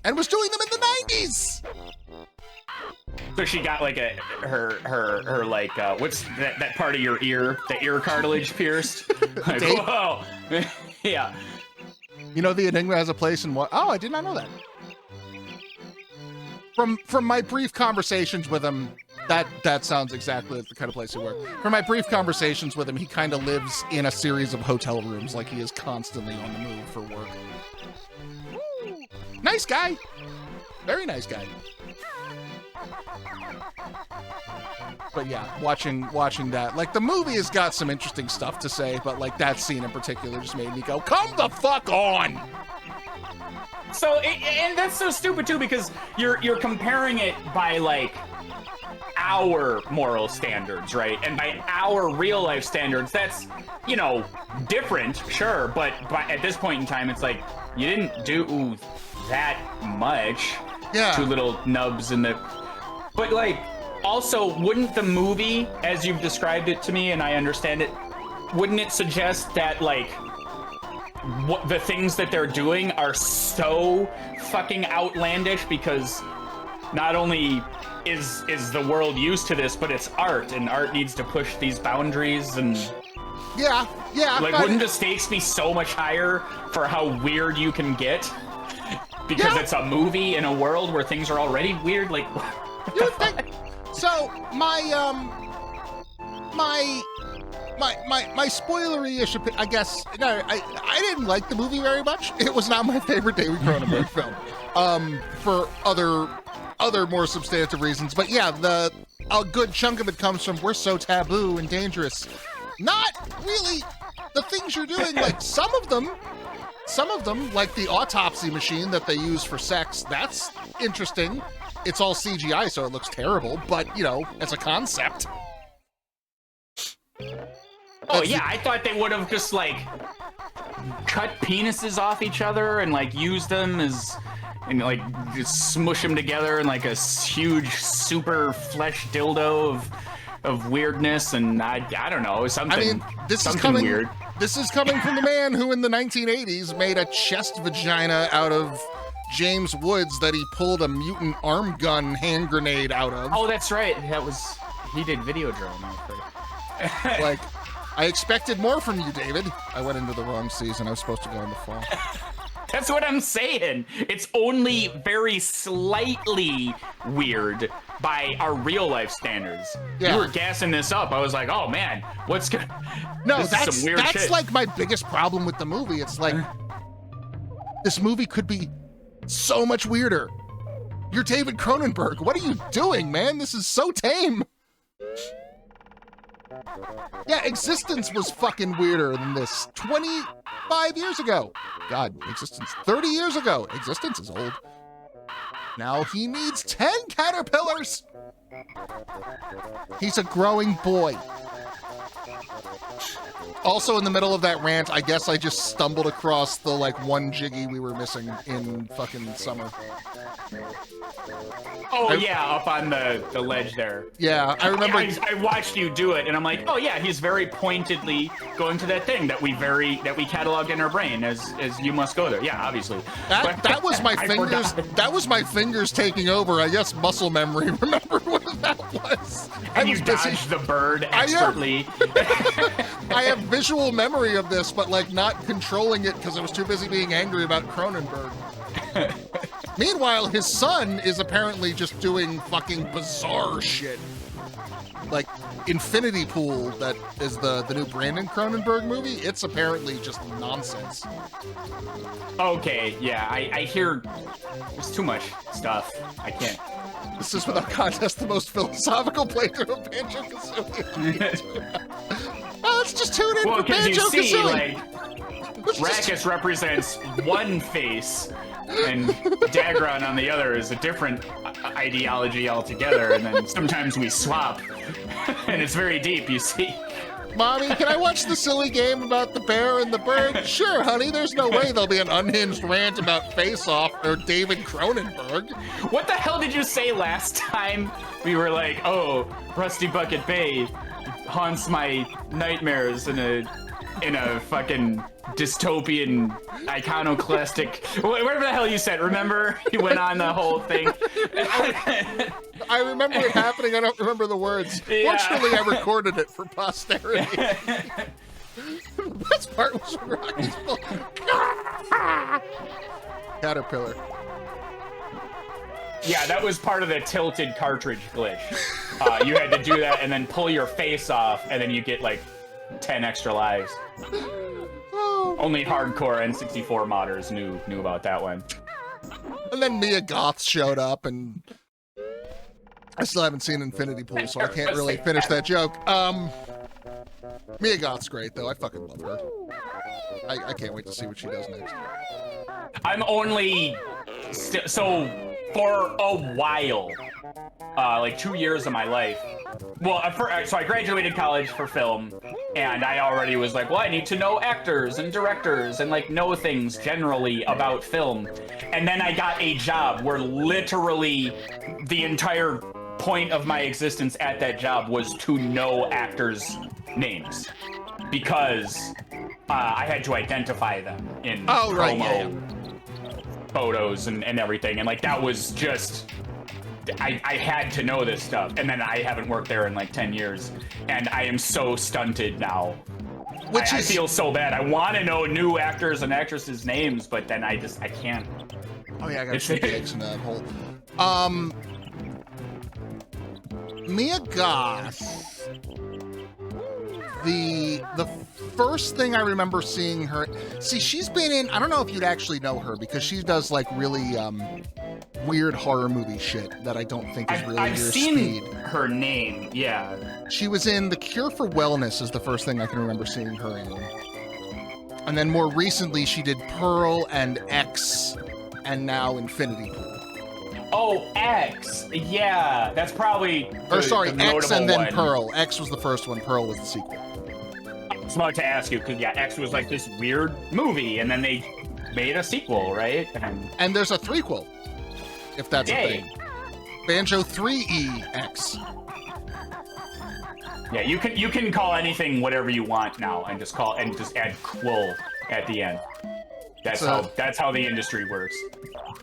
And was doing them in the 90s. So she got like her like what's that part of your ear, the ear cartilage pierced? Like, whoa. Yeah. You know, The Enigma has a place in what? Oh, I did not know that. From my brief conversations with him, that sounds exactly like the kind of place he worked. From my brief conversations with him, he kind of lives in a series of hotel rooms, like he is constantly on the move for work. Nice guy. Very nice guy. But yeah, watching that, like the movie has got some interesting stuff to say, but like that scene in particular just made me go, come the fuck on! So, and that's so stupid too, because you're comparing it by like our moral standards, right? And by our real life standards, that's, you know, different, sure, but at this point in time, it's like, you didn't do that much. Yeah. 2 little nubs in the... But like, also, wouldn't the movie, as you've described it to me, and I understand it, wouldn't it suggest that like, what the things that they're doing are so fucking outlandish, because not only is the world used to this, but it's art, and art needs to push these boundaries, and yeah, like, wouldn't the stakes be so much higher for how weird you can get because it's a movie in a world where things are already weird? Like, you would think. So my spoilery-ish opinion, I guess, no, I didn't like the movie very much. It was not my favorite David Cronenberg film, for other more substantive reasons. But yeah, a good chunk of it comes from we're so taboo and dangerous. Not really the things you're doing, like some of them, like the autopsy machine that they use for sex, that's interesting. It's all CGI, so it looks terrible, but, you know, as a concept. Oh, yeah, I thought they would have just, like, cut penises off each other and, like, used them as, and, like, just smush them together in, like, a huge super flesh dildo of weirdness, and I don't know, something, I mean, this is coming weird. This is coming from the man who in the 1980s made a chest vagina out of James Woods that he pulled a mutant arm gun hand grenade out of. Oh, that's right. He did Videodrome. Like, I expected more from you, David. I went into the wrong season. I was supposed to go in the fall. That's what I'm saying. It's only very slightly weird by our real life standards. Yeah. You were gassing this up. I was like, oh man, what's good? No, this is some weird that's shit. like my biggest problem with the movie. It's like, this movie could be so much weirder. You're David Cronenberg. What are you doing, man? This is so tame. Yeah, Existence was fucking weirder than this 25 years ago. God, Existence 30 years ago. Existence is old. Now he needs 10 caterpillars. He's a growing boy. Also, in the middle of that rant, I guess I just stumbled across the, like, one Jiggy we were missing in fucking summer. Oh, yeah, up on the ledge there. Yeah, I remember. I watched you do it, and I'm like, oh, yeah, he's very pointedly going to that thing that we cataloged in our brain as you must go there. Yeah, obviously. That was my fingers. That was my fingers taking over. I guess muscle memory. Remember what that was? And you dodged the bird expertly. I have visual memory of this, but like not controlling it because I was too busy being angry about Cronenberg. Meanwhile, his son is apparently just doing fucking bizarre shit. Like Infinity Pool, that is the new Brandon Cronenberg movie. It's apparently just nonsense. Okay, yeah, I hear there's too much stuff. I can't. This is without contest the most philosophical playthrough of Banjo Kazooie. Let's just tune in for Banjo Kazooie. Like, Raqus represents one face, and Dagron on the other is a different ideology altogether, and then sometimes we swap, and it's very deep, you see. Mommy, can I watch the silly game about the bear and the bird? Sure, honey, there's no way there'll be an unhinged rant about Face Off or David Cronenberg. What the hell did you say last time? We were like, oh, Rusty Bucket Bay haunts my nightmares in a fucking dystopian, iconoclastic, whatever the hell you said, remember? You went on the whole thing. I remember it happening, I don't remember the words. Yeah. Fortunately, I recorded it for posterity. The best part was when Rocky's Caterpillar. Yeah, that was part of the tilted cartridge glitch. You had to do that and then pull your face off, and then you get like 10 extra lives. Oh. Only hardcore N64 modders knew about that one. And then Mia Goth showed up, and I still haven't seen Infinity Pool, so I can't really finish that joke. Mia Goth's great, though. I fucking love her. I can't wait to see what she does next. I'm only... so, for a while, like 2 years of my life, well, so I graduated college for film, and I already was like, well, I need to know actors and directors and, like, know things generally about film. And then I got a job where literally the entire point of my existence at that job was to know actors' names. Because I had to identify them in promo photos and everything. And, like, that was just... I had to know this stuff, and then I haven't worked there in like 10 years, and I am so stunted now. I feel so bad. I want to know new actors and actresses' names, but then I can't. Oh yeah, I got two eggs in that hole. Mia Goth the first thing I remember seeing her, see, she's been in, I don't know if you'd actually know her because she does like really weird horror movie shit that I don't think is really I've your seen speed. her name, yeah. She was in The Cure for Wellness is the first thing I can remember seeing her in. And then more recently she did Pearl and X and now Infinity Pool. Oh, X. Yeah, that's probably Or sorry, the X and then one. Pearl. X was the first one, Pearl was the sequel. I was about to ask you, because yeah, X was like this weird movie, and then they made a sequel, right? And there's a threequel, if that's a Yay. thing. Banjo 3EX. Yeah, you can call anything whatever you want now, and just add "quil" at the end. That's how the industry works.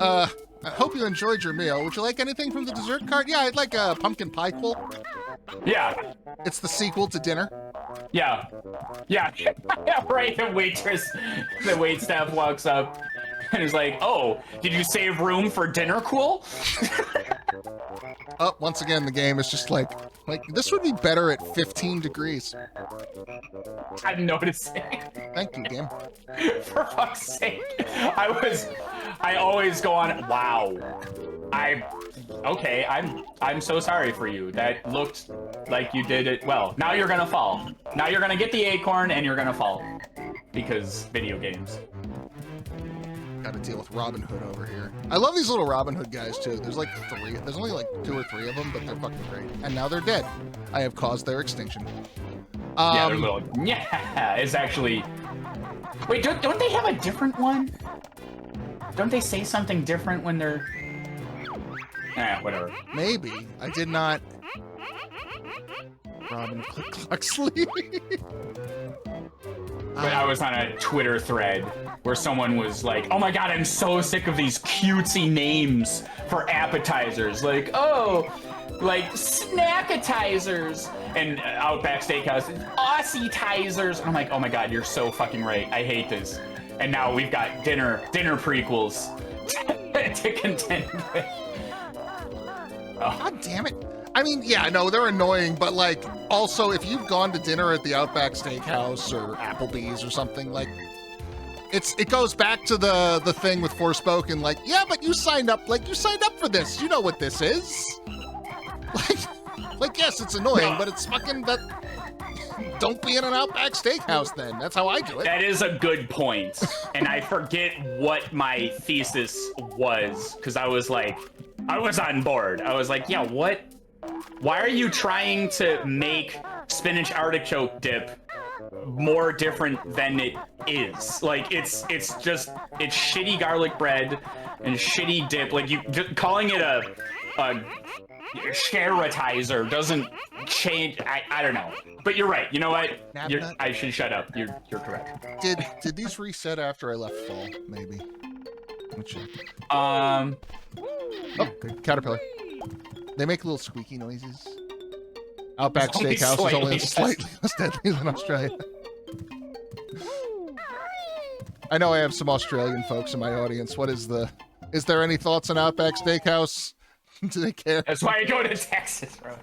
I hope you enjoyed your meal. Would you like anything from the dessert cart? Yeah, I'd like a pumpkin pie quill. Yeah, It's the sequel to dinner. yeah, yeah, yeah. Right. The wait staff walks up and is like, "Oh, did you save room for dinner, Quill?" Oh, once again, the game is just like this would be better at 15 degrees. I'm noticing. Thank you, game. For fuck's sake. I always go on, wow. I'm so sorry for you. That looked like you did it well. Now you're gonna fall. Now you're gonna get the acorn and you're gonna fall. Because video games. Gotta deal with Robin Hood over here. I love these little Robin Hood guys too. There's like 3. There's only like 2 or 3 of them, but they're fucking great. And now they're dead. I have caused their extinction. Yeah, they're little. Yeah, it's actually. Wait, don't they have a different one? Don't they say something different when they're? Whatever. Maybe. I did not. Robin Cluxley. But I was on a Twitter thread where someone was like, "Oh my god, I'm so sick of these cutesy names for appetizers. Like, oh, like snackatizers and Outback Steakhouse, Aussie-tizers." I'm like, "Oh my god, you're so fucking right. I hate this." And now we've got dinner prequels to contend with. Oh. God damn it. I mean, yeah, no, they're annoying, but like, also, if you've gone to dinner at the Outback Steakhouse or Applebee's or something, like, it goes back to the thing with Forspoken, like, yeah, but you signed up for this. You know what this is. Like, yes, it's annoying, but it's fucking that. Don't be in an Outback Steakhouse then. That's how I do it. That is a good point. And I forget what my thesis was, because I was on board. I was like, yeah, what? Why are you trying to make spinach artichoke dip more different than it is? Like, it's shitty garlic bread and shitty dip. Like, you just calling it a sharatizer doesn't change. I don't know. But you're right. You know what? I should shut up. You're correct. Did these reset after I left fall? Maybe. Let me check. Oh, good. Caterpillar. They make little squeaky noises. Outback Steakhouse is only slightly less deadly than Australia. I know I have some Australian folks in my audience. Is there any thoughts on Outback Steakhouse? Do they care? That's why I go to Texas, bro.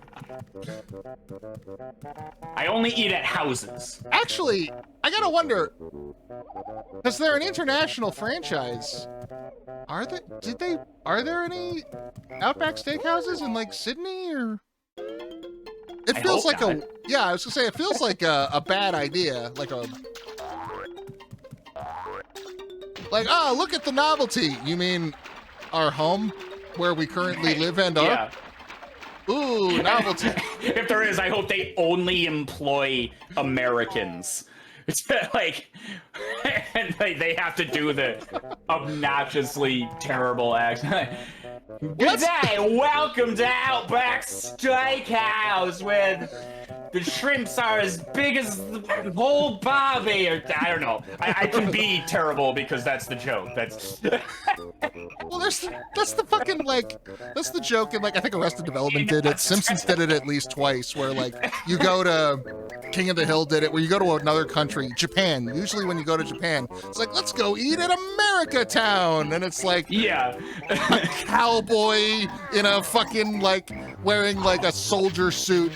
I only eat at houses. Actually, I gotta wonder, because they're an international franchise. Are there any Outback Steakhouses in like Sydney or? It feels like not. I was gonna say it feels like a bad idea, like, oh, look at the novelty. You mean our home where we currently live and are? Yeah. Ooh, novelty. If there is, I hope they only employ Americans. It's like, and they have to do the obnoxiously terrible accent. Good day, welcome to Outback Steakhouse, where the shrimps are as big as the whole barbie. Or, I don't know. I can be terrible because that's the joke. That's. Well, that's the fucking, like, that's the joke, and like I think Arrested Development did it. Simpsons did it at least twice, where like you go to King of the Hill did it, where you go to another country, Japan. Usually when you go to Japan, it's like, let's go eat at America Town, and it's like, yeah, a cowboy in a fucking, like, wearing like a soldier suit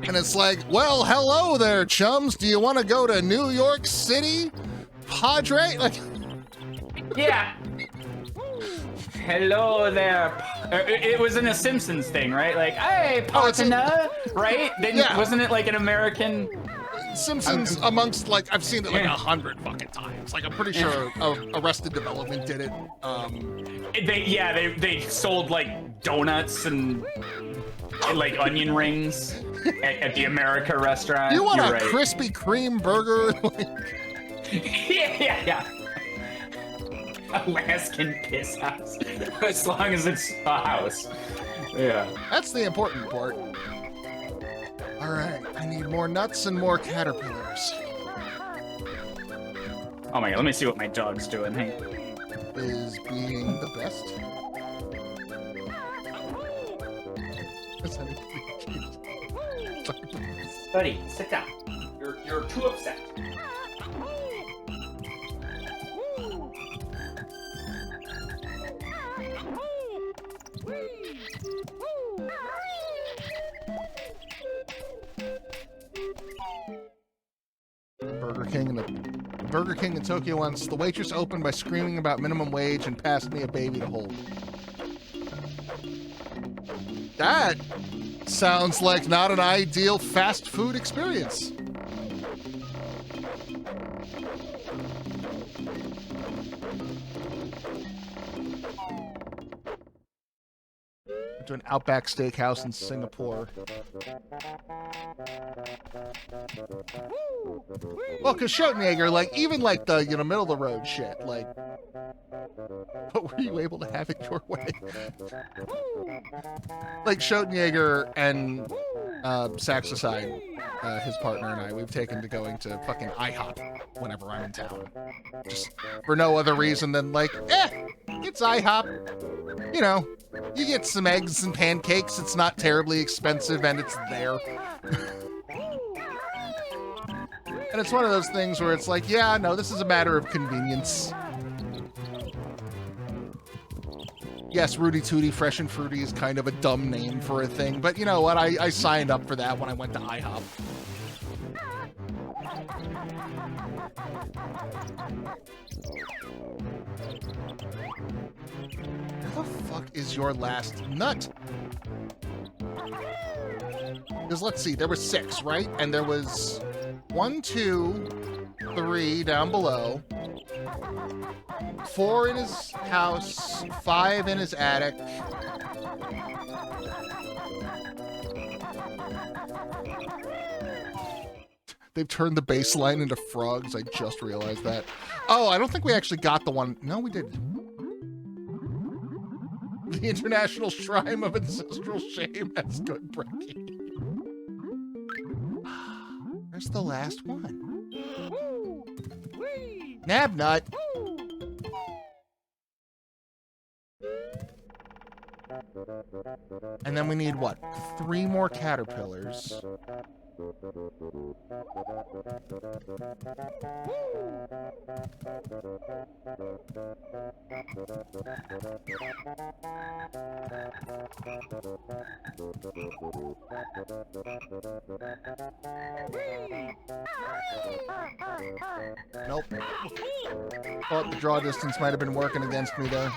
And it's like, well, hello there, chums. Do you want to go to New York City, Padre? Like, yeah. Hello there. It was in a Simpsons thing, right? Like, hey, partner, right? Wasn't it like an American? Simpsons amongst, like, I've seen it like 100 fucking times. Like, I'm pretty sure Arrested Development did it. They sold like donuts and like onion rings at the America restaurant. You want a Krispy Kreme burger? yeah. Alaskan piss house, as long as it's a house. Yeah. That's the important part. All right, I need more nuts and more caterpillars. Oh my god, let me see what my dog's doing. Hey. Is being the best. Buddy, sit down. You're too upset. Burger King in Tokyo once, the waitress opened by screaming about minimum wage and passed me a baby to hold. That sounds like not an ideal fast food experience. To an Outback Steakhouse in Singapore. Well, because Schottenegger, like, even like the, middle of the road shit, like, what were you able to have it your way? Like, Schottenegger and Saxicide, his partner and I, we've taken to going to fucking IHOP whenever I'm in town. Just for no other reason than, like, it's IHOP. You know, you get some eggs and pancakes, it's not terribly expensive, and it's there. And it's one of those things where it's like, yeah, no, this is a matter of convenience. Yes, Rudy Tooty Fresh and Fruity is kind of a dumb name for a thing, but you know what? I signed up for that when I went to IHOP. Where the fuck is your last nut? Because let's see, there were 6, right? And there was 1, 2, 3 down below, 4 in his house, 5 in his attic. They've turned the baseline into frogs. I just realized that. Oh, I don't think we actually got the one. No, we didn't. The International Shrine of Ancestral Shame. That's good, Brekkie. Where's the last one? Nabnut. And then we need what? 3 more caterpillars. Nope. Oh, the draw distance might have been working against me there.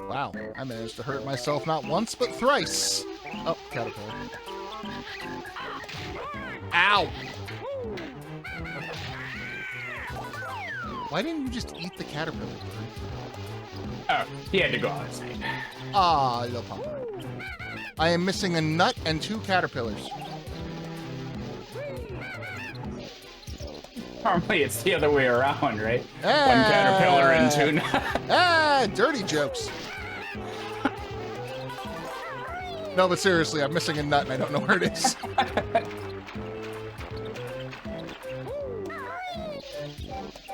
Wow, I managed to hurt myself not once, but thrice. Oh, caterpillar. Ow! Why didn't you just eat the caterpillar? Oh, he had to go outside. Ah, little pumper. I am missing a nut and 2 caterpillars. Normally it's the other way around, right? 1 caterpillar and 2 nuts. Dirty jokes. No, but seriously, I'm missing a nut and I don't know where it is.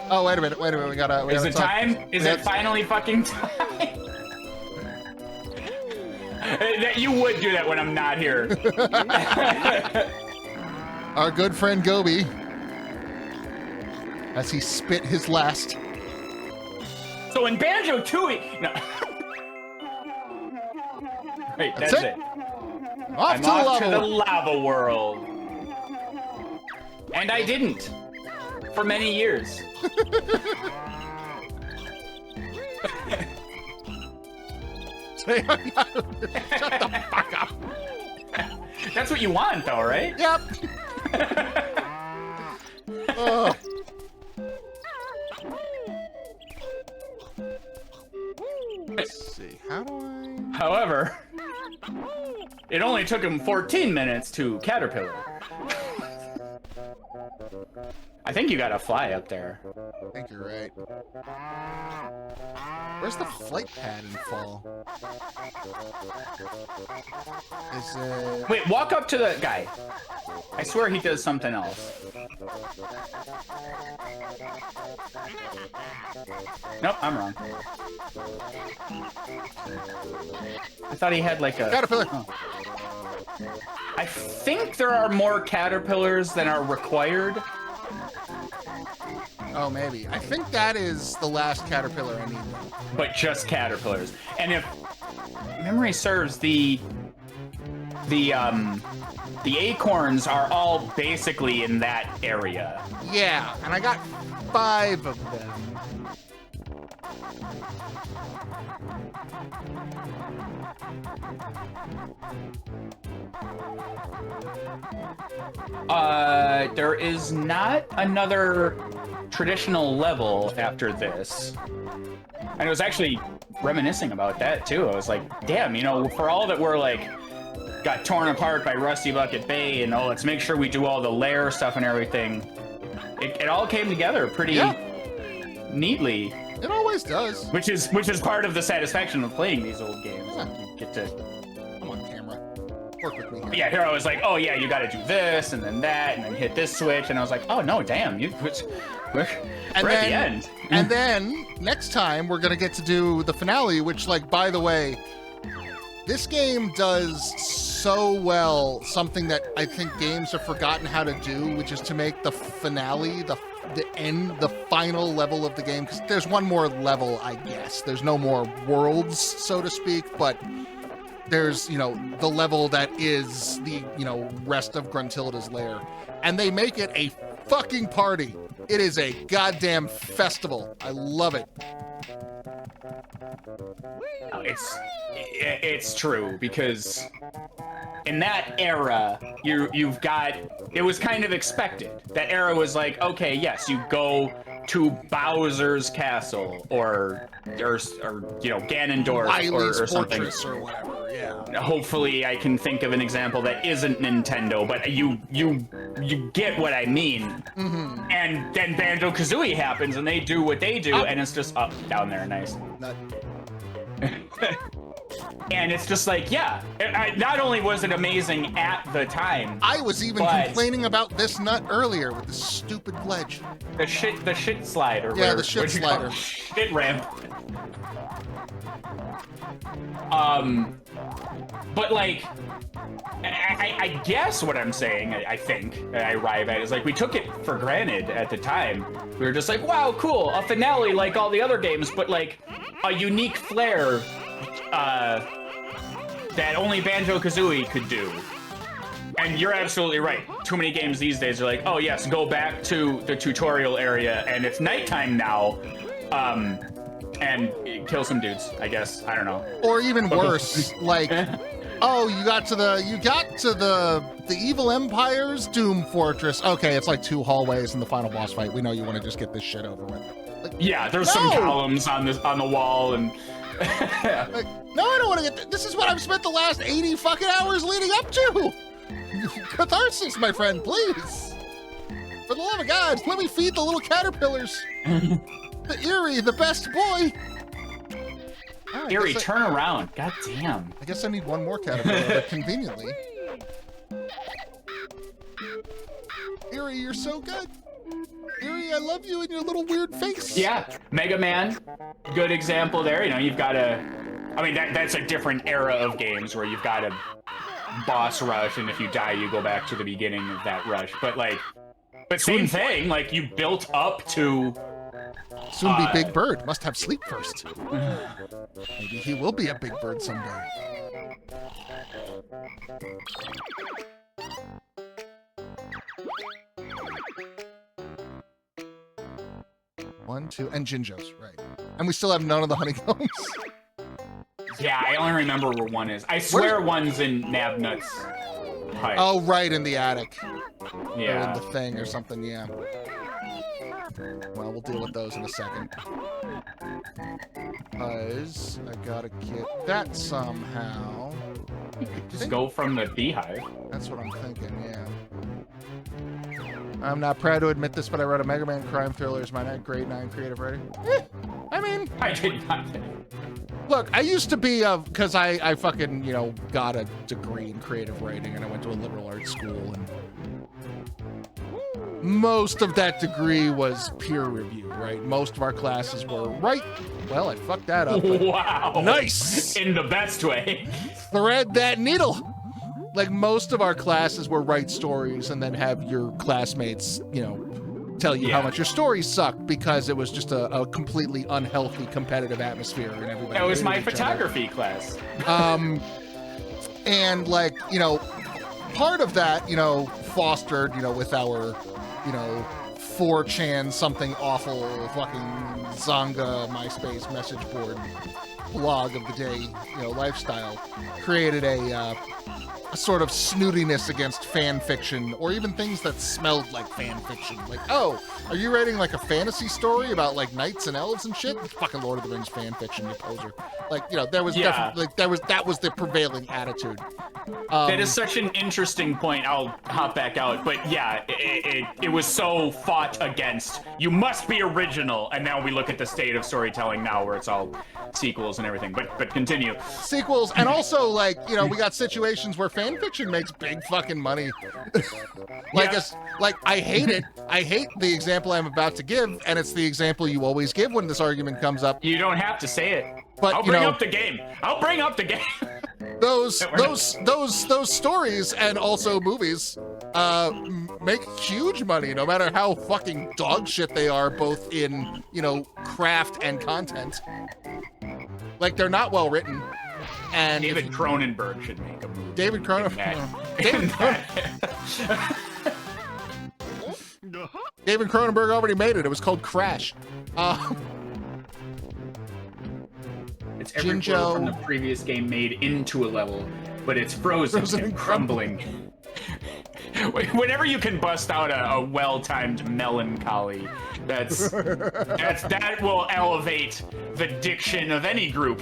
Oh, wait a minute. We gotta Is it talk. time? Is it finally fucking time? You would do that when I'm not here. Our good friend Gobi, as he spit his last. So in Banjo Tooie, no. Wait, that's it. Off to the lava world. And I didn't. For many years. Shut the fuck up. That's what you want, though, right? Yep. Oh. Let's see. How do I... However, it only took him 14 minutes to caterpillar. I think you gotta fly up there. I think you're right. Where's the flight pad in Fall? Is it... Wait, walk up to the guy. I swear he does something else. Nope, I'm wrong. I thought he had like a... Caterpillar! Oh. I think there are more caterpillars than are required. Oh, maybe. I think that is the last caterpillar I need. But just caterpillars. And if memory serves, the acorns are all basically in that area. Yeah, and I got 5 of them. There is not another traditional level after this. And I was actually reminiscing about that too. I was like, damn, you know, for all that we're like, got torn apart by Rusty Bucket Bay and oh, let's make sure we do all the lair stuff and everything. It all came together pretty neatly. It always does. Which is part of the satisfaction of playing these old games. Yeah. Like, you get to... I'm on camera. Work with me here. Yeah, here I was like, oh yeah, you gotta do this, and then that, and then hit this switch, and I was like, oh no, damn, we're at the end. And then, next time, we're gonna get to do the finale, which, like, by the way, this game does so well something that I think games have forgotten how to do, which is to make the finale, the end, the final level of the game, because there's one more level, I guess. There's no more worlds, so to speak, but there's, you know, the level that is the, you know, rest of Gruntilda's lair. And they make it a fucking party. It is a goddamn festival. I love it. It's true, because in that era, you've got, it was kind of expected. That era was like, okay, yes, you go to Bowser's castle or you know, Ganondorf or something. Fortress or whatever, yeah. Hopefully I can think of an example that isn't Nintendo, but you get what I mean. Mm-hmm. And then Banjo-Kazooie happens and they do what they do, and it's just up, down there, nice. And it's just like, yeah, not only was it amazing at the time, I was even complaining about this nut earlier with the stupid ledge. The shit slide, or yeah, the shit slider. Shit ramp. But like, I guess what I'm saying, I think, I arrive at is like, we took it for granted at the time. We were just like, wow, cool, a finale like all the other games, but like a unique flair that only Banjo-Kazooie could do. And you're absolutely right. Too many games these days are like, oh yes, go back to the tutorial area and it's nighttime now, and kill some dudes, I guess. I don't know. Or even worse, like, oh, you got to the Evil Empire's Doom Fortress. Okay, it's like 2 hallways in the final boss fight. We know you want to just get this shit over with. Like, yeah, there's some columns on the wall and like, no, I don't want to get this is what I've spent the last 80 fucking hours leading up to. Catharsis, my friend, please. For the love of God, let me feed the little caterpillars. The Eerie, the best boy. Oh, Eerie, turn around. God damn. I guess I need one more caterpillar, but conveniently. Eerie, you're so good. Eerie, I love you and your little weird face. Yeah, Mega Man, good example there. You know, you've got a, I mean, that's a different era of games where you've got a boss rush, and if you die, you go back to the beginning of that rush. But like, same thing. Like, you built up to. Soon be Big Bird. Must have sleep first. Maybe he will be a Big Bird someday. One, two, and Jinjos, right. And we still have none of the honeycombs. Yeah, I only remember where one is. I swear one's in Nabnut's hut. Oh, right, in the attic. Yeah. Or in the thing or something, yeah. Well, we'll deal with those in a second. Because I gotta get that somehow. Just go from the beehive. That's what I'm thinking, yeah. I'm not proud to admit this, but I wrote a Mega Man crime thriller as my grade 9 creative writing. I mean... I did not. Look, I used to be, because I fucking, you know, got a degree in creative writing, and I went to a liberal arts school, and most of that degree was peer review, right? Most of our classes were well, I fucked that up. Wow. Nice! In the best way. Thread that needle! Like, most of our classes were write stories and then have your classmates, you know, tell you how much your stories suck, because it was just a completely unhealthy competitive atmosphere, and everybody. That was my photography class. And like, you know, part of that, you know, fostered, you know, with our, you know, 4chan something awful fucking Zanga MySpace message board blog of the day, you know, lifestyle, created a sort of snootiness against fan fiction, or even things that smelled like fan fiction. Like, oh, are you writing like a fantasy story about like knights and elves and shit? It's fucking Lord of the Rings fan fiction, you poser. Like, you know, there was definitely, like, that was the prevailing attitude. That is such an interesting point. I'll hop back out, but yeah, it was so fought against. You must be original, and now we look at the state of storytelling now, where it's all sequels and everything. But continue. Sequels, and also, like, you know, we got situations where fan fiction makes big fucking money. I hate it. I hate the example I'm about to give, and it's the example you always give when this argument comes up. You don't have to say it. But I'll bring up the game. I'll bring up the game. Those stories and also movies make huge money, no matter how fucking dog shit they are, both in, you know, craft and content. Like, they're not well written. And David Cronenberg should make a movie. David Cronenberg. David Cronenberg already made it. It was called Crash. It's every world from the previous game made into a level, but it's frozen and crumbling. Whenever you can bust out a well-timed melancholy, that will elevate the diction of any group.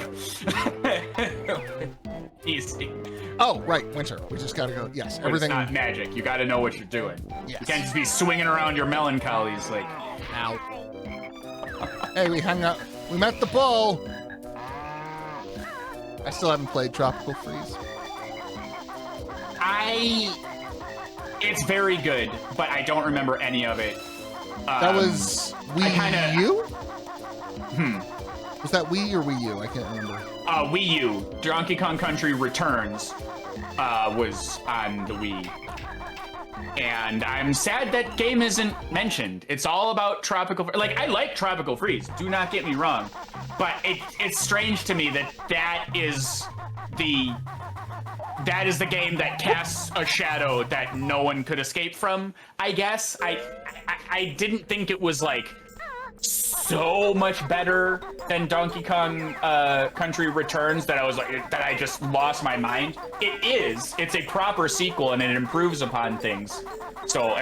Easy. Oh, right, winter. We just gotta go. Yes, everything. It's not magic. You gotta know what you're doing. Yes. You can't just be swinging around your melancholies like. Ow. Hey, we hung out. We met the bull. I still haven't played Tropical Freeze. It's very good, but I don't remember any of it. That was Wii U? Was that Wii or Wii U? I can't remember. Wii U. Donkey Kong Country Returns was on the Wii. And I'm sad that game isn't mentioned. It's all about Tropical... Like, I like Tropical Freeze. Do not get me wrong. But it's strange to me that is the game that casts a shadow that no one could escape from, I guess. I didn't think it was, like, so much better than Donkey Kong Country Returns that I just lost my mind. It is. It's a proper sequel, and it improves upon things. So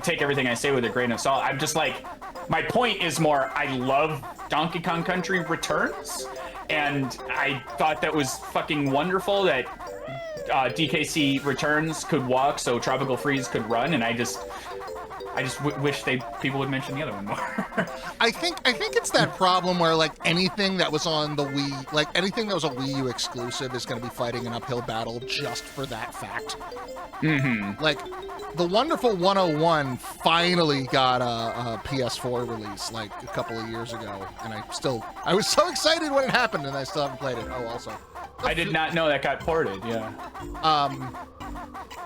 take everything I say with a grain of salt. I'm just like, my point is more, I love Donkey Kong Country Returns, and I thought that was fucking wonderful that DKC Returns could walk so Tropical Freeze could run, and I just wish people would mention the other one more. I think it's that problem where, like, anything that was on the Wii, like anything that was a Wii U exclusive is going to be fighting an uphill battle just for that fact. Mm-hmm. Like, the wonderful 101 finally got a PS4 release like a couple of years ago, and I was so excited when it happened, and I still haven't played it. Oh, also. I did not know that got ported, yeah.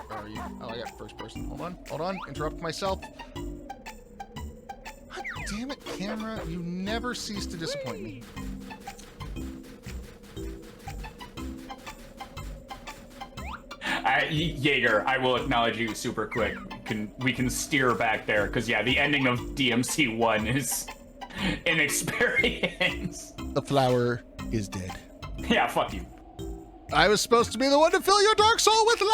Where are you? Oh, I got first person. Hold on. Interrupt myself. God damn it, camera. You never cease to disappoint me. Jaeger, I will acknowledge you super quick. We can steer back there, because yeah, the ending of DMC 1 is an experience. The flower is dead. Yeah, fuck you. I was supposed to be the one to fill your dark soul with light!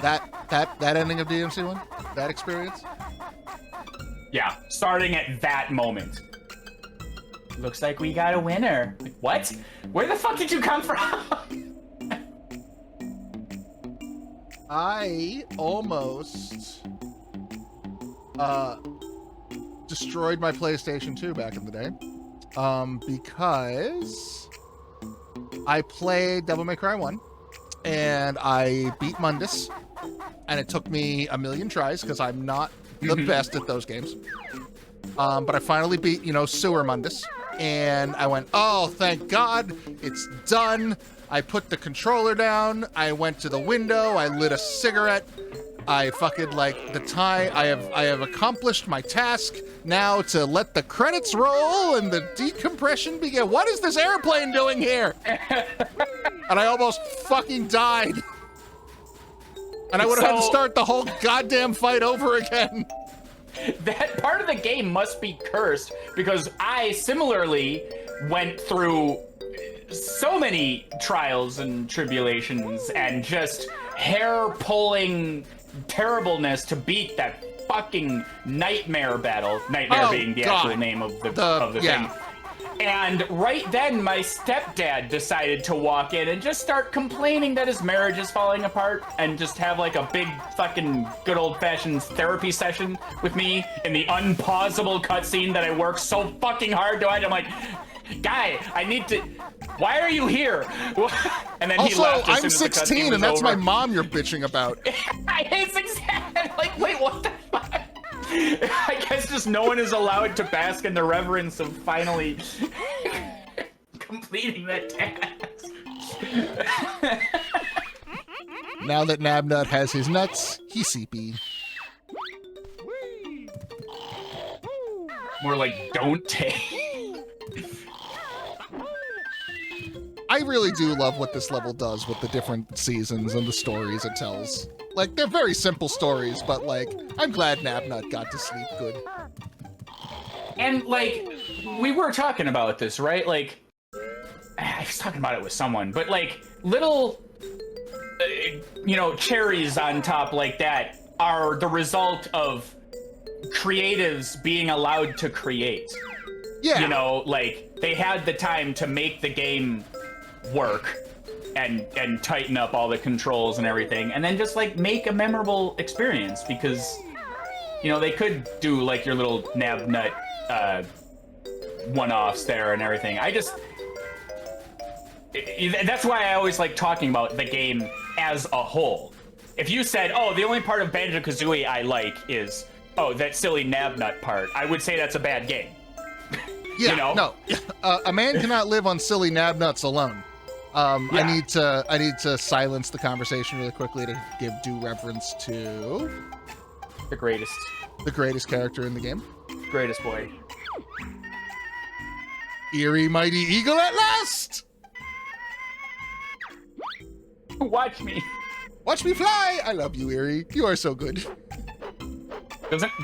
That ending of DMC 1? That experience? Yeah, starting at that moment. Looks like we got a winner. Like, what? Where the fuck did you come from? I almost destroyed my PlayStation 2 back in the day because I played Devil May Cry 1 and I beat Mundus, and it took me a million tries because I'm not the best at those games. But I finally beat, Sewer Mundus, and I went, oh, thank God, it's done. I put the controller down, I went to the window, I lit a cigarette, I fucking, the time, I have accomplished my task now to let the credits roll and the decompression begin. What is this airplane doing here? And I almost fucking died. And I would have had to start the whole goddamn fight over again. That part of the game must be cursed, because I similarly went through so many trials and tribulations and just hair-pulling terribleness to beat that fucking nightmare battle. Nightmare being the actual name of the thing. And right then, my stepdad decided to walk in and just start complaining that his marriage is falling apart, and just have a big fucking good old-fashioned therapy session with me in the unpausable cutscene that I worked so fucking hard to. I'm like, guy, I need to. Why are you here? And then he left. Also, I'm 16, and that's my mom you're bitching about. It's exactly like, wait, what the fuck? I guess just no one is allowed to bask in the reverence of finally completing that task. Now that Nabnut has his nuts, he's CP. More like, don't take. I really do love what this level does with the different seasons and the stories it tells. They're very simple stories, but, I'm glad Nabnut got to sleep good. And, we were talking about this, right? I was talking about it with someone, but, little, cherries on top like that are the result of creatives being allowed to create. Yeah. They had the time to make the game work and tighten up all the controls and everything, and then just make a memorable experience, because they could do your little Nabnut one-offs there and everything. That's why I always like talking about the game as a whole. If you said, oh, the only part of Banjo-Kazooie I like is, oh, that silly Nabnut part, I would say that's a bad game. Yeah, no. A man cannot live on silly Nabnuts alone. I need to silence the conversation really quickly to give due reverence to the greatest character in the game. Greatest boy. Eerie mighty eagle at last! Watch me. Watch me fly! I love you, Eerie. You are so good.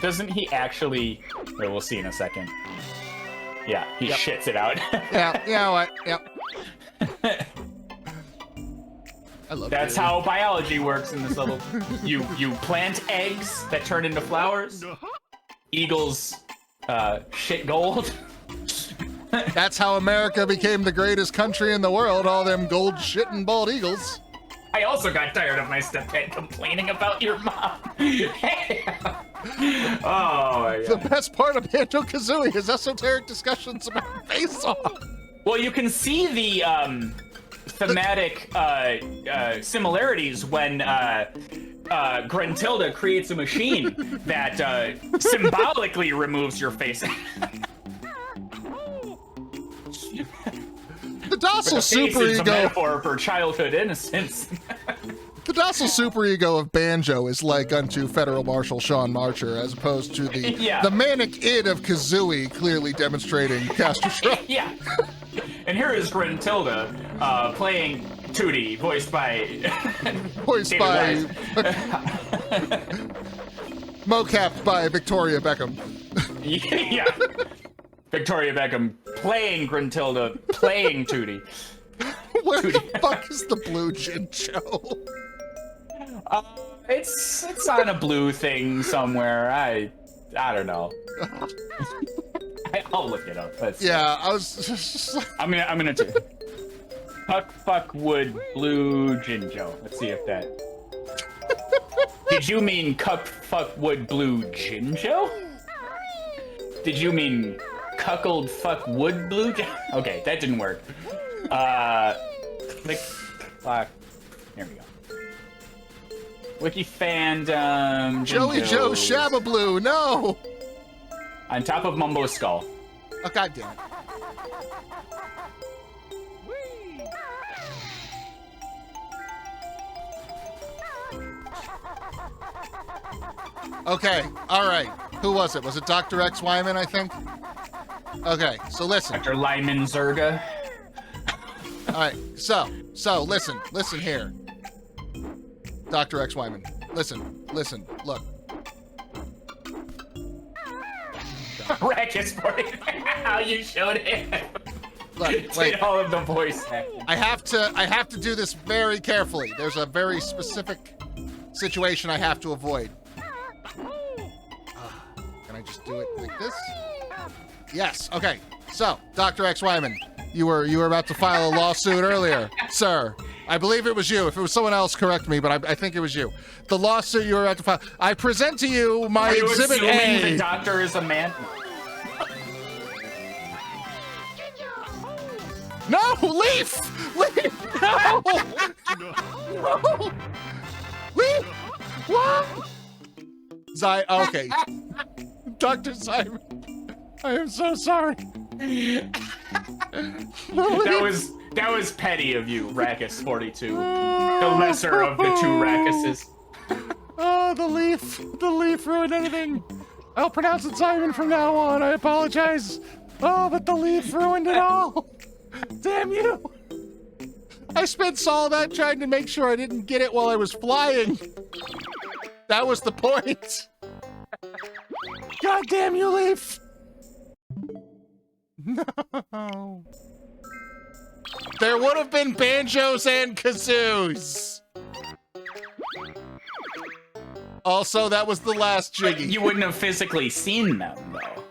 Doesn't he actually... Well, we'll see in a second. Yeah, he shits it out. Yeah, you know what? Yep. I love That's Eerie. how biology works in this level. You plant eggs that turn into flowers. Eagles shit gold. That's how America became the greatest country in the world, all them gold shitting bald eagles. I also got tired of my stepdad complaining about your mom. Oh my God. The best part of Banjo-Kazooie is esoteric discussions about face-off. Well, you can see the thematic similarities when Gruntilda creates a machine that symbolically removes your face. The docile superego is a metaphor for childhood innocence. The docile superego of Banjo is like unto Federal Marshal Sean Marcher, as opposed to the manic id of Kazooie, clearly demonstrating castroshow. Yeah. And here is Gruntilda playing Tootie, voiced by Voiced David by Wise. mocapped by Victoria Beckham. Yeah. Victoria Beckham playing Gruntilda, playing Tootie. Where the fuck is the blue Jinjo? It's on a blue thing somewhere. I don't know. I'll look it up. Yeah, I was just like... I'm gonna do Fuck Wood Blue Jinjo. Let's see if that. Did you mean Cuck Fuck Wood Blue Jinjo? Did you mean Cuckold Fuck Wood Blue Jinjo? Okay, that didn't work. Click. Here we go. Wiki fandom. Joey Joe Shabba Blue, no! On top of Mumbo's skull. Oh, God damn it. Okay, alright. Who was it? Was it Dr. X Wyman, I think? Okay, so listen. Dr. Lyman Zerga. Alright, so, listen here. Dr. X Wyman. Listen, look. Raqus for how you showed it. Look, wait. All of the voice acting. I have to do this very carefully. There's a very specific situation I have to avoid. Can I just do it like this? Yes, okay. So, Dr. X Wyman, you were about to file a lawsuit earlier, sir. I believe it was you. If it was someone else, correct me, but I think it was you. The lawsuit you were about to file. I present to you my Exhibit A. The doctor is a man? No, Leaf! Leaf! No! No! Leaf! What? Okay. Dr. Simon, I am so sorry. That was petty of you, Raqus 42. The lesser of the two Raquses. Oh, the leaf ruined anything. I'll pronounce it Simon from now on. I apologize. Oh, but the leaf ruined it all. Damn you. I spent all that trying to make sure I didn't get it while I was flying. That was the point. God damn you, Leaf. No. There would have been banjos and kazoos. Also, that was the last Jiggy. You wouldn't have physically seen them, though.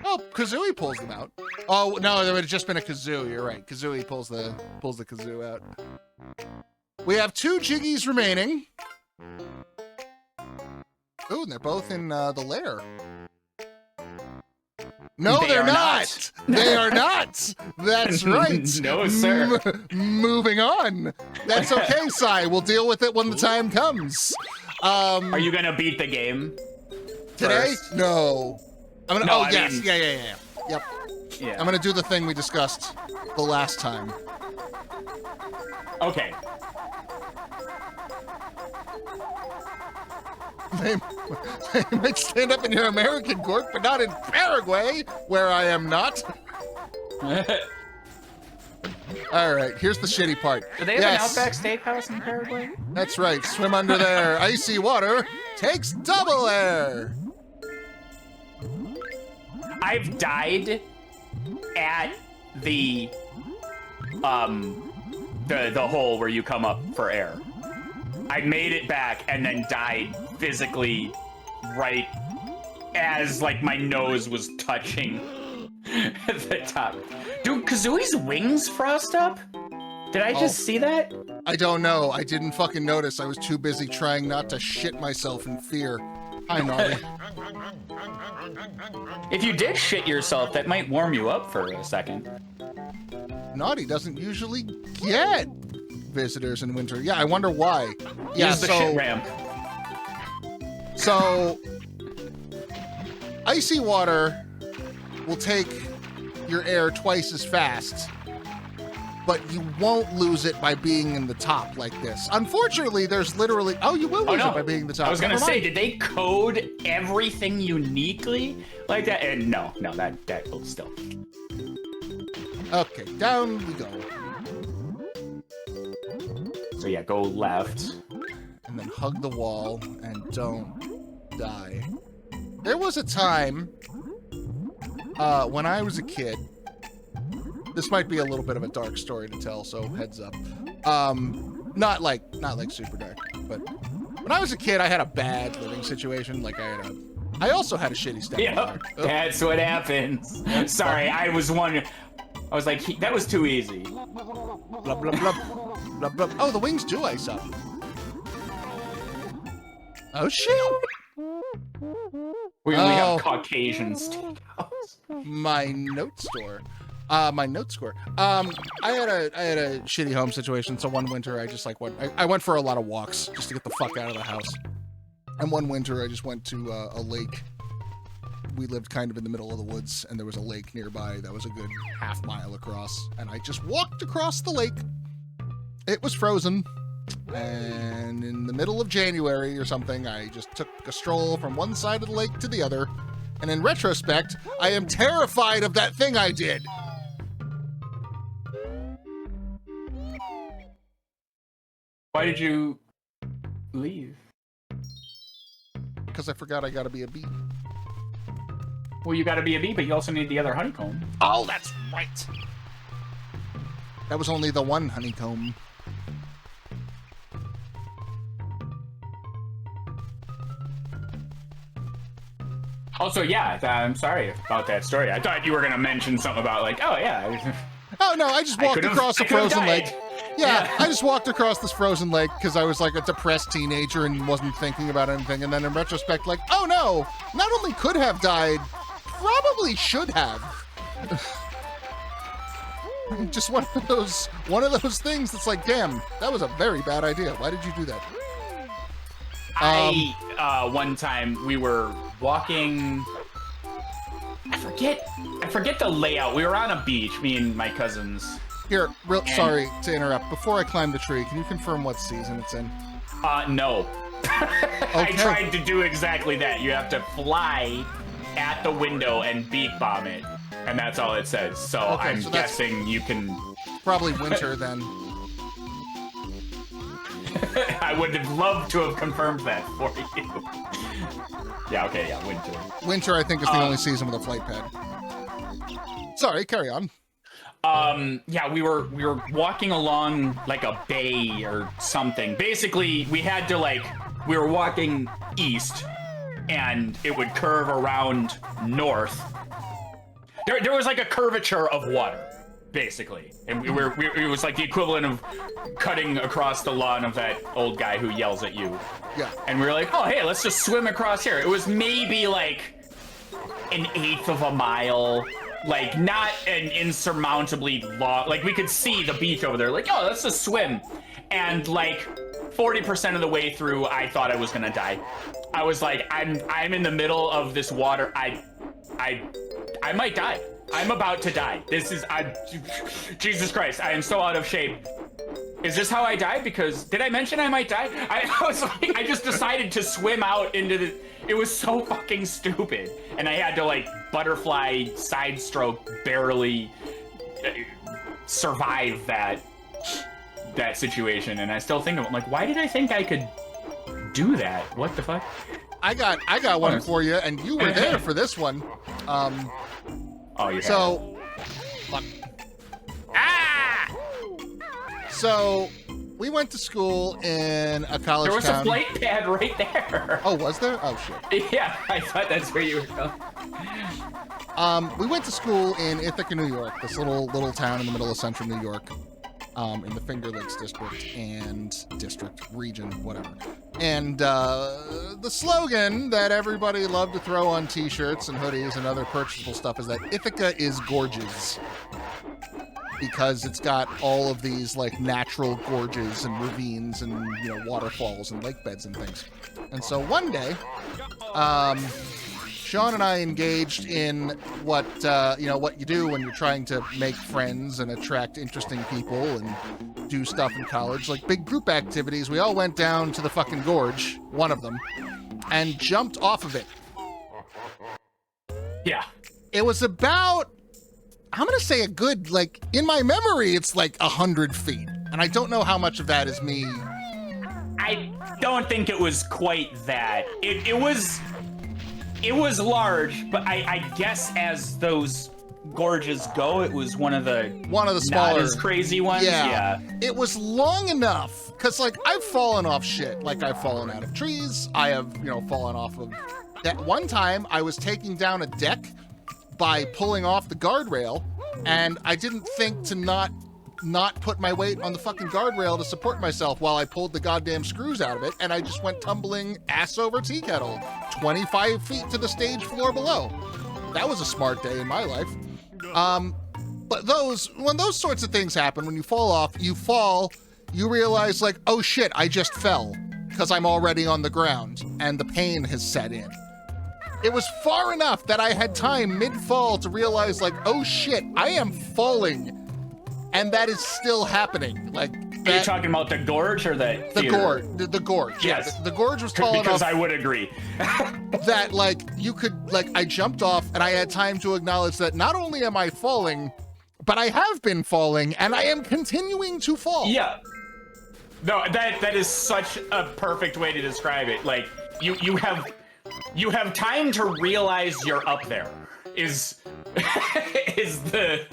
Oh, Kazooie pulls them out. Oh no, there would have just been a kazoo. You're right. Kazooie pulls the kazoo out. We have 2 Jiggies remaining. Ooh, and they're both in the lair. No, they're not. They are not. That's right. No, sir. Moving on. That's okay, Sai. We'll deal with it when the time comes. Are you gonna beat the game today? First? No. I'm gonna. No, oh, I yes. mean- Yeah. Yep. Yeah. I'm gonna do the thing we discussed the last time. Okay. They might stand up in your American court, but not in Paraguay, where I am not. All right, here's the shitty part. Do they have an Outback Steakhouse in Paraguay? That's right. Swim under there. Icy water takes double air. I've died at the hole where you come up for air. I made it back and then died physically right as like my nose was touching the top. Do Kazooie's wings frost up? Did I just see that? I don't know. I didn't fucking notice. I was too busy trying not to shit myself in fear. Hi, Naughty. If you did shit yourself, that might warm you up for a second. Naughty doesn't usually get visitors in winter. Yeah, I wonder why. Yeah, Use the shit ramp. So, icy water will take your air twice as fast, but you won't lose it by being in the top like this. Unfortunately, there's literally... Oh, you will lose it by being in the top. I was going to say, did they code everything uniquely like that? And no, that will still... Okay, down we go. So yeah, go left. And then hug the wall and don't die. There was a time when I was a kid. This might be a little bit of a dark story to tell, so heads up. Not like super dark, but when I was a kid, I had a bad living situation. Like I also had a shitty stepfather. Yep, that's what happens. Sorry, I was wondering. I was like, that was too easy. Blub, blub, blub, blub, blub. Oh, the wings do ice up. Oh, shit. We only have Caucasian steakhouse. My note store. My note score. I had a shitty home situation, so one winter I just I went for a lot of walks just to get the fuck out of the house. And one winter I just went to a lake. We lived kind of in the middle of the woods, and there was a lake nearby that was a good half-mile across, and I just walked across the lake. It was frozen, and in the middle of January or something, I just took a stroll from one side of the lake to the other, and in retrospect, I am terrified of that thing I did. Why did you leave? Because I forgot I gotta be a bee. Well, you gotta be a bee, but you also need the other honeycomb. Oh, that's right. That was only the one honeycomb. Also, yeah, I'm sorry about that story. I thought you were gonna mention something about like, oh yeah. Oh no, I just walked across a frozen lake. Yeah, Yeah. I just walked across this frozen lake because I was like a depressed teenager and wasn't thinking about anything. And then in retrospect, like, oh no, not only could have died, probably should have. Just one of those things that's like, damn, that was a very bad idea. Why did you do that? One time we were walking. I forget the layout. We were on a beach, me and my cousins. Here, sorry to interrupt. Before I climb the tree, can you confirm what season it's in? No. Okay. I tried to do exactly that. You have to fly at the window and beak bomb it, and that's all it says. So Okay, I'm guessing you can. Probably winter then. I would have loved to have confirmed that for you. Yeah. Okay. Yeah. Winter. Winter, I think, is the only season with a flight pad. Sorry, carry on. Yeah, we were walking along like a bay or something. Basically, we were walking east, and it would curve around north. There was like a curvature of water, basically, and it was like the equivalent of cutting across the lawn of that old guy who yells at you. Yeah. And we were like, oh hey, let's just swim across here. It was maybe like an eighth of a mile. Like, not an insurmountably long, like, we could see the beach over there, like, oh, let's just swim. And, like, 40% of the way through, I thought I was gonna die. I was like, I'm in the middle of this water, I might die. I'm about to die. Jesus Christ, I am so out of shape. Is this how I died? Because, did I mention I might die? I was like, I just decided to swim out into the, it was so fucking stupid. And I had to like butterfly side stroke barely survive that situation. And I still think of it, like, why did I think I could do that? What the fuck? I got one for you, and you were there for this one. Oh, you so, So, we went to school in a college There was town. a flight pad right there. Oh, was there? Oh, shit. Yeah, I thought that's where you were going. We went to school in Ithaca, New York, this little town in the middle of central New York, in the Finger Lakes region, whatever. And the slogan that everybody loved to throw on t-shirts and hoodies and other purchasable stuff is that Ithaca is gorgeous. Because it's got all of these like natural gorges and ravines and, you know, waterfalls and lake beds and things. And so one day, Sean and I engaged in what you do when you're trying to make friends and attract interesting people and do stuff in college, like big group activities. We all went down to the fucking gorge, one of them, and jumped off of it. Yeah. It was about I'm gonna say a good, like, in my memory, it's like 100 feet. And I don't know how much of that is me. I don't think it was quite that. It was large, but I guess as those gorges go, it was one of the smaller, not as crazy ones. Yeah. It was long enough, because, like, I've fallen off shit. Like, I've fallen out of trees. I have, you know, fallen off of... That one time, I was taking down a deck by pulling off the guardrail, and I didn't think to not put my weight on the fucking guardrail to support myself while I pulled the goddamn screws out of it, and I just went tumbling ass over tea kettle, 25 feet to the stage floor below. That was a smart day in my life. But when those sorts of things happen, when you fall off, you realize, like, oh shit, I just fell, because I'm already on the ground, and the pain has set in. It was far enough that I had time mid-fall to realize, like, oh shit, I am falling, and that is still happening. Like, are you talking about the gorge or the gorge? The gorge. Yes. Yeah, the gorge was tall enough. Because I would agree. That, like, you could, like, I jumped off and I had time to acknowledge that not only am I falling, but I have been falling and I am continuing to fall. Yeah. No, that is such a perfect way to describe it. Like, you have time to realize you're up there. Is the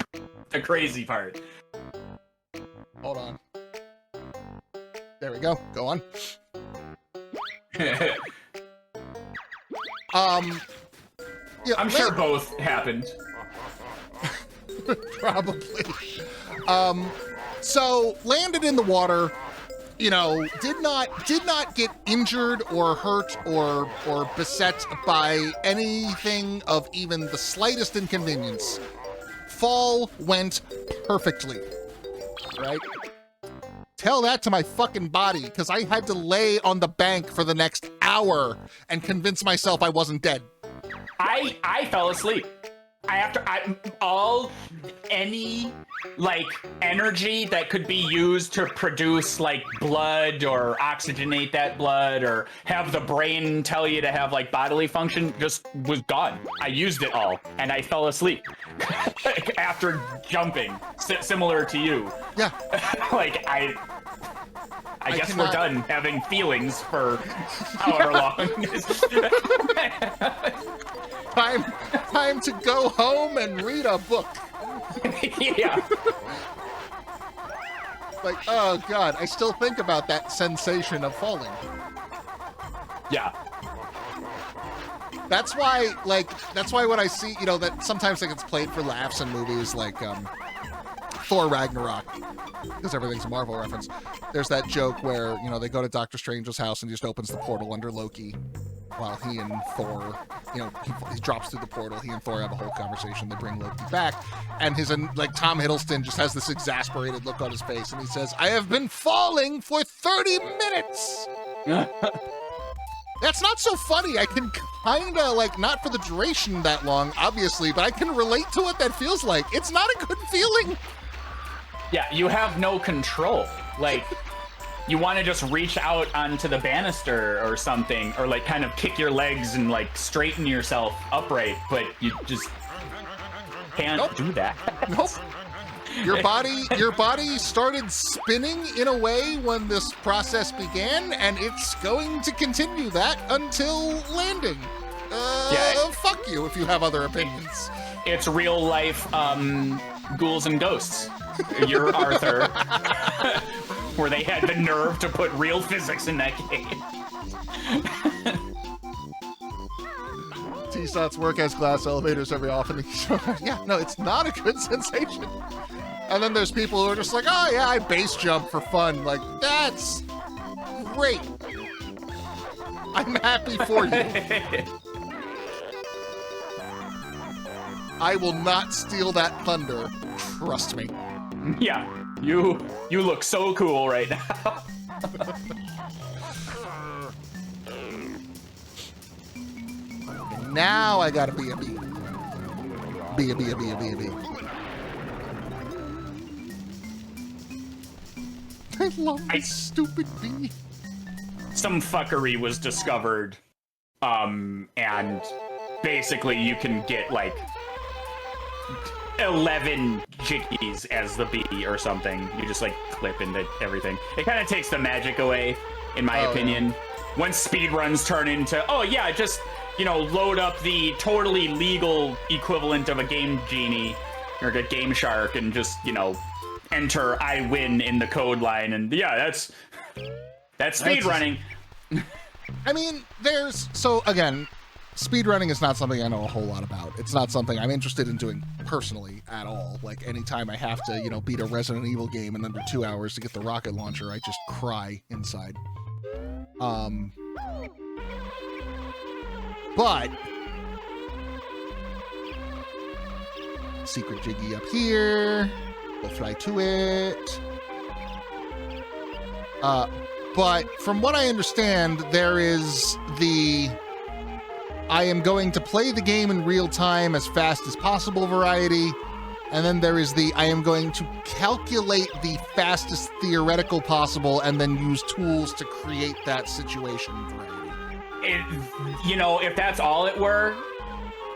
crazy part. Hold on. There we go. Go on. Yeah, I'm sure both happened. Probably. So landed in the water, you know, did not get injured or hurt or beset by anything of even the slightest inconvenience. Fall went perfectly, right? Tell that to my fucking body, because I had to lay on the bank for the next hour and convince myself I wasn't dead. I fell asleep. Any like energy that could be used to produce like blood or oxygenate that blood or have the brain tell you to have like bodily function just was gone. I used it all and I fell asleep after jumping, similar to you. Yeah. Like I guess we're done having feelings for however long. Time to go home and read a book. Yeah. Like, oh god, I still think about that sensation of falling. Yeah. That's why when I see, you know, that sometimes like it's played for laughs in movies like Thor Ragnarok, because everything's a Marvel reference. There's that joke where, you know, they go to Doctor Strange's house and he just opens the portal under Loki while he and Thor, you know, he drops through the portal. He and Thor have a whole conversation. They bring Loki back, and like Tom Hiddleston just has this exasperated look on his face, and he says, "I have been falling for 30 minutes." That's not so funny. I can kinda, like, not for the duration that long, obviously, but I can relate to what that feels like. It's not a good feeling. Yeah, you have no control. Like, you want to just reach out onto the banister or something, or like kind of kick your legs and like straighten yourself upright, but you just can't do that. Nope. Your body started spinning in a way when this process began, and it's going to continue that until landing. Yeah. Fuck you if you have other opinions. It's real life ghouls and ghosts. You're Arthur. Where they had the nerve to put real physics in that game. T-Sots work as glass elevators every often. Yeah, no, it's not a good sensation. And then there's people who are just like, oh yeah, I base jump for fun. Like, that's great. I'm happy for you. I will not steal that thunder. Trust me. Yeah, you look so cool right now. Now I gotta be a bee. Be a bee. I love this stupid bee. Some fuckery was discovered, and basically you can get like 11 Jiggies as the B or something. You just like clip into everything. It kind of takes the magic away, in my opinion. When speedruns turn into, oh yeah, just, you know, load up the totally legal equivalent of a Game Genie or a Game Shark and just, you know, enter I win in the code line, and yeah, that's speedrunning. I mean, so again, speedrunning is not something I know a whole lot about. It's not something I'm interested in doing personally at all. Like, anytime I have to, you know, beat a Resident Evil game in under 2 hours to get the rocket launcher, I just cry inside. But secret Jiggy up here. We'll fly to it. But from what I understand, there is the I am going to play the game in real time as fast as possible variety, and then there is the I am going to calculate the fastest theoretical possible and then use tools to create that situation variety. You know, if that's all it were,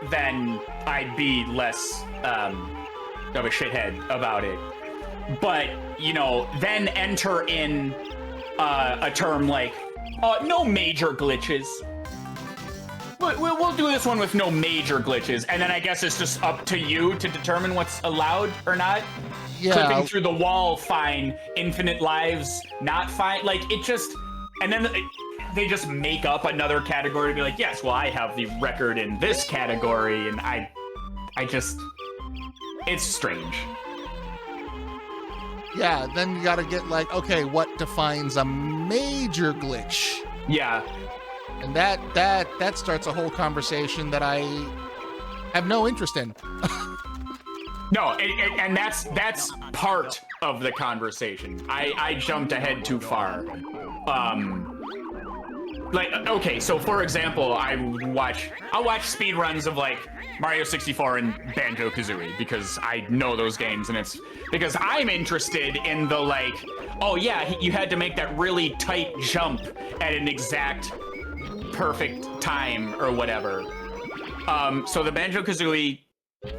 then I'd be less of a shithead about it. But, you know, then enter in a term like, no major glitches. We'll do this one with no major glitches, and then I guess it's just up to you to determine what's allowed or not. Yeah. Clipping through the wall, fine. Infinite lives, not fine. Like, it just... And then they just make up another category to be like, yes, well, I have the record in this category, and I just... It's strange. Yeah, then you gotta get like, okay, what defines a major glitch? Yeah. And that starts a whole conversation that I have no interest in. No, and that's part of the conversation. I jumped ahead too far. Like, okay, so for example, I'll watch speedruns of like Mario 64 and Banjo Kazooie because I know those games, and it's because I'm interested in the like, oh yeah, you had to make that really tight jump at an exact perfect time or whatever. So the Banjo Kazooie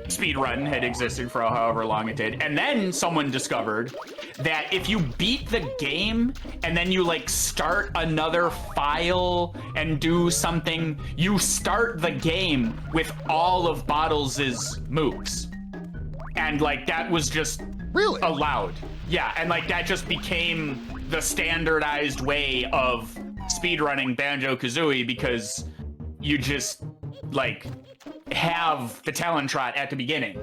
speedrun had existed for however long it did, and then someone discovered that if you beat the game and then you like start another file and do something, you start the game with all of Bottles' moves, and like that was just really allowed. Yeah, and like that just became the standardized way of speedrunning Banjo Kazooie because you just like have the talent trot at the beginning.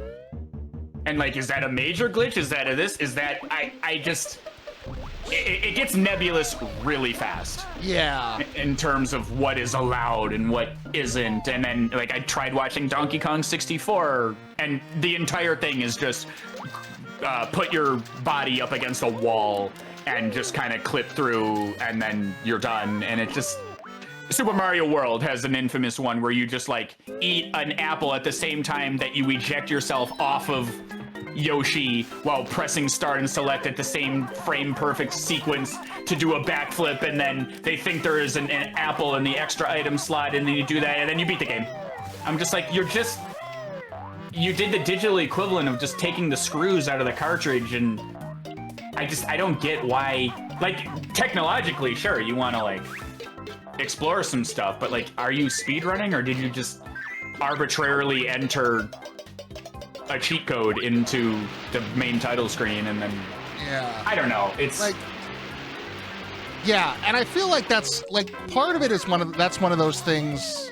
And like, is that a major glitch? Is that a this? Is that I just it gets nebulous really fast. Yeah. In terms of what is allowed and what isn't. And then like I tried watching Donkey Kong 64 and the entire thing is just put your body up against a wall and just kind of clip through and then you're done. And it just... Super Mario World has an infamous one where you just like eat an apple at the same time that you eject yourself off of Yoshi while pressing start and select at the same frame perfect sequence to do a backflip, and then they think there is an apple in the extra item slot, and then you do that and then you beat the game. I'm just like, you did the digital equivalent of just taking the screws out of the cartridge, and I don't get why. Like, technologically, sure, you want to like explore some stuff, but like, are you speedrunning or did you just arbitrarily enter a cheat code into the main title screen and then... Yeah. I don't know. It's like... Yeah, and I feel like that's like part of it is one of those things.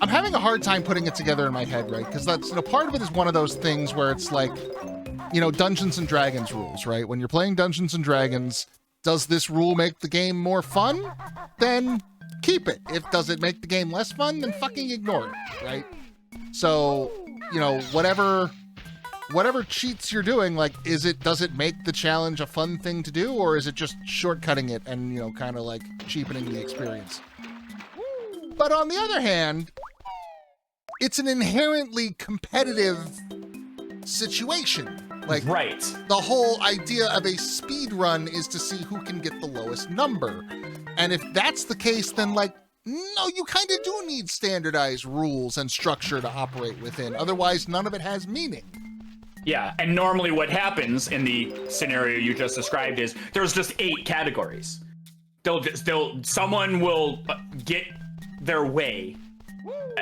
I'm having a hard time putting it together in my head, right? Because that's, you know, part of it is one of those things where it's like, you know, Dungeons and Dragons rules, right? When you're playing Dungeons and Dragons, does this rule make the game more fun? Then keep it. Does it make the game less fun? Then fucking ignore it, right? So, you know, whatever cheats you're doing, like, does it make the challenge a fun thing to do, or is it just shortcutting it and, you know, kind of like cheapening the experience? But on the other hand, it's an inherently competitive situation. Like, right. The whole idea of a speed run is to see who can get the lowest number. And if that's the case, then like, no, you kind of do need standardized rules and structure to operate within. Otherwise, none of it has meaning. Yeah, and normally what happens in the scenario you just described is there's just 8 categories. Someone will get their way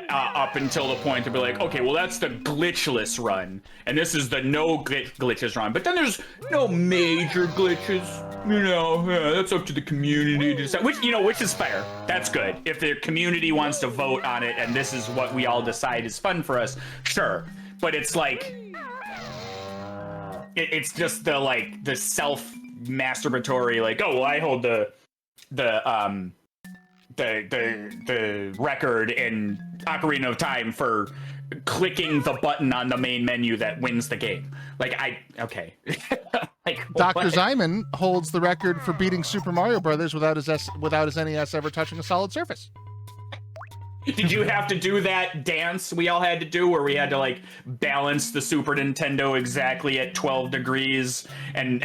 up until the point to be like, okay, well, that's the glitchless run, and this is the no glitches run. But then there's no major glitches. That's up to the community to decide. Which is fair. That's good. If the community wants to vote on it, and this is what we all decide is fun for us, sure. But it's like, it's just the self-masturbatory, like, oh, well, I hold the record in Ocarina of Time for clicking the button on the main menu that wins the game. Okay. Dr. Zyman holds the record for beating Super Mario Brothers without his NES ever touching a solid surface. Did you have to do that dance we all had to do where we had to balance the Super Nintendo exactly at 12 degrees and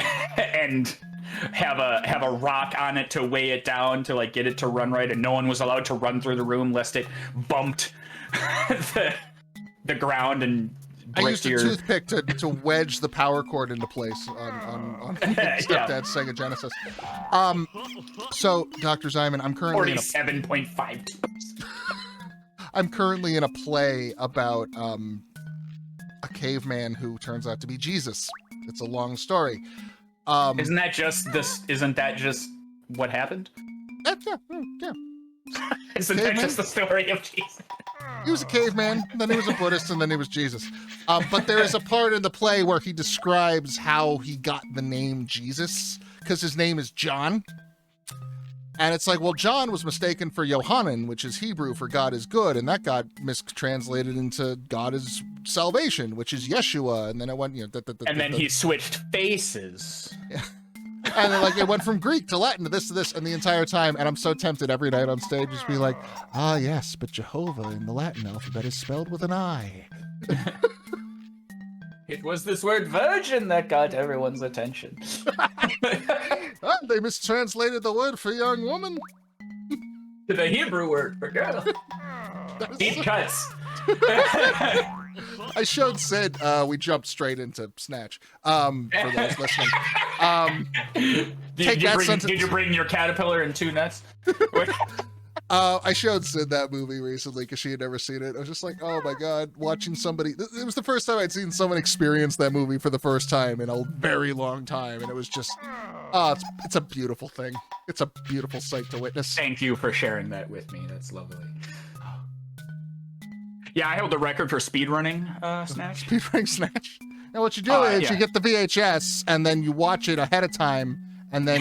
have a rock on it to weigh it down to get it to run right, and no one was allowed to run through the room lest it bumped the ground and I used a toothpick to wedge the power cord into place on Stepdad's Sega Genesis. So, Dr. Zyman, I'm currently 47.5. I'm currently in a play about a caveman who turns out to be Jesus. It's a long story. Isn't that just what happened? Yeah. Isn't that just the story of Jesus? He was a caveman, then he was a Buddhist, and then he was Jesus. But there is a part in the play where he describes how he got the name Jesus, because his name is John. And it's like, well, John was mistaken for Yohanan, which is Hebrew for God is good, and that got mistranslated into God is salvation, which is Yeshua, and then it went, and then he switched faces. Yeah. And then, it went from Greek to Latin to this, and the entire time, and I'm so tempted every night on stage just be like, yes, but Jehovah in the Latin alphabet is spelled with an I. It was this word virgin that got everyone's attention. They mistranslated the word for young woman. To the Hebrew word for girl. Deep cuts. I showed Sid, we jumped straight into Snatch, for those listening. Did you bring your caterpillar and 2 nuts? I showed Sid that movie recently because she had never seen it. I was just like, oh my God, watching somebody. It was the first time I'd seen someone experience that movie for the first time in a very long time. And it was just, it's a beautiful thing. It's a beautiful sight to witness. Thank you for sharing that with me. That's lovely. Yeah, I held the record for speedrunning Snatch. Speedrunning Snatch. Now what you do is you get the VHS and then you watch it ahead of time and then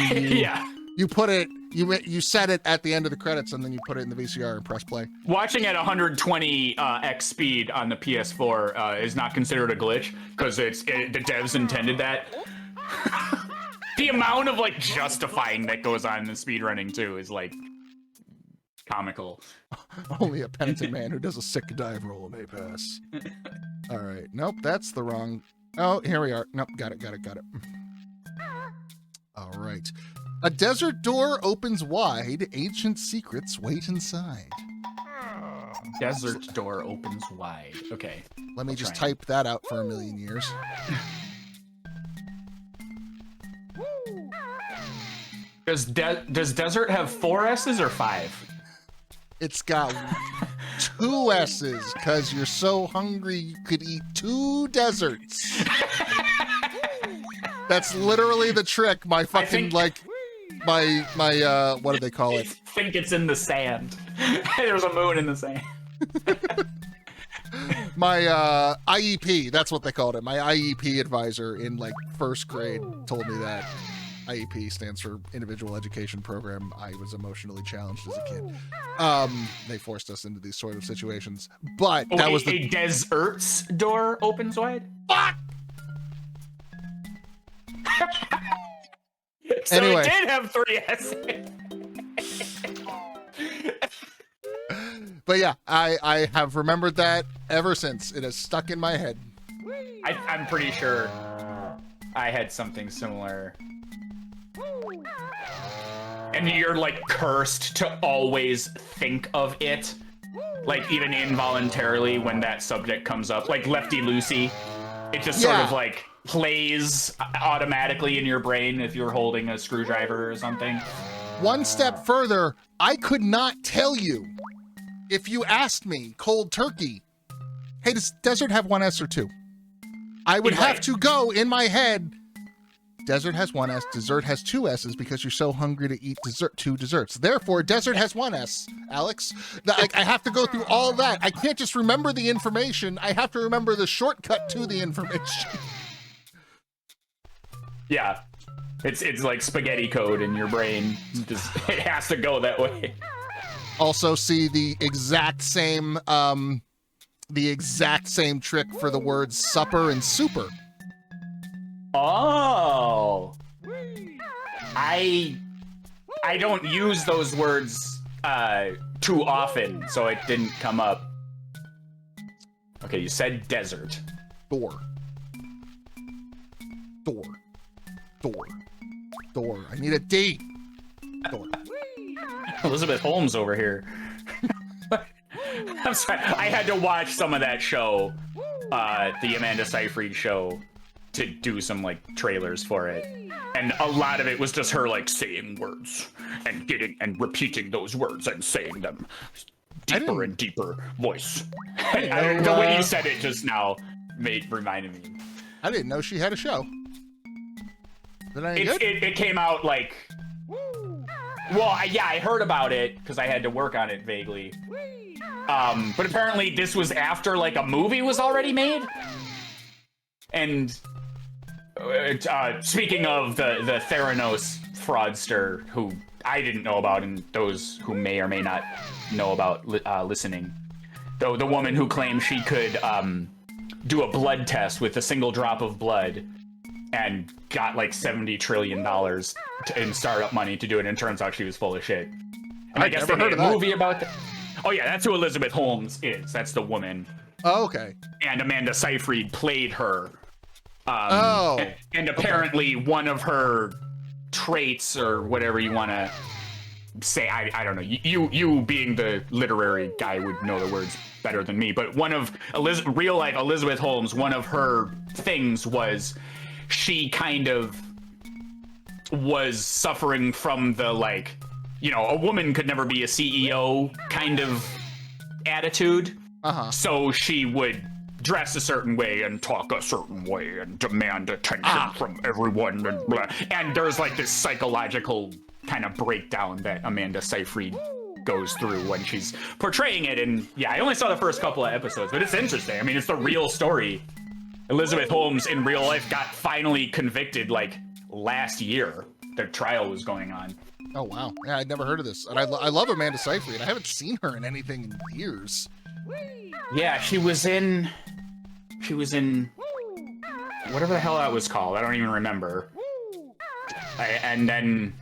you put it, you set it at the end of the credits and then you put it in the VCR and press play. Watching at 120x speed on the PS4 is not considered a glitch because the devs intended that. The amount of justifying that goes on in the speedrunning too is comical. Only a penitent man who does a sick dive roll may pass. All right. Nope, that's the wrong. Oh, here we are. Nope, got it. All right. A desert door opens wide. Ancient secrets wait inside. Desert door opens wide. Okay. Let me just type that out for a million years. Does desert have 4 S's or 5? It's got 2 S's because you're so hungry you could eat 2 deserts. That's literally the trick. My fucking my what do they call it? I think it's in the sand. There's a moon in the sand. My IEP, that's what they called it. My IEP advisor in first grade told me that. IEP stands for Individual Education Program. I was emotionally challenged as a kid. They forced us into these sort of situations. But that was a desert's door opens wide? Fuck! So anyway. It did have 3 S's. But yeah, I have remembered that ever since. It has stuck in my head. I'm pretty sure I had something similar. and you're like cursed to always think of it, like even involuntarily when that subject comes up, like Lefty Lucy. It just sort of like plays automatically in your brain if you're holding a screwdriver or something. One step further, I could not tell you if you asked me cold turkey, hey, does desert have one S or two? I would have to go in my head. Desert has one S, dessert has two S's because you're so hungry to eat two desserts. Therefore, desert has one S, Alex. I have to go through all that. I can't just remember the information. I have to remember the shortcut to the information. Yeah, it's like spaghetti code in your brain. It has to go that way. Also, see the exact same trick for the words supper and super. Oh, I don't use those words too often, so it didn't come up. Okay, you said desert. Door. I need a D. Door. Elizabeth Holmes over here. I'm sorry. I had to watch some of that show, the Amanda Seyfried show, to do some like trailers for it, and a lot of it was just her like saying words and repeating those words and saying them deeper and deeper voice. The way you said it just now reminded me. I didn't know she had a show. It came out like, well, I heard about it because I had to work on it vaguely. But apparently this was after like a movie was already made. And speaking of the Theranos fraudster, who I didn't know about, and those who may or may not know about listening, though the woman who claimed she could do a blood test with a single drop of blood and got like $70 trillion in startup money to do it, and it turns out she was full of shit. And I guess they made a movie about that. Oh yeah, that's who Elizabeth Holmes is. That's the woman. Oh, okay. And Amanda Seyfried played her. And apparently one of her traits, or whatever you want to say, I don't know. You being the literary guy would know the words better than me. But one of real life Elizabeth Holmes, one of her things was she kind of was suffering from the like, you know, a woman could never be a CEO kind of attitude. So she would dress a certain way and talk a certain way and demand attention from everyone and blah. And there's like this psychological kind of breakdown that Amanda Seyfried goes through when she's portraying it. And yeah, I only saw the first couple of episodes, but it's interesting. I mean, it's the real story. Elizabeth Holmes in real life got finally convicted like last year. Their trial was going on. Oh wow, yeah, I'd never heard of this. And I love Amanda Seyfried. I haven't seen her in anything in years. Yeah, she was in whatever the hell that was called. I don't even remember. And then,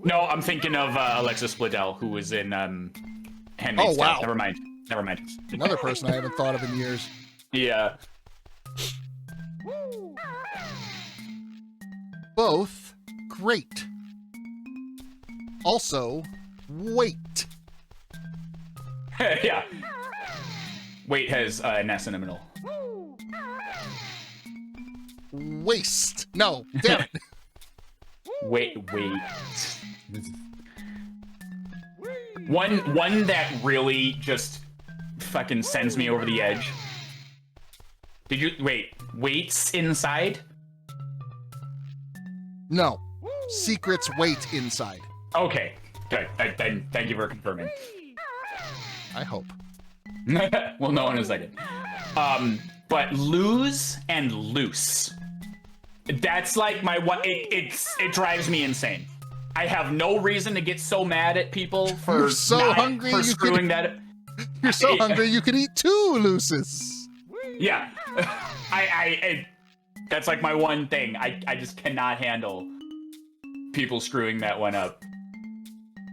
no, I'm thinking of Alexis Bledel, who was in Handmaid's Tale. Never mind. Another person I haven't thought of in years. Yeah. Both great. Also, wait. Yeah. Wait has an S in the middle. Waste. No, damn it. Wait. One that really just fucking sends me over the edge. Did you weights inside? No. Secrets wait inside. Okay. Good. Then thank you for confirming. I hope. We'll know in a second. But lose and loose. That's like my what it drives me insane. I have no reason to get so mad at people for You're so hungry for you screwing could, that. You're so hungry you could eat 2 looses. Yeah. I that's like my one thing. I just cannot handle people screwing that one up.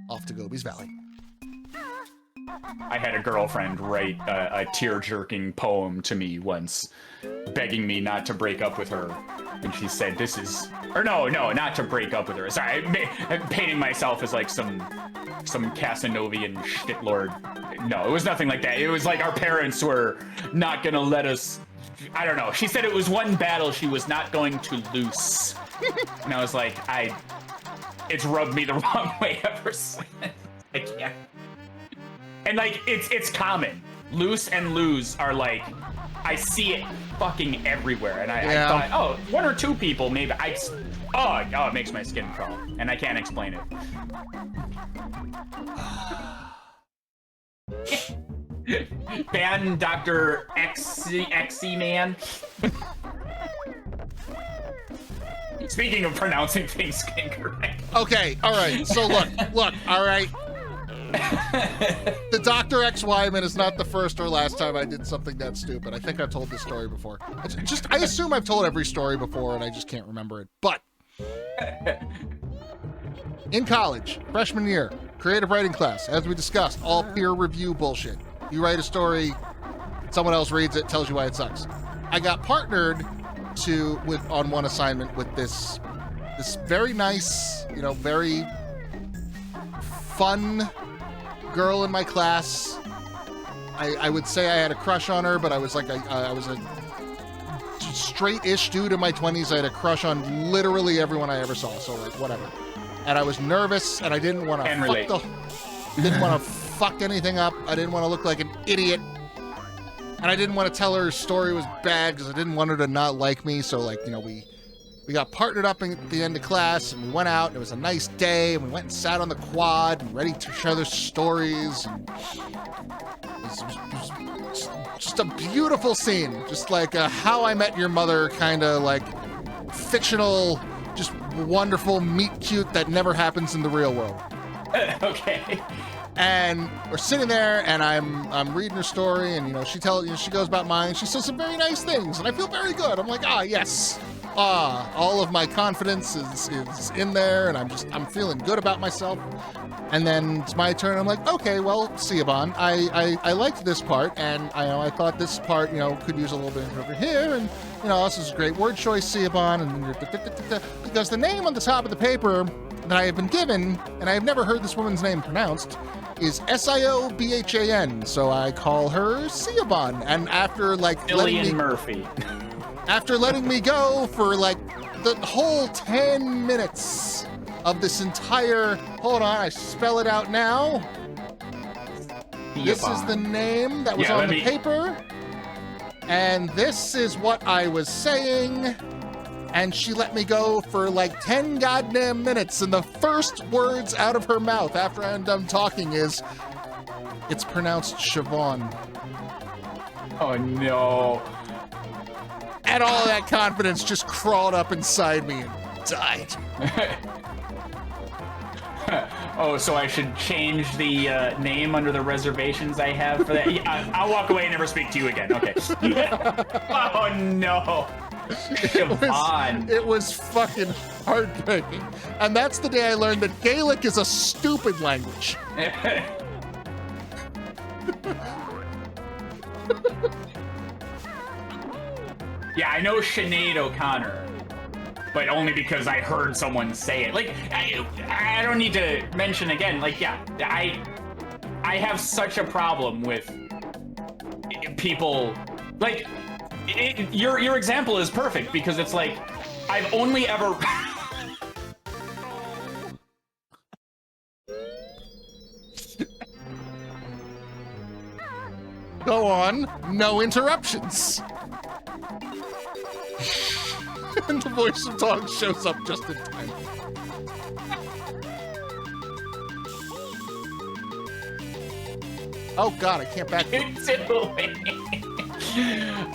Off to Gobi's Valley. I had a girlfriend write a tear-jerking poem to me once, begging me not to break up with her And she said, this is, or no, not to break up with her. Sorry, I'm painting myself as like some Casanovian shitlord. No, it was nothing like that. It was like our parents were not gonna let us, I don't know. She said it was one battle she was not going to lose. And I was like, it's rubbed me the wrong way ever since. I can't. And like, it's common. Loose and lose are like, I see it fucking everywhere. And I thought, oh, one or two people maybe. Oh, it makes my skin crawl. And I can't explain it. Ban Dr. XC Man. Speaking of pronouncing things incorrect. Okay, all right. So look, all right. The Dr. X Wyman is not the first or last time I did something that stupid. I think I've told this story before. I assume I've told every story before and I just can't remember it. But in college, freshman year, creative writing class, as we discussed, all peer review bullshit. You write a story, someone else reads it, tells you why it sucks. I got partnered on one assignment with this very nice, very fun girl in my class. I would say I had a crush on her, but I was like I was a straight-ish dude in my 20s. I had a crush on literally everyone I ever saw, so like whatever. And I was nervous, and I didn't want to fuck anything up. I didn't want to look like an idiot. And I didn't want to tell her story was bad because I didn't want her to not like me. So like, we got partnered up at the end of class and we went out and it was a nice day and we went and sat on the quad and ready to share their stories. And it was just a beautiful scene. Just like a How I Met Your Mother kind of like fictional, just wonderful meet cute that never happens in the real world. Okay. And we're sitting there, and I'm reading her story, and she goes about mine. She says some very nice things, and I feel very good. I'm like, yes, all of my confidence is in there, and I'm feeling good about myself. And then it's my turn. I'm like, okay, well, Siobhan, I liked this part, and I thought this part could use a little bit over here, and this is a great word choice, Siobhan, and because the name on the top of the paper that I have been given, and I have never heard this woman's name pronounced, is Siobhan, so I call her Siobhan. And after after letting me go for like the whole 10 minutes of this entire, hold on, I spell it out now. Siobhan. This is the name that was on the paper, and this is what I was saying. And she let me go for like 10 goddamn minutes. And the first words out of her mouth after I'm done talking is, it's pronounced Siobhan. Oh, no. And all that confidence just crawled up inside me and died. Oh, so I should change the name under the reservations I have for that? Yeah, I'll walk away and never speak to you again. Okay. Oh, no. It was fucking heartbreaking. And that's the day I learned that Gaelic is a stupid language. Yeah, I know Sinead O'Connor, but only because I heard someone say it. Like, I don't need to mention again, like, yeah, I have such a problem with people, like, your example is perfect because it's like, I've only ever... Go on, no interruptions. And the voice of dog shows up just in time. Oh God, I can't back.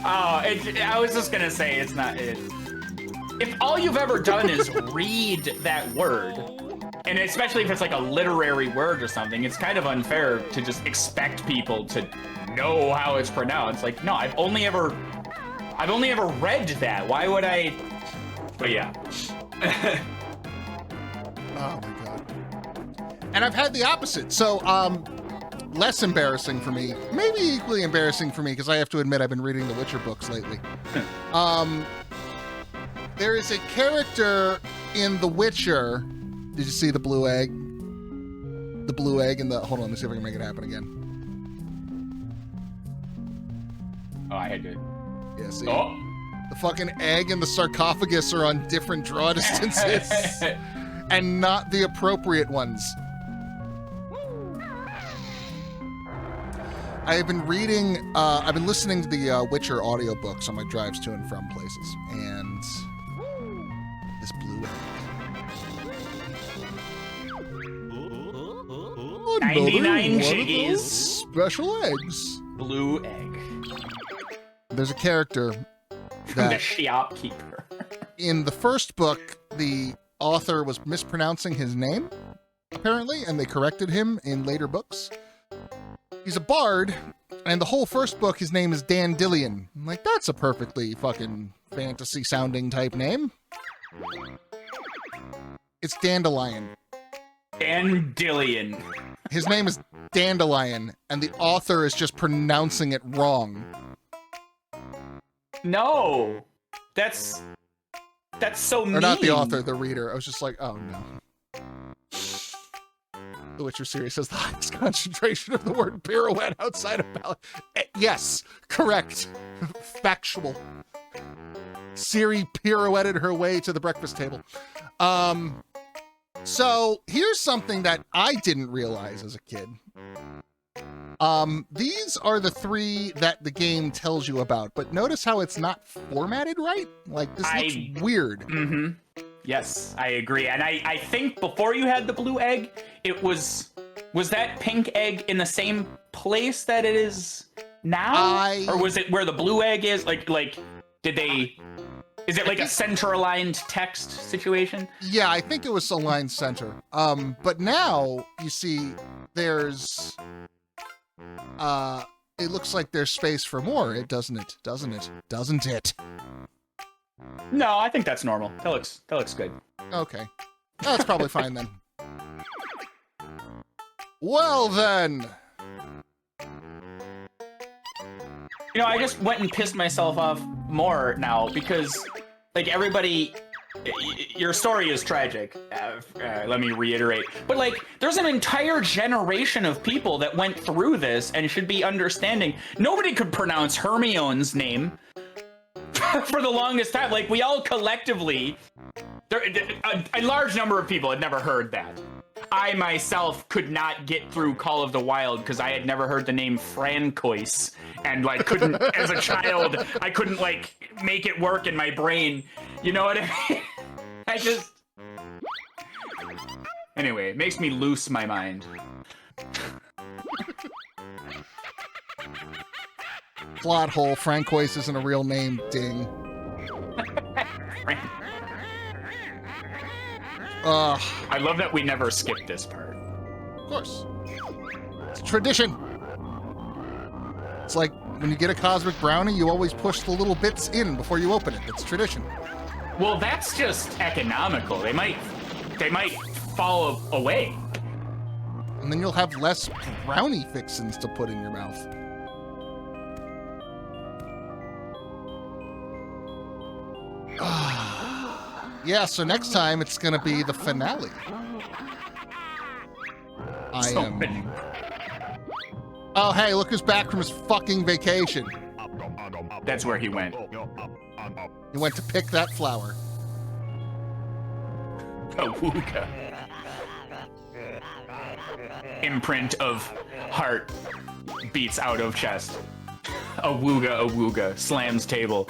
I was just gonna say it's not. If all you've ever done is read that word, and especially if it's like a literary word or something, it's kind of unfair to just expect people to know how it's pronounced. Like, no, I've only ever read that. Why would I? But yeah. Oh my God. And I've had the opposite. So, less embarrassing for me, maybe equally embarrassing for me, because I have to admit I've been reading the Witcher books lately. There is a character in The Witcher. Did you see the blue egg? The blue egg in the... Hold on, let me see if I can make it happen again. Oh, I had to... Yeah, see? Oh! The fucking egg and the sarcophagus are on different draw distances. And not the appropriate ones. I've been reading... I've been listening to the Witcher audiobooks on my drives to and from places. And... this blue egg. 99 Another one of Jiggies. those special eggs. Blue egg. There's a character The that shopkeeper. in the first book, the author was mispronouncing his name, apparently, and they corrected him in later books. He's a bard, and the whole first book, his name is Dandelion. I'm like, that's a perfectly fucking fantasy-sounding type name. It's Dandelion. Dandelion. His name is Dandelion, and the author is just pronouncing it wrong. No. That's so mean. Or not the author, the reader. I was just like, oh no. The Witcher series has the highest concentration of the word pirouette outside of ballad. Yes, correct. Factual. Ciri pirouetted her way to the breakfast table. So here's something that I didn't realize as a kid. These are the 3 that the game tells you about, but notice how it's not formatted right? Like, this looks weird. Mm-hmm. Yes, I agree. And I think before you had the blue egg, it was that pink egg in the same place that it is now? Or was it where the blue egg is? Like, did they... Is it like a center-aligned text situation? Yeah, I think it was aligned center. But now, you see, there's... it looks like there's space for more, doesn't it? Doesn't it? No, I think that's normal. That looks good. Okay. That's probably fine then. Well then! You know, I just went and pissed myself off more now because, like, everybody... Your story is tragic, let me reiterate. But, like, there's an entire generation of people that went through this and should be understanding. Nobody could pronounce Hermione's name for the longest time. Like, we all collectively... a large number of people had never heard that. I myself could not get through Call of the Wild because I had never heard the name Francois and like couldn't, as a child, I couldn't like make it work in my brain. You know what I mean? I just... Anyway, it makes me loose my mind. Plot hole, Francois isn't a real name, ding. I love that we never skipped this part. Of course. It's tradition. It's like when you get a cosmic brownie, you always push the little bits in before you open it. It's tradition. Well, that's just economical. They might fall away. And then you'll have less brownie fixins to put in your mouth. Yeah, so next time it's gonna be the finale. Oh, hey, look who's back from his fucking vacation. That's where he went. He went to pick that flower. Awooga. Imprint of heart beats out of chest. Awooga, awooga, slams table.